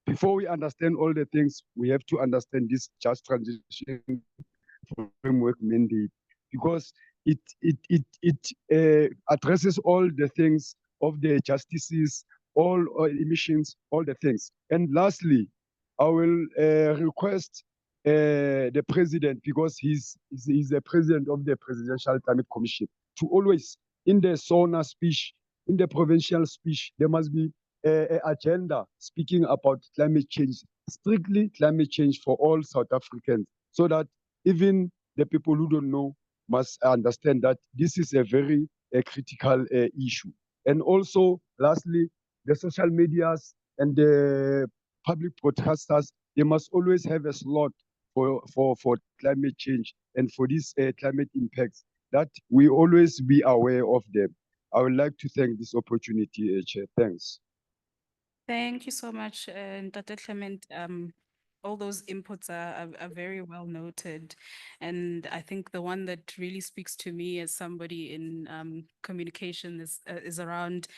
Before we understand all the things, we have to understand this Just Transition Framework mandate, because it addresses all the things of the justices, all emissions, all the things. And lastly, I will request the president, because he's the president of the Presidential Climate Commission, to always, in the SONA speech, in the provincial speech, there must be an agenda speaking about climate change, strictly climate change for all South Africans, so that even the people who don't know must understand that this is a very critical issue. And also, lastly, the social medias and the public broadcasters, they must always have a slot for climate change and for these climate impacts, that we always be aware of them. I would like to thank this opportunity, Chair. Thanks. Thank you so much, Dr. Clement. All those inputs are very well noted. And I think the one that really speaks to me as somebody in communication is around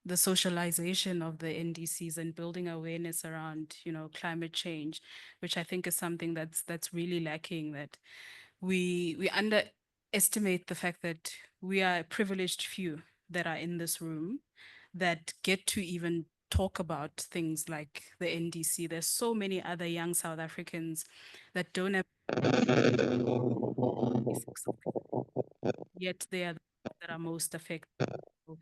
the socialization of the NDCs and building awareness around, climate change, which I think is something that's really lacking, that we underestimate the fact that we are a privileged few that are in this room that get to even talk about things like the NDC. There's so many other young South Africans that don't have, yet they are the ones that are most affected. So,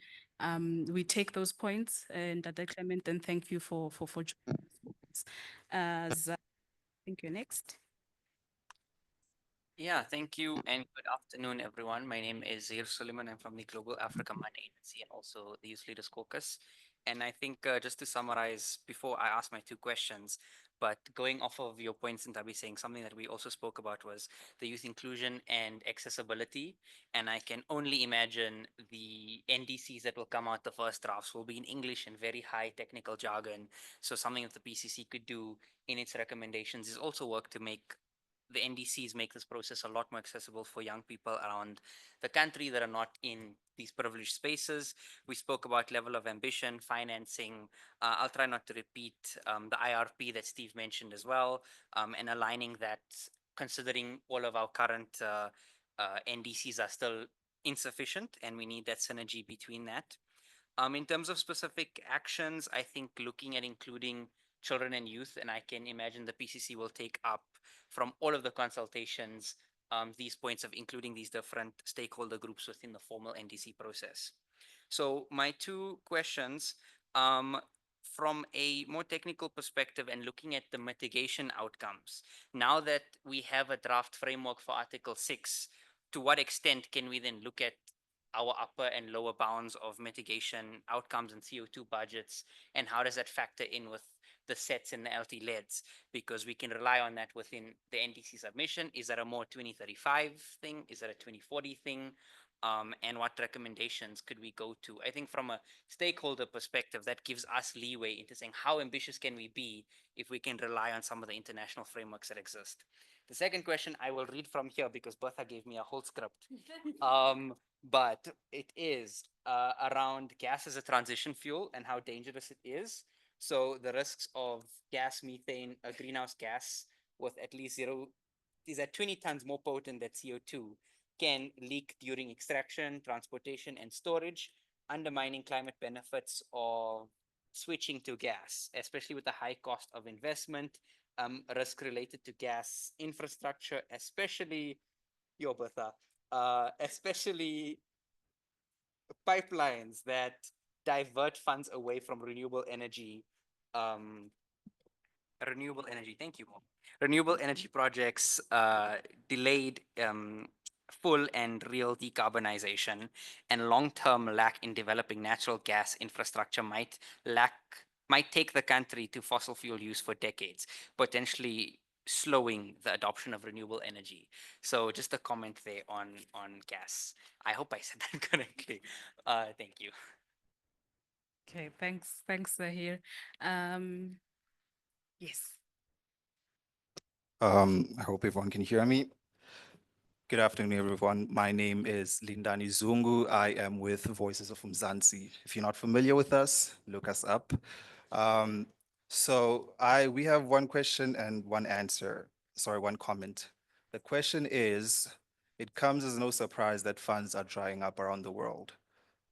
we take those points, and Dr. Clement, and thank you for joining us. As I think you're next. Yeah, thank you and good afternoon, everyone. My name is Zair Suleiman. I'm from the Global Africa Mind Agency and also the Youth Leaders Caucus. And I think just to summarize before I ask my two questions, but going off of your points, and Tabi saying something that we also spoke about was the youth inclusion and accessibility. And I can only imagine the NDCs that will come out, the first drafts will be in English and very high technical jargon. So something that the PCC could do in its recommendations is also work to make the NDCs make this process a lot more accessible for young people around the country that are not in these privileged spaces. We spoke about level of ambition, financing. I'll try not to repeat the IRP that Steve mentioned as well, and aligning that, considering all of our current NDCs are still insufficient, and we need that synergy between that. In terms of specific actions, I think looking at including children and youth, and I can imagine the PCC will take up from all of the consultations these points of including these different stakeholder groups within the formal NDC process. So my two questions, from a more technical perspective and looking at the mitigation outcomes, now that we have a draft framework for Article 6, to what extent can we then look at our upper and lower bounds of mitigation outcomes and CO2 budgets, and how does that factor in with the sets and the LT-LEDs? Because we can rely on that within the NDC submission. Is that a more 2035 thing? Is that a 2040 thing? And what recommendations could we go to? I think from a stakeholder perspective, that gives us leeway into saying how ambitious can we be if we can rely on some of the international frameworks that exist. The second question I will read from here because Bertha gave me a whole script. But it is around gas as a transition fuel and how dangerous it is. So the risks of gas methane, a greenhouse gas with at least is at 20 tons more potent than CO2, can leak during extraction, transportation, and storage, undermining climate benefits of switching to gas, especially with the high cost of investment, risk related to gas infrastructure, especially especially pipelines that divert funds away from renewable energy. Thank you. Renewable energy projects, delayed full and real decarbonization, and long-term lack in developing natural gas infrastructure might take the country to fossil fuel use for decades, potentially slowing the adoption of renewable energy. So just a comment there on gas. I hope I said that correctly. Thank you. Okay, thanks, Zahir. Yes. I hope everyone can hear me. Good afternoon, everyone. My name is Lindani Zungu. I am with Voices of Mzansi. If you're not familiar with us, look us up. We have one question and one answer. Sorry, one comment. The question is, it comes as no surprise that funds are drying up around the world.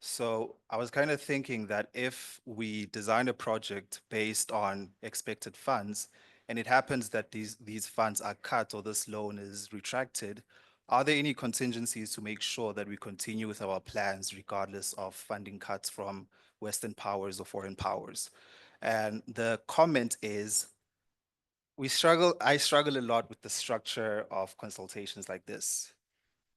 So I was kind of thinking that if we design a project based on expected funds, and it happens that these funds are cut or this loan is retracted, are there any contingencies to make sure that we continue with our plans regardless of funding cuts from Western powers or foreign powers? And the comment is, I struggle a lot with the structure of consultations like this.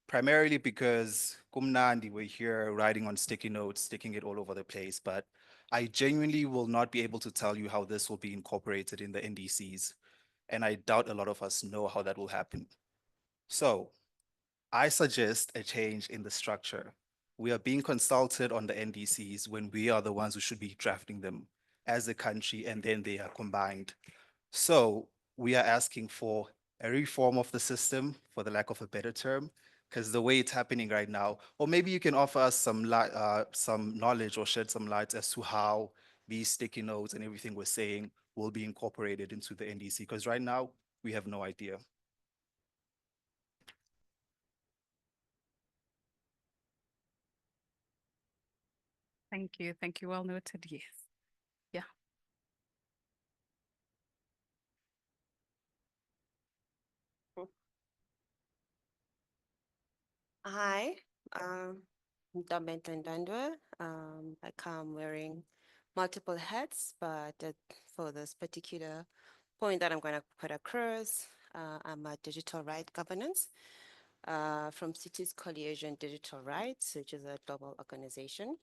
Primarily because kumnandi, we're here writing on sticky notes, sticking it all over the place, but I genuinely will not be able to tell you how this will be incorporated in the NDCs. And I doubt a lot of us know how that will happen. So I suggest a change in the structure. We are being consulted on the NDCs when we are the ones who should be drafting them as a country, and then they are combined. So we are asking for a reform of the system, for the lack of a better term, because the way it's happening right now, or maybe you can offer us some knowledge or shed some light as to how these sticky notes and everything we're saying will be incorporated into the NDC, because right now we have no idea. Thank you. Thank you. Well noted. Yes. Yeah. Hi, Ntombento Ndandwe. I come wearing multiple hats, but for this particular point that I'm going to put across, I'm a digital right governance from Cities Coalition Digital Rights, which is a global organization.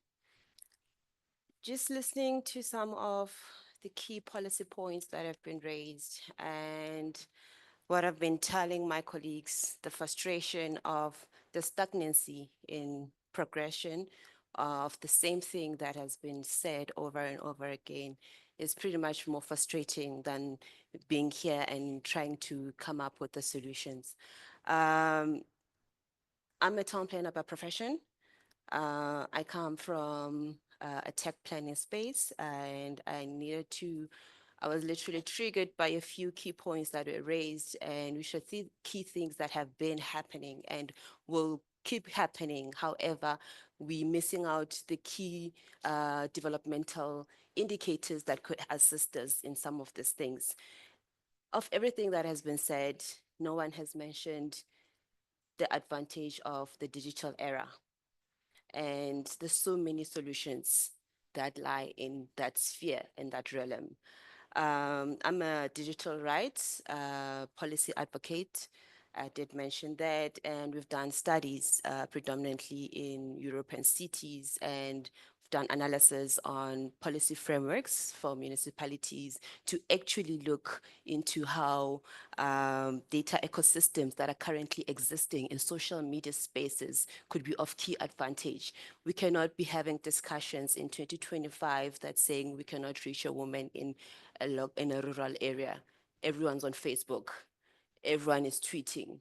Just listening to some of the key policy points that have been raised and what I've been telling my colleagues, the frustration of the stagnancy in progression of the same thing that has been said over and over again is pretty much more frustrating than being here and trying to come up with the solutions. I'm a town planner by profession. I come from a tech planning space, and I was literally triggered by a few key points that were raised, and we should see key things that have been happening and will keep happening. However, we're missing out the key developmental indicators that could assist us in some of these things. Of everything that has been said, no one has mentioned the advantage of the digital era. And there's so many solutions that lie in that sphere, in that realm. I'm a digital rights policy advocate. I did mention that, and we've done studies predominantly in European cities, and we've done analysis on policy frameworks for municipalities to actually look into how data ecosystems that are currently existing in social media spaces could be of key advantage. We cannot be having discussions in 2025 that's saying we cannot reach a woman in a rural area. Everyone's on Facebook. Everyone is tweeting.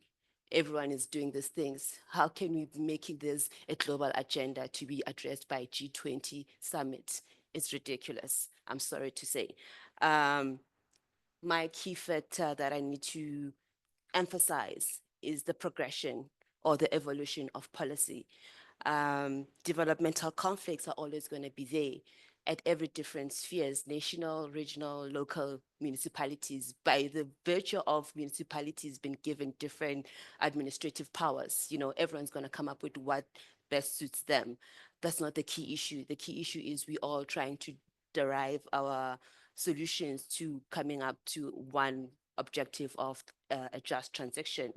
Everyone is doing these things. How can we be making this a global agenda to be addressed by G20 summit? It's ridiculous, I'm sorry to say. My key factor that I need to emphasize is the progression or the evolution of policy. Developmental conflicts are always going to be there at every different spheres, national, regional, local, municipalities, by the virtue of municipalities being given different administrative powers. You know, everyone's going to come up with what best suits them. That's not the key issue. The key issue is we all trying to derive our solutions to coming up to one objective of a just transaction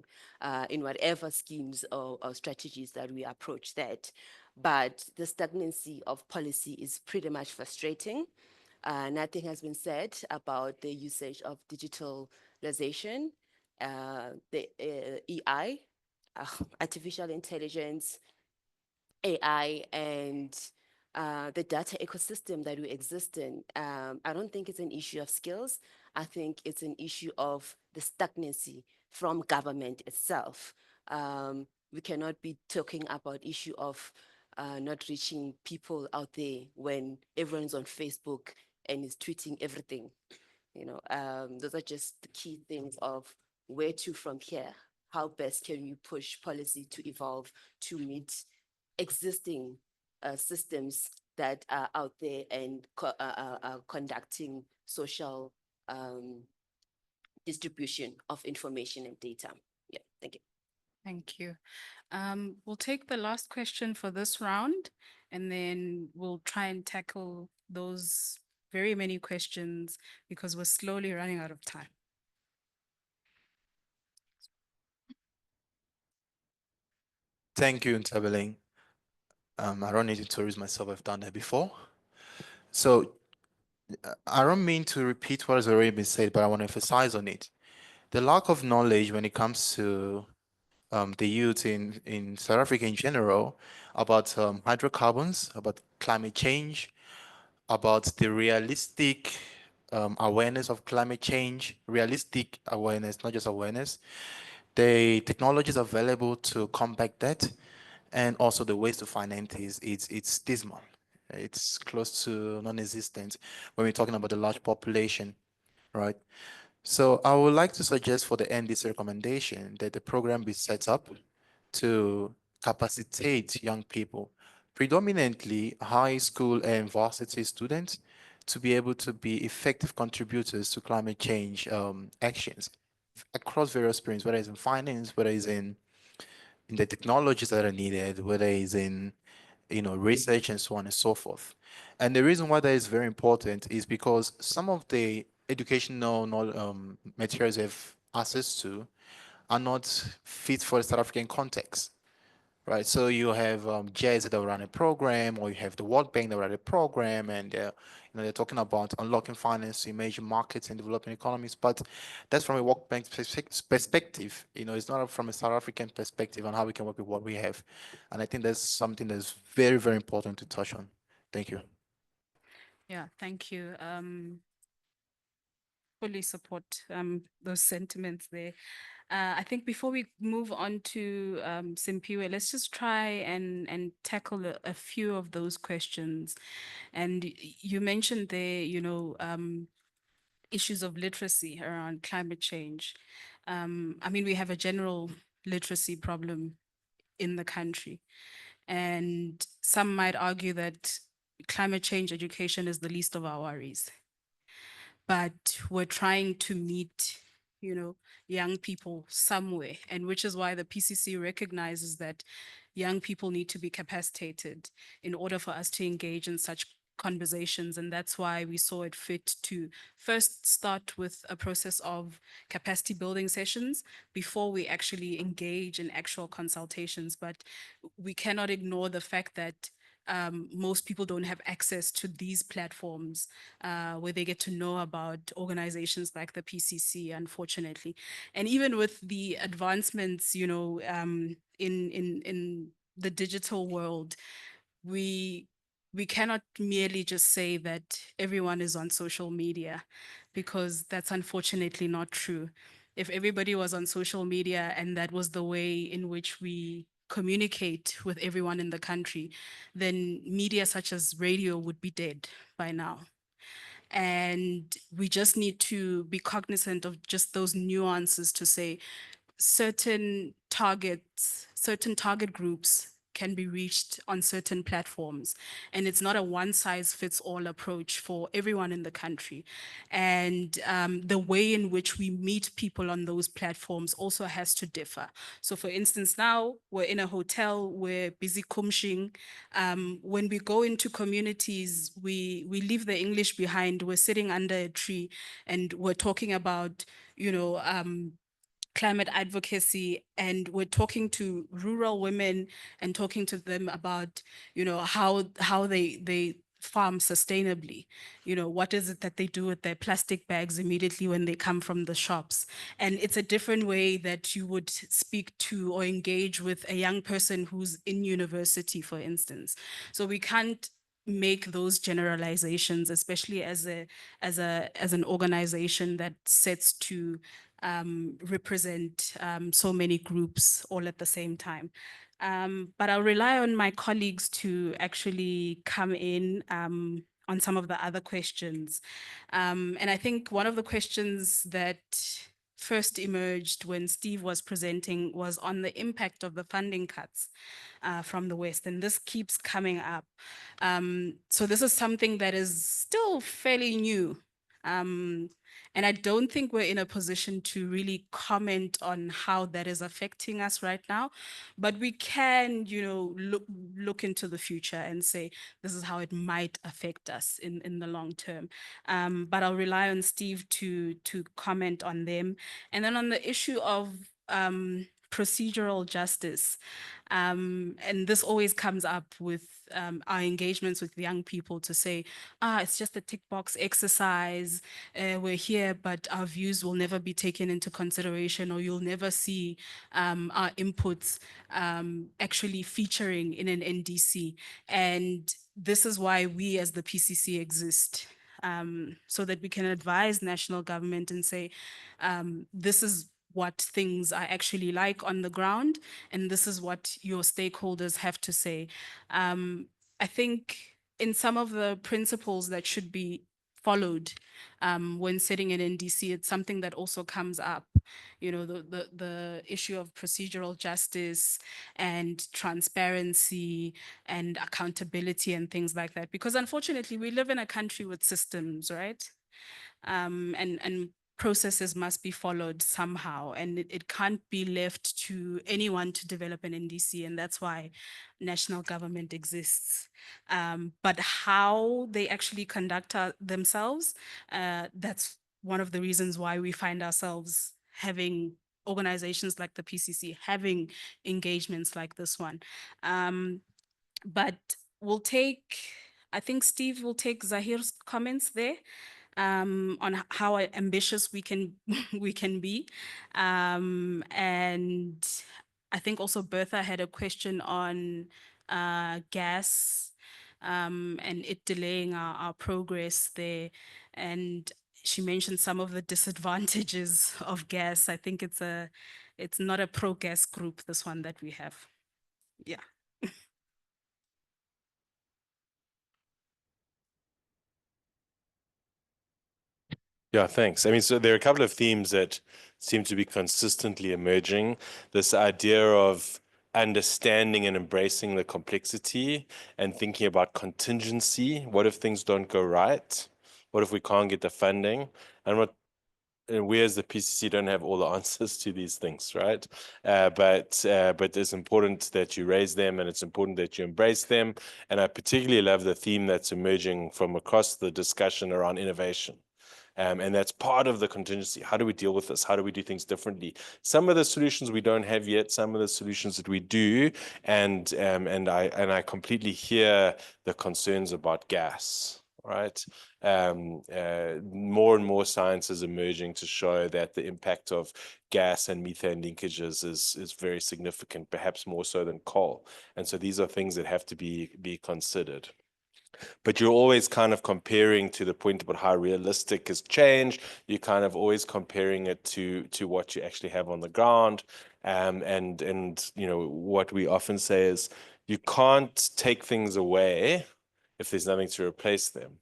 in whatever schemes or strategies that we approach that. But the stagnancy of policy is pretty much frustrating. Nothing has been said about the usage of digitalization, the EI, artificial intelligence, AI, and the data ecosystem that we exist in. I don't think it's an issue of skills. I think it's an issue of the stagnancy from government itself. We cannot be talking about issue of not reaching people out there when everyone's on Facebook and is tweeting everything. Those are just the key things of where to from here. How best can you push policy to evolve to meet existing systems that are out there and conducting social distribution of information and data. Yeah, thank you. Thank you. We'll take the last question for this round, and then we'll try and tackle those very many questions because we're slowly running out of time. Thank you, Ntabeling. I don't need to introduce myself. I've done that before. So I don't mean to repeat what has already been said, but I want to emphasize on it. The lack of knowledge when it comes to the youth in South Africa in general about hydrocarbons, about climate change, about the realistic awareness of climate change, realistic awareness, not just awareness, the technologies available to combat that, and also the ways to finance it's dismal. It's close to non-existent when we're talking about a large population, right? So I would like to suggest for the NDC recommendation that the program be set up to capacitate young people, predominantly high school and varsity students, to be able to be effective contributors to climate change actions across various streams, whether it's in finance, whether it's in the technologies that are needed, whether it's in research and so on and so forth. And the reason why that is very important is because some of the educational materials we have access to are not fit for the South African context, right? So you have JES that run a program, or you have the World Bank that run a program, and they're talking about unlocking finance to emerging markets and developing economies. But that's from a World Bank perspective. It's not from a South African perspective on how we can work with what we have. And I think that's something that's very, very important to touch on. Thank you. Yeah, thank you. Fully support those sentiments there. I think before we move on to Simpiwe, let's just try and tackle a few of those questions. And you mentioned there, issues of literacy around climate change. I mean, we have a general literacy problem in the country. And some might argue that climate change education is the least of our worries. But we're trying to meet, young people somewhere, and which is why the PCC recognizes that young people need to be capacitated in order for us to engage in such conversations. And that's why we saw it fit to first start with a process of capacity building sessions before we actually engage in actual consultations. But we cannot ignore the fact that most people don't have access to these platforms where they get to know about organizations like the PCC, unfortunately. And even with the advancements, in the digital world, we cannot merely just say that everyone is on social media, because that's unfortunately not true. If everybody was on social media and that was the way in which we communicate with everyone in the country, then media such as radio would be dead by now. And we just need to be cognizant of just those nuances to say certain target groups can be reached on certain platforms. And it's not a one size fits all approach for everyone in the country. And the way in which we meet people on those platforms also has to differ. So for instance, now we're in a hotel, we're busy kumshing. When we go into communities, we leave the English behind, we're sitting under a tree and we're talking about, climate advocacy, and we're talking to rural women and talking to them about, how they farm sustainably. What is it that they do with their plastic bags immediately when they come from the shops? And it's a different way that you would speak to or engage with a young person who's in university, for instance. So we can't make those generalizations, especially as an organization that sets to represent so many groups all at the same time. But I'll rely on my colleagues to actually come in on some of the other questions. And I think one of the questions that first emerged when Steve was presenting was on the impact of the funding cuts from the West, and this keeps coming up. So this is something that is still fairly new. And I don't think we're in a position to really comment on how that is affecting us right now, but we can, look into the future and say, this is how it might affect us in the long term. But I'll rely on Steve to comment on them. And then on the issue of procedural justice, and this always comes up with our engagements with young people to say, it's just a tick box exercise. We're here, but our views will never be taken into consideration, or you'll never see our inputs actually featuring in an NDC. And this is why we as the PCC exist, so that we can advise national government and say, this is what things are actually like on the ground, and this is what your stakeholders have to say. I think in some of the principles that should be followed when setting an NDC, it's something that also comes up, the issue of procedural justice and transparency and accountability and things like that. Because unfortunately, we live in a country with systems, right? And processes must be followed somehow, and it can't be left to anyone to develop an NDC, and that's why national government exists. But how they actually conduct themselves, that's one of the reasons why we find ourselves having organizations like the PCC, having engagements like this one. But I think Steve will take Zahir's comments there on how ambitious we can be. And I think also Bertha had a question on gas and it delaying our progress there. And she mentioned some of the disadvantages of gas. I think it's not a pro-gas group, this one that we have. Yeah. Yeah, thanks. I mean, so there are a couple of themes that seem to be consistently emerging. This idea of understanding and embracing the complexity and thinking about contingency. What if things don't go right? What if we can't get the funding? And we as the PCC don't have all the answers to these things, right? But it's important that you raise them, and it's important that you embrace them. And I particularly love the theme that's emerging from across the discussion around innovation. And that's part of the contingency. How do we deal with this? How do we do things differently? Some of the solutions we don't have yet, some of the solutions that we do, and I completely hear the concerns about gas, right? More and more science is emerging to show that the impact of gas and methane linkages is very significant, perhaps more so than coal. And so these are things that have to be considered. But you're always kind of comparing to the point about how realistic is change. You're kind of always comparing it to what you actually have on the ground. And what we often say is you can't take things away if there's nothing to replace them.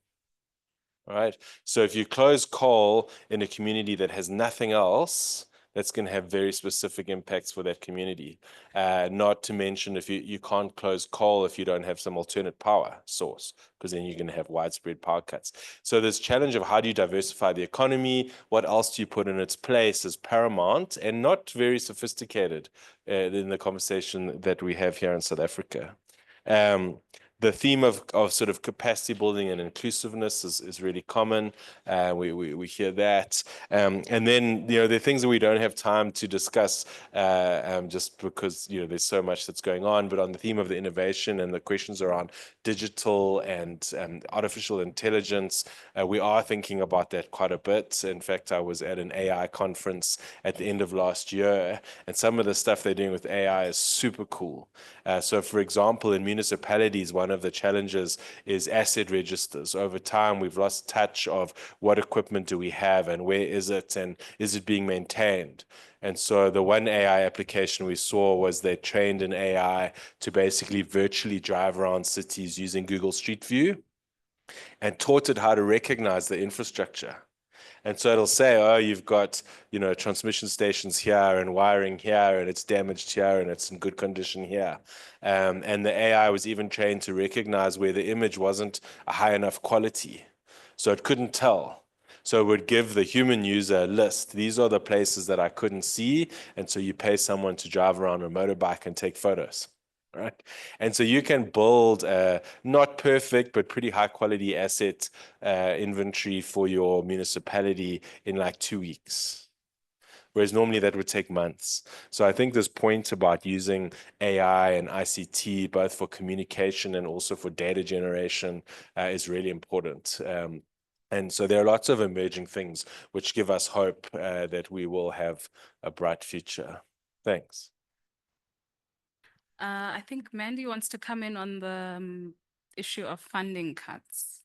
All right. So if you close coal in a community that has nothing else, that's going to have very specific impacts for that community. Not to mention if you can't close coal if you don't have some alternate power source, because then you're going to have widespread power cuts. So this challenge of how do you diversify the economy, what else do you put in its place is paramount and not very sophisticated in the conversation that we have here in South Africa. The theme of sort of capacity building and inclusiveness is really common. We hear that. And then, there are things that we don't have time to discuss just because, there's so much that's going on. But on the theme of the innovation and the questions around digital and artificial intelligence, we are thinking about that quite a bit. In fact, I was at an AI conference at the end of last year, and some of the stuff they're doing with AI is super cool. So, for example, in municipalities, one one of the challenges is asset registers. Over time, we've lost touch of what equipment do we have and where is it and is it being maintained. And so the one AI application we saw was they trained an AI to basically virtually drive around cities using Google Street View and taught it how to recognize the infrastructure. And so it'll say, oh, you've got, transmission stations here and wiring here, and it's damaged here, and it's in good condition here. And the AI was even trained to recognize where the image wasn't a high enough quality. So it couldn't tell. So it would give the human user a list. These are the places that I couldn't see. And so you pay someone to drive around a motorbike and take photos. Right. And so you can build a not perfect, but pretty high quality asset inventory for your municipality in like 2 weeks. Whereas normally that would take months. So I think this point about using AI and ICT, both for communication and also for data generation, is really important. And so there are lots of emerging things which give us hope that we will have a bright future. Thanks. I think Mandy wants to come in on the issue of funding cuts.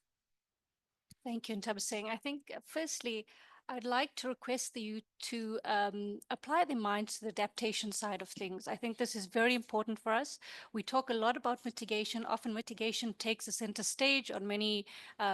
Thank you, Ntabiseng. I think firstly, I'd like to request the youth to apply their minds to the adaptation side of things. I think this is very important for us. We talk a lot about mitigation. Often mitigation takes a center stage on many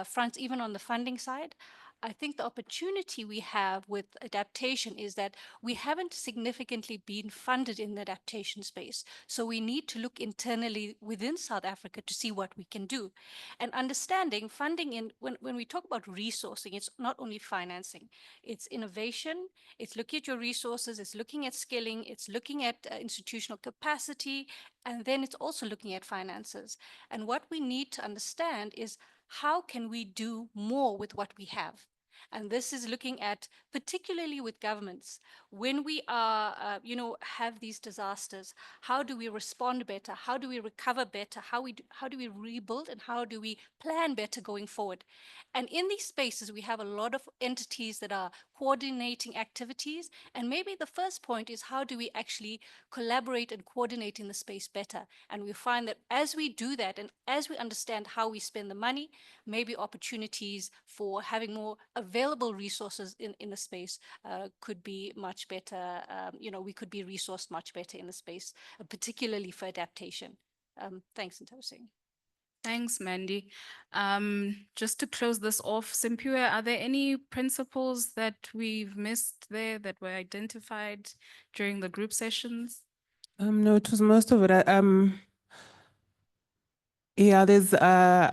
fronts, even on the funding side. I think the opportunity we have with adaptation is that we haven't significantly been funded in the adaptation space. So we need to look internally within South Africa to see what we can do. And understanding funding when we talk about resourcing, it's not only financing, it's innovation, it's looking at your resources, it's looking at skilling, it's looking at institutional capacity, and then it's also looking at finances. And what we need to understand is how can we do more with what we have? And this is looking at, particularly with governments, when we are, have these disasters, how do we respond better? How do we recover better? How do we rebuild, and how do we plan better going forward? And in these spaces, we have a lot of entities that are coordinating activities. And maybe the first point is, how do we actually collaborate and coordinate in the space better? And we find that as we do that, and as we understand how we spend the money, maybe opportunities for having more available resources in the space could be much better. We could be resourced much better in the space, particularly for adaptation. Thanks, Ntabiseng. Thanks, Mandy. Just to close this off, Simpiwe, are there any principles that we've missed there that were identified during the group sessions? No, it was most of it. Yeah,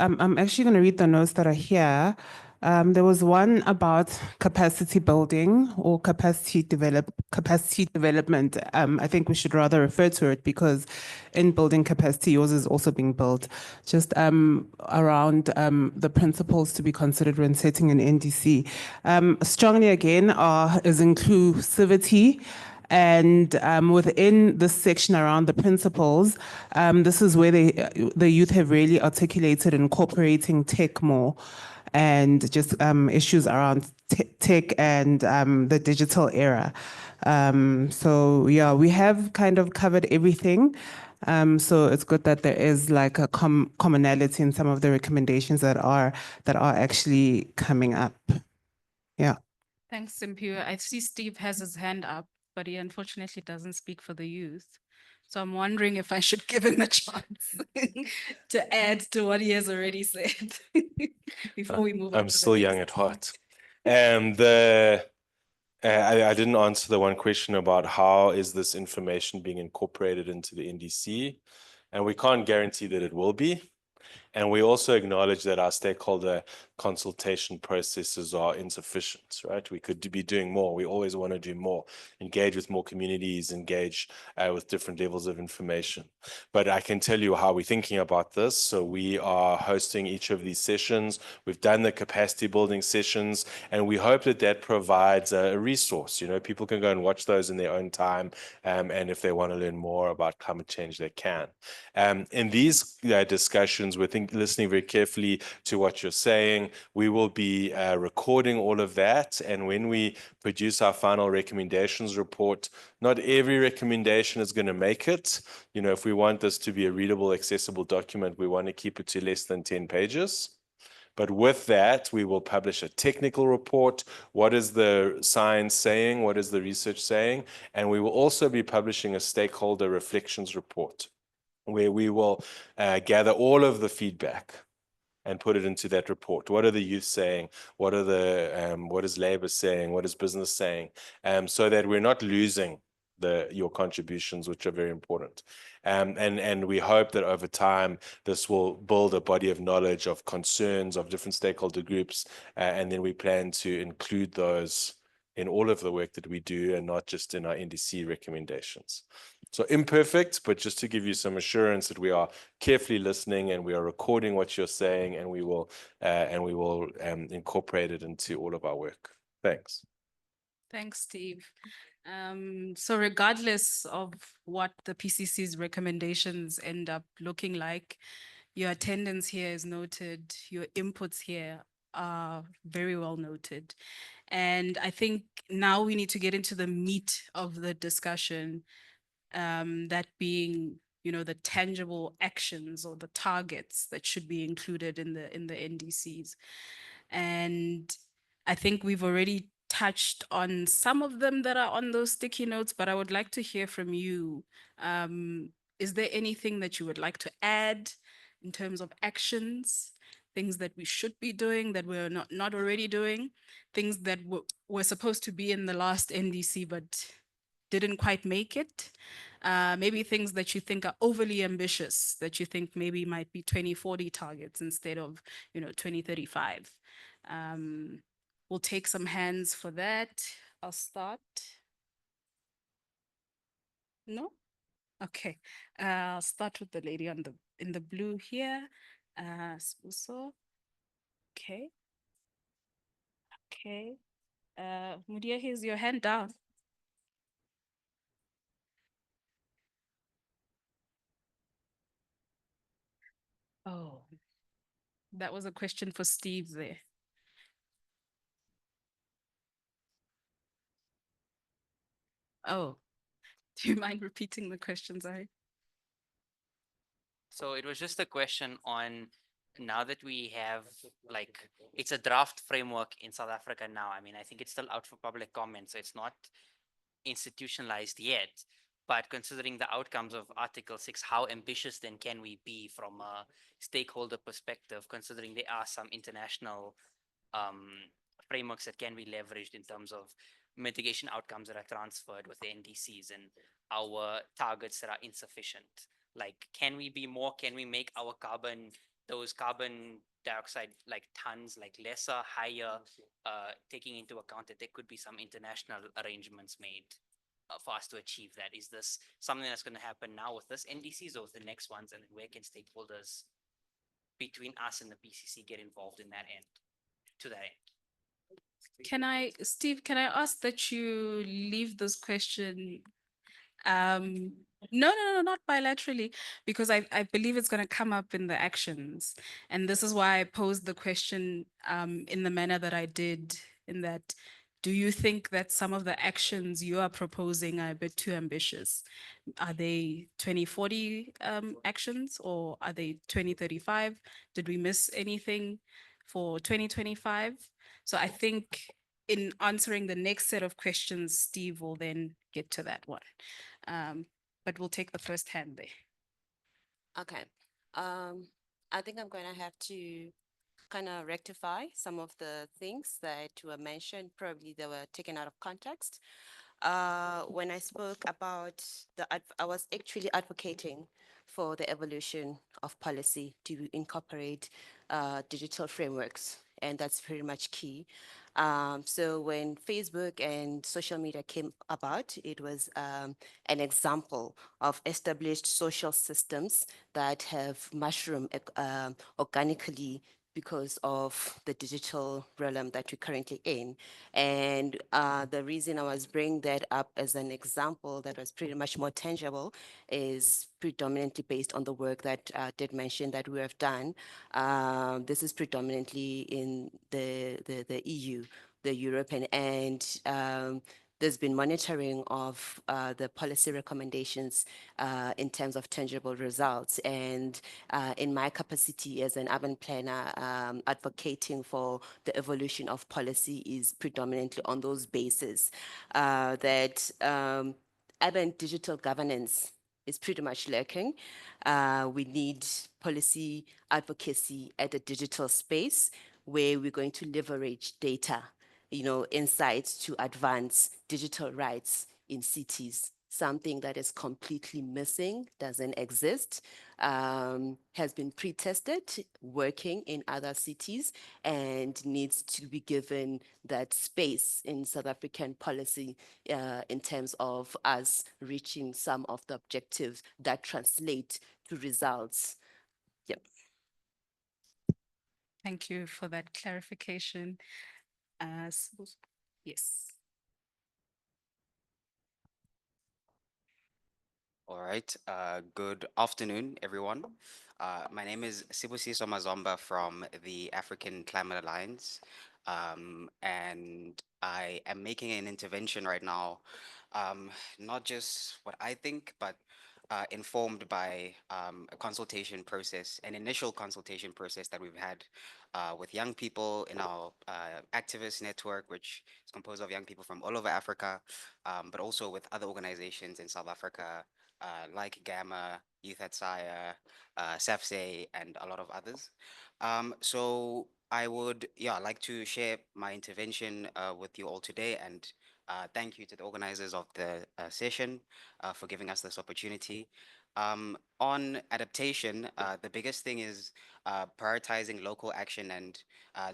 I'm actually going to read the notes that are here. There was one about capacity building or capacity development. I think we should rather refer to it, because in building capacity, yours is also being built. Just around the principles to be considered when setting an NDC. Strongly again is inclusivity. And within this section around the principles, this is where the youth have really articulated incorporating tech more, and just issues around tech and the digital era. So yeah, we have kind of covered everything. So it's good that there is like a commonality in some of the recommendations that are actually coming up. Yeah. Thanks, Simpiwe. I see Steve has his hand up, but he unfortunately doesn't speak for the youth. So I'm wondering if I should give him a chance to add to what he has already said before we move on. I'm still young at heart. I didn't answer the one question about how is this information being incorporated into the NDC, and we can't guarantee that it will be. And we also acknowledge that our stakeholder consultation processes are insufficient, right? We could be doing more. We always want to do more, engage with more communities, engage with different levels of information. But I can tell you how we're thinking about this. So we are hosting each of these sessions. We've done the capacity building sessions, and we hope that that provides a resource. People can go and watch those in their own time. And if they want to learn more about climate change, they can. In these discussions, we're listening very carefully to what you're saying. We will be recording all of that. And when we produce our final recommendations report, not every recommendation is going to make it. You know, if we want this to be a readable, accessible document, we want to keep it to less than 10 pages. But with that, we will publish a technical report. What is the science saying? What is the research saying? And we will also be publishing a stakeholder reflections report where we will gather all of the feedback and put it into that report. What are the youth saying? What is labor saying? What is business saying? So that we're not losing your contributions, which are very important. And we hope that over time, this will build a body of knowledge of concerns of different stakeholder groups. And then we plan to include those in all of the work that we do and not just in our NDC recommendations. So imperfect, but just to give you some assurance that we are carefully listening and we are recording what you're saying, and we will incorporate it into all of our work. Thanks. Thanks, Steve. So regardless of what the PCC's recommendations end up looking like, your attendance here is noted, your inputs here are very well noted. And I think now we need to get into the meat of the discussion, that being, you know, the tangible actions or the targets that should be included in the NDCs. And I think we've already touched on some of them that are on those sticky notes, but I would like to hear from you. Is there anything that you would like to add in terms of actions, things that we should be doing that we're not already doing, things that were supposed to be in the last NDC but didn't quite make it? Maybe things that you think are overly ambitious, that you think maybe might be 2040 targets instead of, you know, 2035. We'll take some hands for that. I'll start. No? Okay. I'll start with the lady in the blue here. Spuso. Okay. Okay. Mudia, here's your hand down. Oh, that was a question for Steve there. Oh, do you mind repeating the question, Zari? So it was just a question on, now that we have, like, it's a draft framework in South Africa now. I mean, I think it's still out for public comment, so it's not institutionalized yet. But considering the outcomes of Article 6, how ambitious then can we be from a stakeholder perspective, considering there are some international frameworks that can be leveraged in terms of mitigation outcomes that are transferred with the NDCs and our targets that are insufficient? Like, can we be more? Can we make our those carbon dioxide like tons, like lesser, higher, taking into account that there could be some international arrangements made for us to achieve that? Is this something that's going to happen now with this NDCs or with the next ones? And where can stakeholders between us and the PCC get involved in that end, to that end? Steve, can I ask that you leave this question? No, not bilaterally, because I believe it's going to come up in the actions. And this is why I posed the question in the manner that I did, in that, do you think that some of the actions you are proposing are a bit too ambitious? Are they 2040 actions, or are they 2035? Did we miss anything for 2025? So I think in answering the next set of questions, Steve will then get to that one. But we'll take the first hand there. Okay. I think I'm going to have to kind of rectify some of the things that were mentioned. Probably they were taken out of context. When I spoke about I was actually advocating for the evolution of policy to incorporate digital frameworks, and that's very much key. So when Facebook and social media came about, it was an example of established social systems that have mushroomed organically because of the digital realm that we're currently in. And the reason I was bringing that up as an example that was pretty much more tangible is predominantly based on the work that did mention that we have done. This is predominantly in the EU, the European, and there's been monitoring of the policy recommendations in terms of tangible results. And in my capacity as an urban planner, advocating for the evolution of policy is predominantly on those bases that urban digital governance is pretty much lacking. We need policy advocacy at a digital space where we're going to leverage data, insights to advance digital rights in cities. Something that is completely missing, doesn't exist, has been pre-tested, working in other cities, and needs to be given that space in South African policy in terms of us reaching some of the objectives that translate to results. Yep. Thank you for that clarification. Yes. All right. Good afternoon, everyone. My name is Sibusiso Mazomba from the African Climate Alliance, and I am making an intervention right now, not just what I think, but informed by a consultation process, an initial consultation process that we've had with young people in our activist network, which is composed of young people from all over Africa, but also with other organizations in South Africa, like Gamma, Youth at Sire, SAFSE, and a lot of others. So I would, like to share my intervention with you all today, and thank you to the organizers of the session for giving us this opportunity. On adaptation, the biggest thing is prioritizing local action and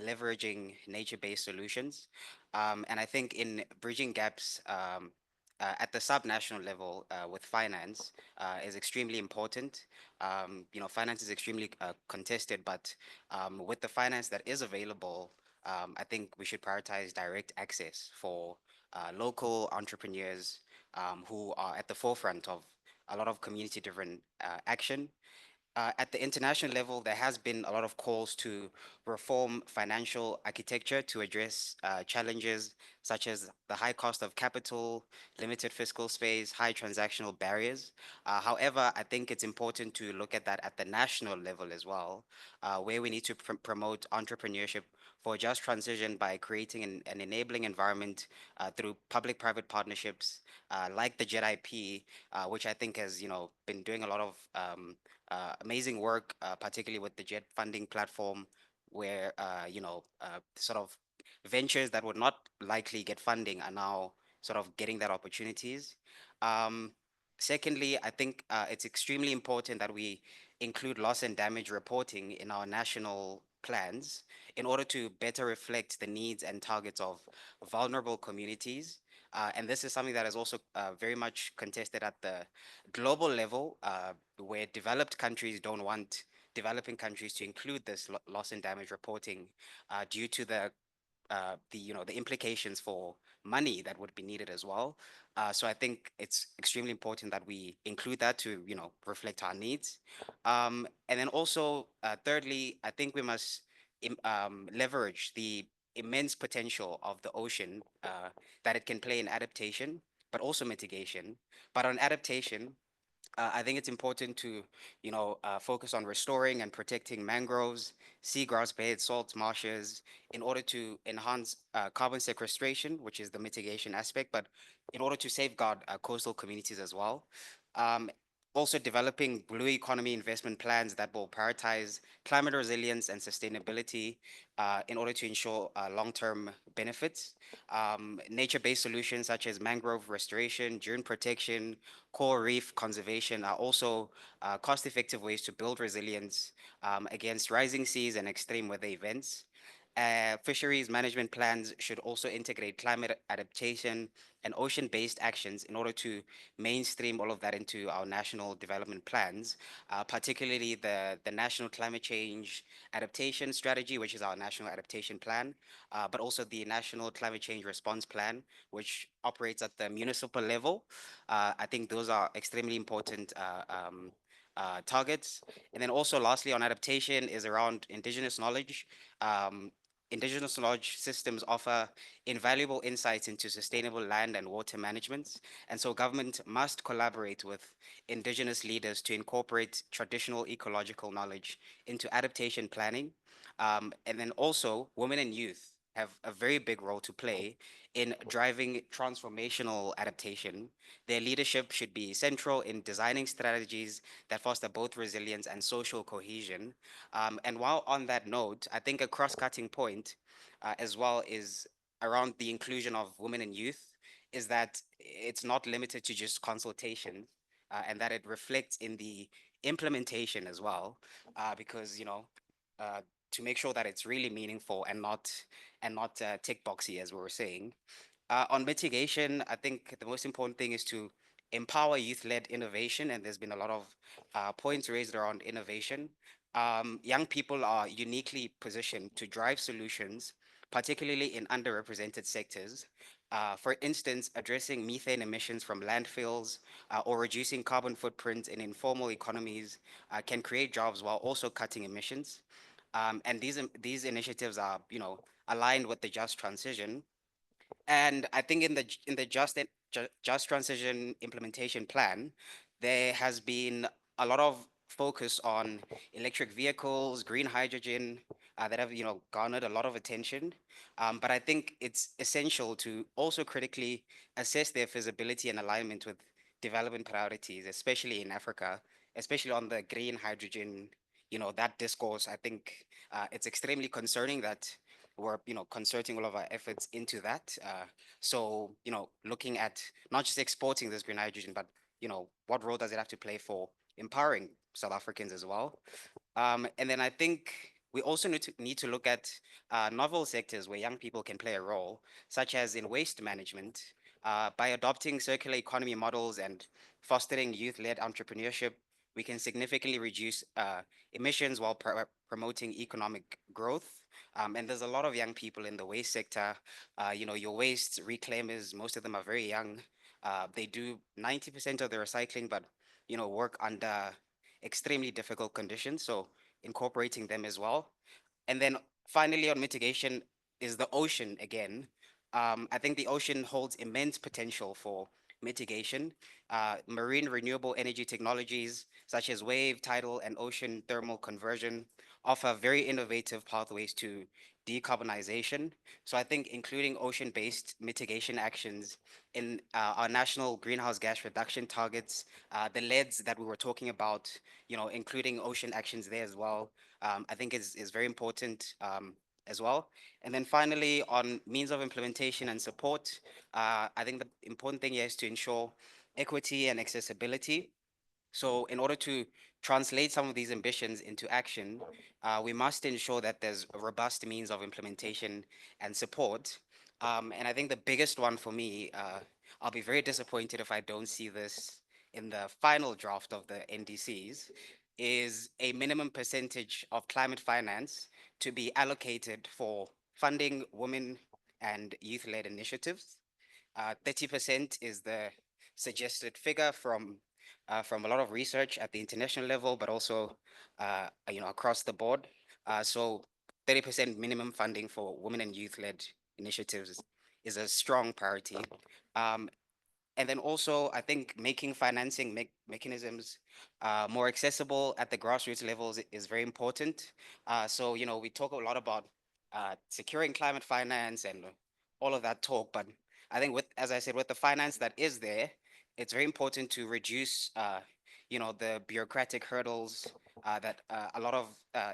leveraging nature-based solutions. And I think in bridging gaps, at the subnational level with finance is extremely important. Finance is extremely contested, but with the finance that is available, I think we should prioritize direct access for local entrepreneurs who are at the forefront of a lot of community-driven action. At the international level, there has been a lot of calls to reform financial architecture to address challenges such as the high cost of capital, limited fiscal space, high transactional barriers. However, I think it's important to look at that at the national level as well, where we need to promote entrepreneurship for a just transition by creating an enabling environment through public-private partnerships like the JET-IP, which I think has been doing a lot of amazing work, particularly with the JET funding platform, where sort of ventures that would not likely get funding are now sort of getting that opportunities. Secondly, I think it's extremely important that we include loss and damage reporting in our national plans in order to better reflect the needs and targets of vulnerable communities. And this is something that is also very much contested at the global level, where developed countries don't want developing countries to include this loss and damage reporting due to the implications for money that would be needed as well. So I think it's extremely important that we include that to reflect our needs. And then also, thirdly, I think we must leverage the immense potential of the ocean that it can play in adaptation, but also mitigation. But on adaptation, I think it's important to, focus on restoring and protecting mangroves, seagrass beds, salt marshes, in order to enhance carbon sequestration, which is the mitigation aspect, but in order to safeguard coastal communities as well. Um, Also developing blue economy investment plans that will prioritize climate resilience and sustainability in order to ensure long-term benefits. Nature-based solutions such as mangrove restoration, dune protection, coral reef conservation are also cost-effective ways to build resilience against rising seas and extreme weather events. Fisheries management plans should also integrate climate adaptation and ocean-based actions in order to mainstream all of that into our national development plans, particularly the National Climate Change Adaptation Strategy, which is our National Adaptation Plan, but also the National Climate Change Response Plan, which operates at the municipal level. I think those are extremely important targets. And then also lastly on adaptation is around indigenous knowledge. Indigenous knowledge systems offer invaluable insights into sustainable land and water management. And so government must collaborate with indigenous leaders to incorporate traditional ecological knowledge into adaptation planning. And then also women and youth have a very big role to play in driving transformational adaptation. Their leadership should be central in designing strategies that foster both resilience and social cohesion. And while on that note, I think a cross-cutting point as well is around the inclusion of women and youth is that it's not limited to just consultation and that it reflects in the implementation as well, because, uh, to make sure that it's really meaningful and not tick boxy, as we were saying. On mitigation, I think the most important thing is to empower youth-led innovation, and there's been a lot of points raised around innovation. Young people are uniquely positioned to drive solutions, particularly in underrepresented sectors. For instance, addressing methane emissions from landfills or reducing carbon footprint in informal economies can create jobs while also cutting emissions. And these initiatives are, aligned with the just transition. And I think in the just transition implementation plan, there has been a lot of focus on electric vehicles, green hydrogen, that have garnered a lot of attention. But I think it's essential to also critically assess their feasibility and alignment with development priorities, especially in Africa, especially on the green hydrogen. That discourse. I think it's extremely concerning that we're concerting all of our efforts into that. So looking at not just exporting this green hydrogen, but what role does it have to play for empowering South Africans as well? And then I think we also need to look at novel sectors where young people can play a role, such as in waste management. By adopting circular economy models and fostering youth-led entrepreneurship, we can significantly reduce emissions while promoting economic growth. And there's a lot of young people in the waste sector. Your waste reclaimers, most of them are very young. They do 90% of the recycling, but work under extremely difficult conditions. So incorporating them as well. And then finally on mitigation is the ocean again. I think the ocean holds immense potential for mitigation. Marine renewable energy technologies such as wave, tidal, and ocean thermal conversion offer very innovative pathways to decarbonization. So I think including ocean-based mitigation actions in our national greenhouse gas reduction targets, the LEDs that we were talking about, including ocean actions there as well, I think is very important as well. And then finally, on means of implementation and support, I think the important thing here is to ensure equity and accessibility. So in order to translate some of these ambitions into action, we must ensure that there's a robust means of implementation and support. And I think the biggest one for me, I'll be very disappointed if I don't see this in the final draft of the NDCs, is a minimum percentage of climate finance to be allocated for funding women and youth-led initiatives. 30% is the suggested figure from a lot of research at the international level, but also across the board. So 30% minimum funding for women and youth-led initiatives is a strong priority. And then also, I think making financing mechanisms more accessible at the grassroots levels is very important. So, we talk a lot about securing climate finance and all of that talk, but I think as I said, with the finance that is there, it's very important to reduce, the bureaucratic hurdles that a lot of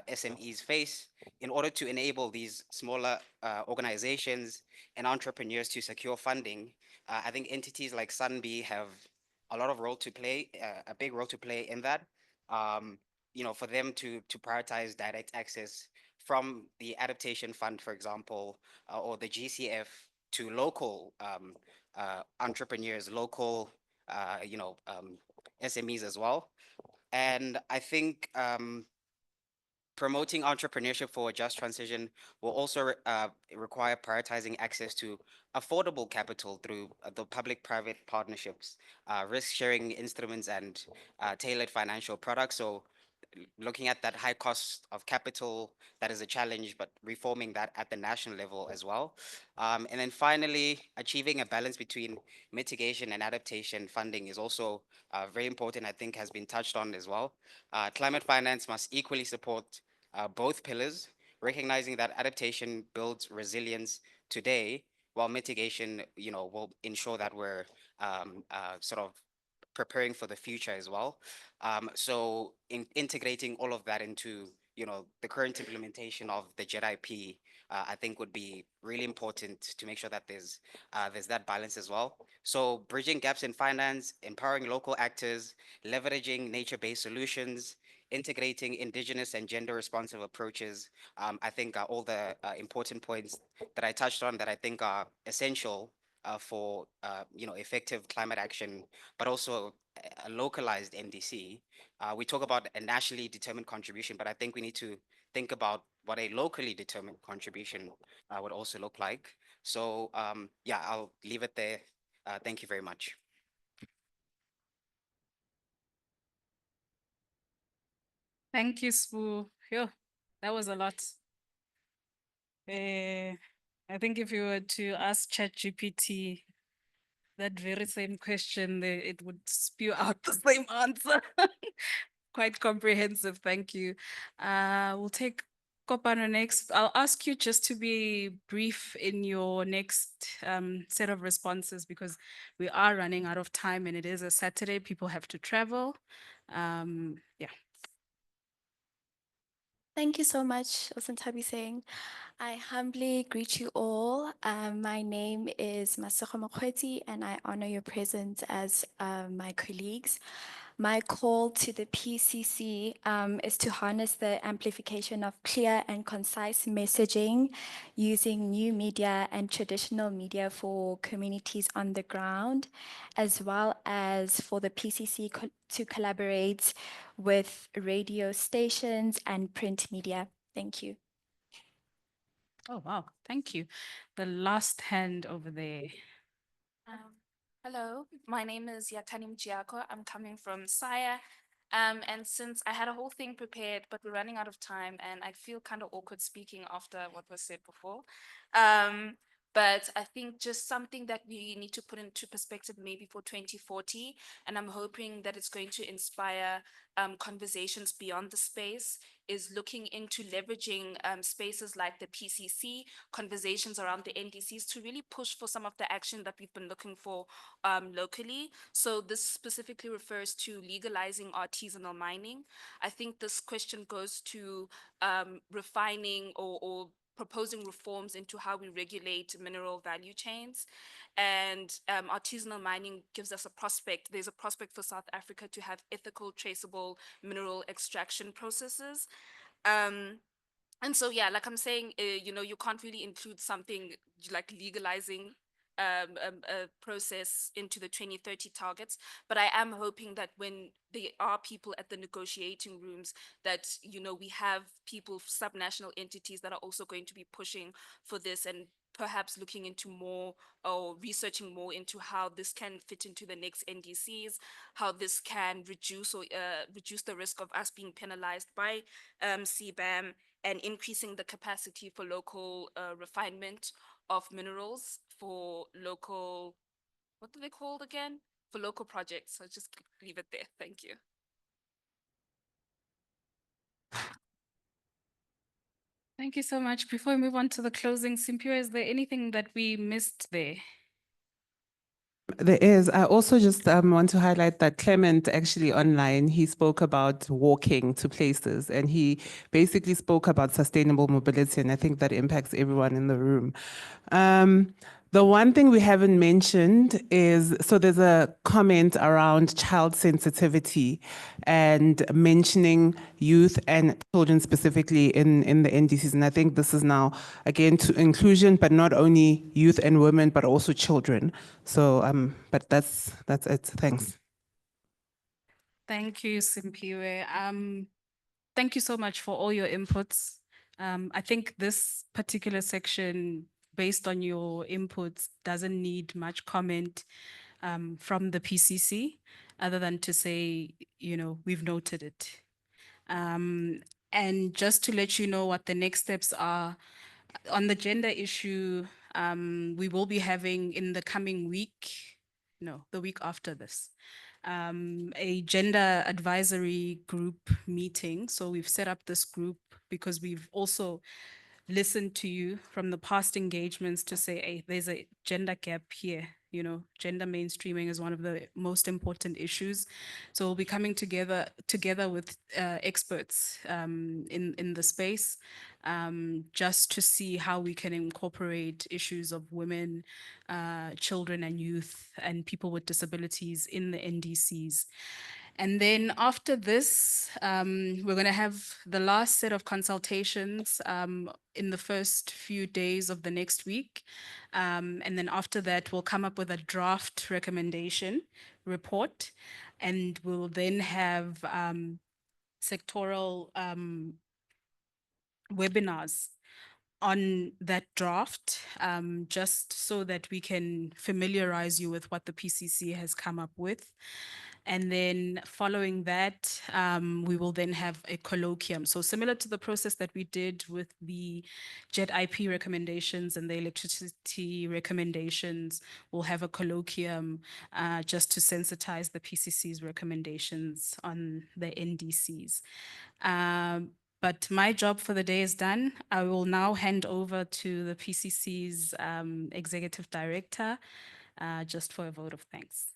SMEs face in order to enable these smaller organizations and entrepreneurs to secure funding. I think entities like Sunbee have a lot of role to play, a big role to play in that. For them to prioritize direct access from the adaptation fund, for example, or the GCF to local entrepreneurs, local, SMEs as well. And I think promoting entrepreneurship for a just transition will also require prioritizing access to affordable capital through the public-private partnerships, risk-sharing instruments, and tailored financial products. So looking at that high cost of capital, that is a challenge, but reforming that at the national level as well. And then finally, achieving a balance between mitigation and adaptation funding is also very important, I think has been touched on as well. Climate finance must equally support both pillars, recognizing that adaptation builds resilience today, while mitigation, will ensure that we're sort of preparing for the future as well. So integrating all of that into, the current implementation of the JET-IP, I think would be really important to make sure that there's that balance as well. So bridging gaps in finance, empowering local actors, leveraging nature-based solutions, integrating indigenous and gender responsive approaches, I think are all the important points that I touched on that I think are essential for effective climate action, but also a localized NDC. We talk about a nationally determined contribution, but I think we need to think about what a locally determined contribution would also look like. So yeah, I'll leave it there. Thank you very much. Thank you, Sbu. Phew, that was a lot. I think if you were to ask ChatGPT that very same question, it would spew out the same answer. Quite comprehensive, thank you. We'll take Kopano next. I'll ask you just to be brief in your next set of responses because we are running out of time and it is a Saturday, people have to travel. Yeah. Thank you so much, Osantabi Singh. I humbly greet you all. My name is Masego Mokweti, and I honor your presence as my colleagues. My call to the PCC is to harness the amplification of clear and concise messaging using new media and traditional media for communities on the ground, as well as for the PCC to collaborate with radio stations and print media. Thank you. Oh, wow. Thank you. The last hand over there. Hello, my name is Yakani Mjiako. I'm coming from Saya. And since I had a whole thing prepared, but we're running out of time and I feel kind of awkward speaking after what was said before. But I think just something that we need to put into perspective maybe for 2040, and I'm hoping that it's going to inspire conversations beyond the space, is looking into leveraging spaces like the PCC, conversations around the NDCs to really push for some of the action that we've been looking for locally. So this specifically refers to legalizing artisanal mining. I think this question goes to refining or proposing reforms into how we regulate mineral value chains. And artisanal mining gives us a prospect. There's a prospect for South Africa to have ethical, traceable mineral extraction processes. And so, yeah, like I'm saying, you can't really include something like legalizing a process into the 2030 targets. But I am hoping that when there are people at the negotiating rooms, that, we have people, subnational entities that are also going to be pushing for this and perhaps looking into more or researching more into how this can fit into the next NDCs, how this can reduce the risk of us being penalized by CBAM, and increasing the capacity for local refinement of minerals for local, what are they called again? For local projects. So just leave it there. Thank you. Thank you so much. Before we move on to the closing, Simpio, is there anything that we missed there? There is. I also just want to highlight that Clement actually online, he spoke about walking to places and he basically spoke about sustainable mobility, and I think that impacts everyone in the room. The one thing we haven't mentioned is, so there's a comment around child sensitivity and mentioning youth and children specifically in the NDCs. And I think this is now, again, to inclusion, but not only youth and women, but also children. So, but that's it. Thanks. Thank you, Simpiwe. Thank you so much for all your inputs. I think this particular section, based on your inputs, doesn't need much comment from the PCC, other than to say, we've noted it. And just to let you know what the next steps are, on the gender issue, we will be having in the coming week, no, the week after this, a gender advisory group meeting. So we've set up this group because we've also listened to you from the past engagements to say, hey, there's a gender gap here. Gender mainstreaming is one of the most important issues. So we'll be coming together with experts in the space, just to see how we can incorporate issues of women, children and youth and people with disabilities in the NDCs. And then after this, we're going to have the last set of consultations in the first few days of the next week. And then after that, we'll come up with a draft recommendation report. And we'll then have sectoral webinars on that draft, just so that we can familiarize you with what the PCC has come up with. And then following that, we will then have a colloquium. So similar to the process that we did with the JET IP recommendations and the electricity recommendations, we'll have a colloquium just to sensitize the PCC's recommendations on the NDCs. But my job for the day is done. I will now hand over to the PCC's executive director, just for a vote of thanks.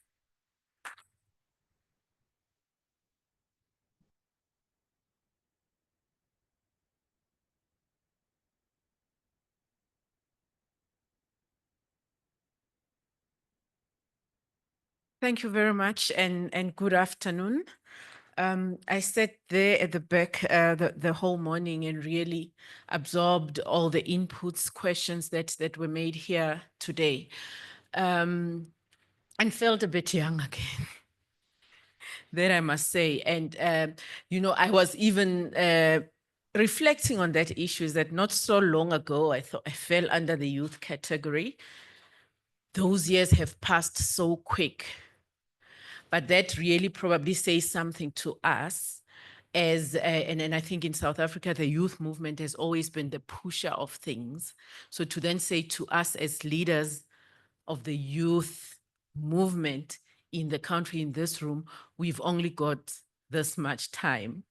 Thank you very much and good afternoon. I sat there at the back the whole morning and really absorbed all the inputs, questions that were made here today, and felt a bit young again. That I must say. And, I was even reflecting on that issue, is that not so long ago, I thought I fell under the youth category. Those years have passed so quick. But that really probably says something to us as, and I think in South Africa, the youth movement has always been the pusher of things. So to then say to us as leaders of the youth movement in the country, in this room, we've only got this much time,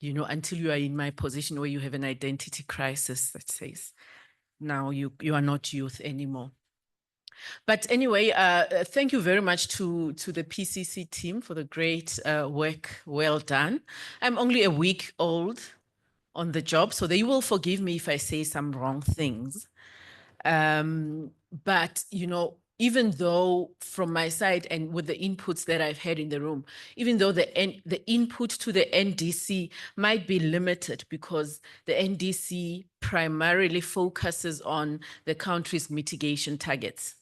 until you are in my position where you have an identity crisis that says, now you are not youth anymore. But anyway, thank you very much to the PCC team for the great work well done. I'm only a week old on the job, so they will forgive me if I say some wrong things. But, even though from my side and with the inputs that I've had in the room, even though the input to the NDC might be limited because the NDC primarily focuses on the country's mitigation targets.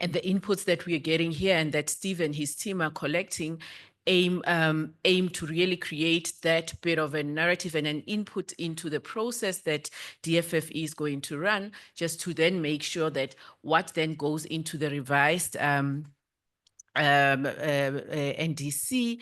And the inputs that we are getting here and that Steve and his team are collecting aim to really create that bit of a narrative and an input into the process that DFF is going to run, just to then make sure that what then goes into the revised NDC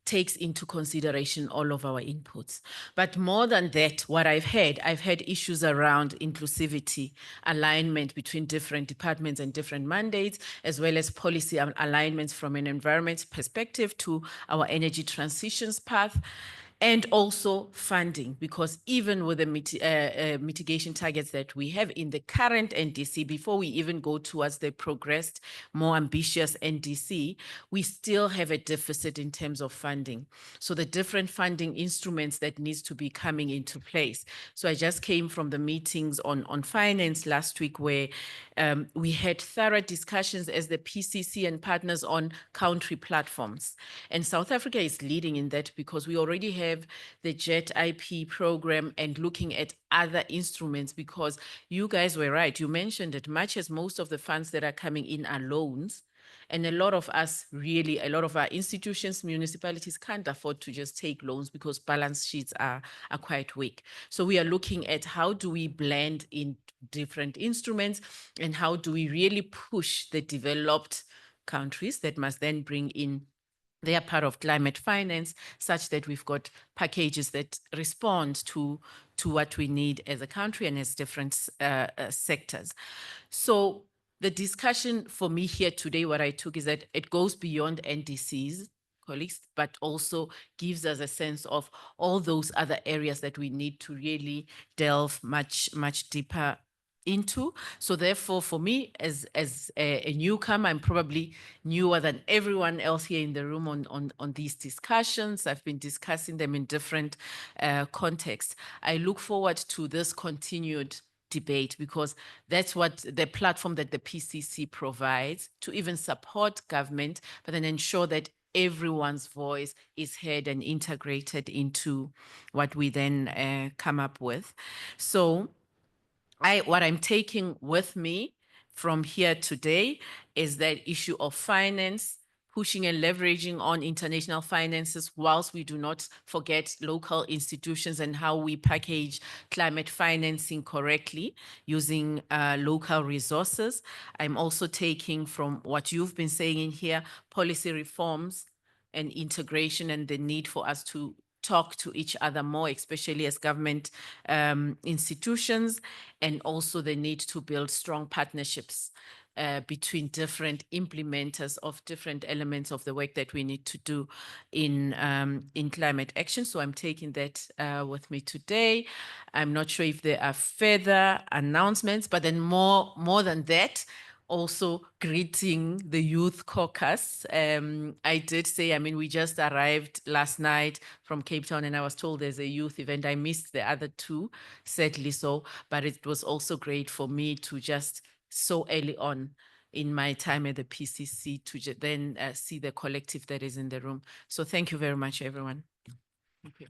takes into consideration all of our inputs. But more than that, what I've had issues around inclusivity, alignment between different departments and different mandates, as well as policy alignments from an environment perspective to our energy transitions path. and also funding, because even with the mitigation targets that we have in the current NDC, before we even go towards the progressed, more ambitious NDC, we still have a deficit in terms of funding. So the different funding instruments that needs to be coming into place. So I just came from the meetings on finance last week, where we had thorough discussions as the PCC and partners on country platforms. And South Africa is leading in that, because we already have the JET IP program and looking at other instruments, because you guys were right. You mentioned that much as most of the funds that are coming in are loans, and a lot of us really, a lot of our institutions, municipalities can't afford to just take loans because balance sheets are quite weak. So we are looking at how do we blend in different instruments, and how do we really push the developed countries that must then bring in they are part of climate finance, such that we've got packages that respond to what we need as a country and as different sectors. So the discussion for me here today, what I took is that it goes beyond NDCs, colleagues, but also gives us a sense of all those other areas that we need to really delve much deeper into. So therefore, for me, as a newcomer, I'm probably newer than everyone else here in the room on these discussions. I've been discussing them in different contexts. I look forward to this continued debate, because that's what the platform that the PCC provides to even support government, but then ensure that everyone's voice is heard and integrated into what we then come up with. So what I'm taking with me from here today is that issue of finance, pushing and leveraging on international finances, whilst we do not forget local institutions and how we package climate financing correctly using local resources. I'm also taking from what you've been saying in here, policy reforms and integration, and the need for us to talk to each other more, especially as government institutions, and also the need to build strong partnerships between different implementers of different elements of the work that we need to do in climate action. So I'm taking that with me today. I'm not sure if there are further announcements, but then more than that, also greeting the youth caucus. I did say, I mean, we just arrived last night from Cape Town, and I was told there's a youth event. I missed the other two, sadly so, but it was also great for me to just so early on in my time at the PCC to then see the collective that is in the room. So thank you very much, everyone. Thank you.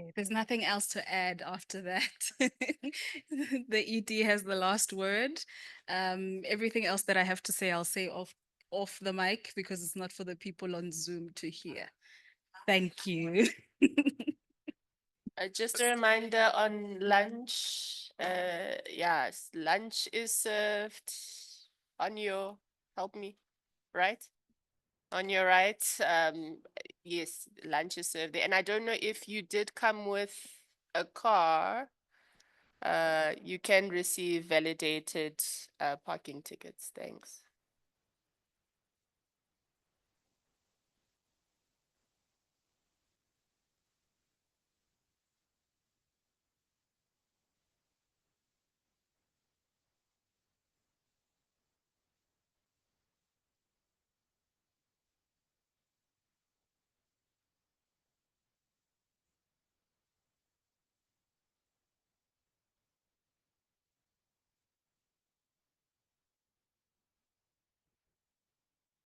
Okay, there's nothing else to add after that. The ED has the last word. Everything else that I have to say, I'll say off the mic, because it's not for the people on Zoom to hear. Thank you. Just a reminder on lunch. Yes, lunch is served on your, help me, right? On your right. Yes, lunch is served there. And I don't know if you did come with a car. You can receive validated parking tickets. Thanks.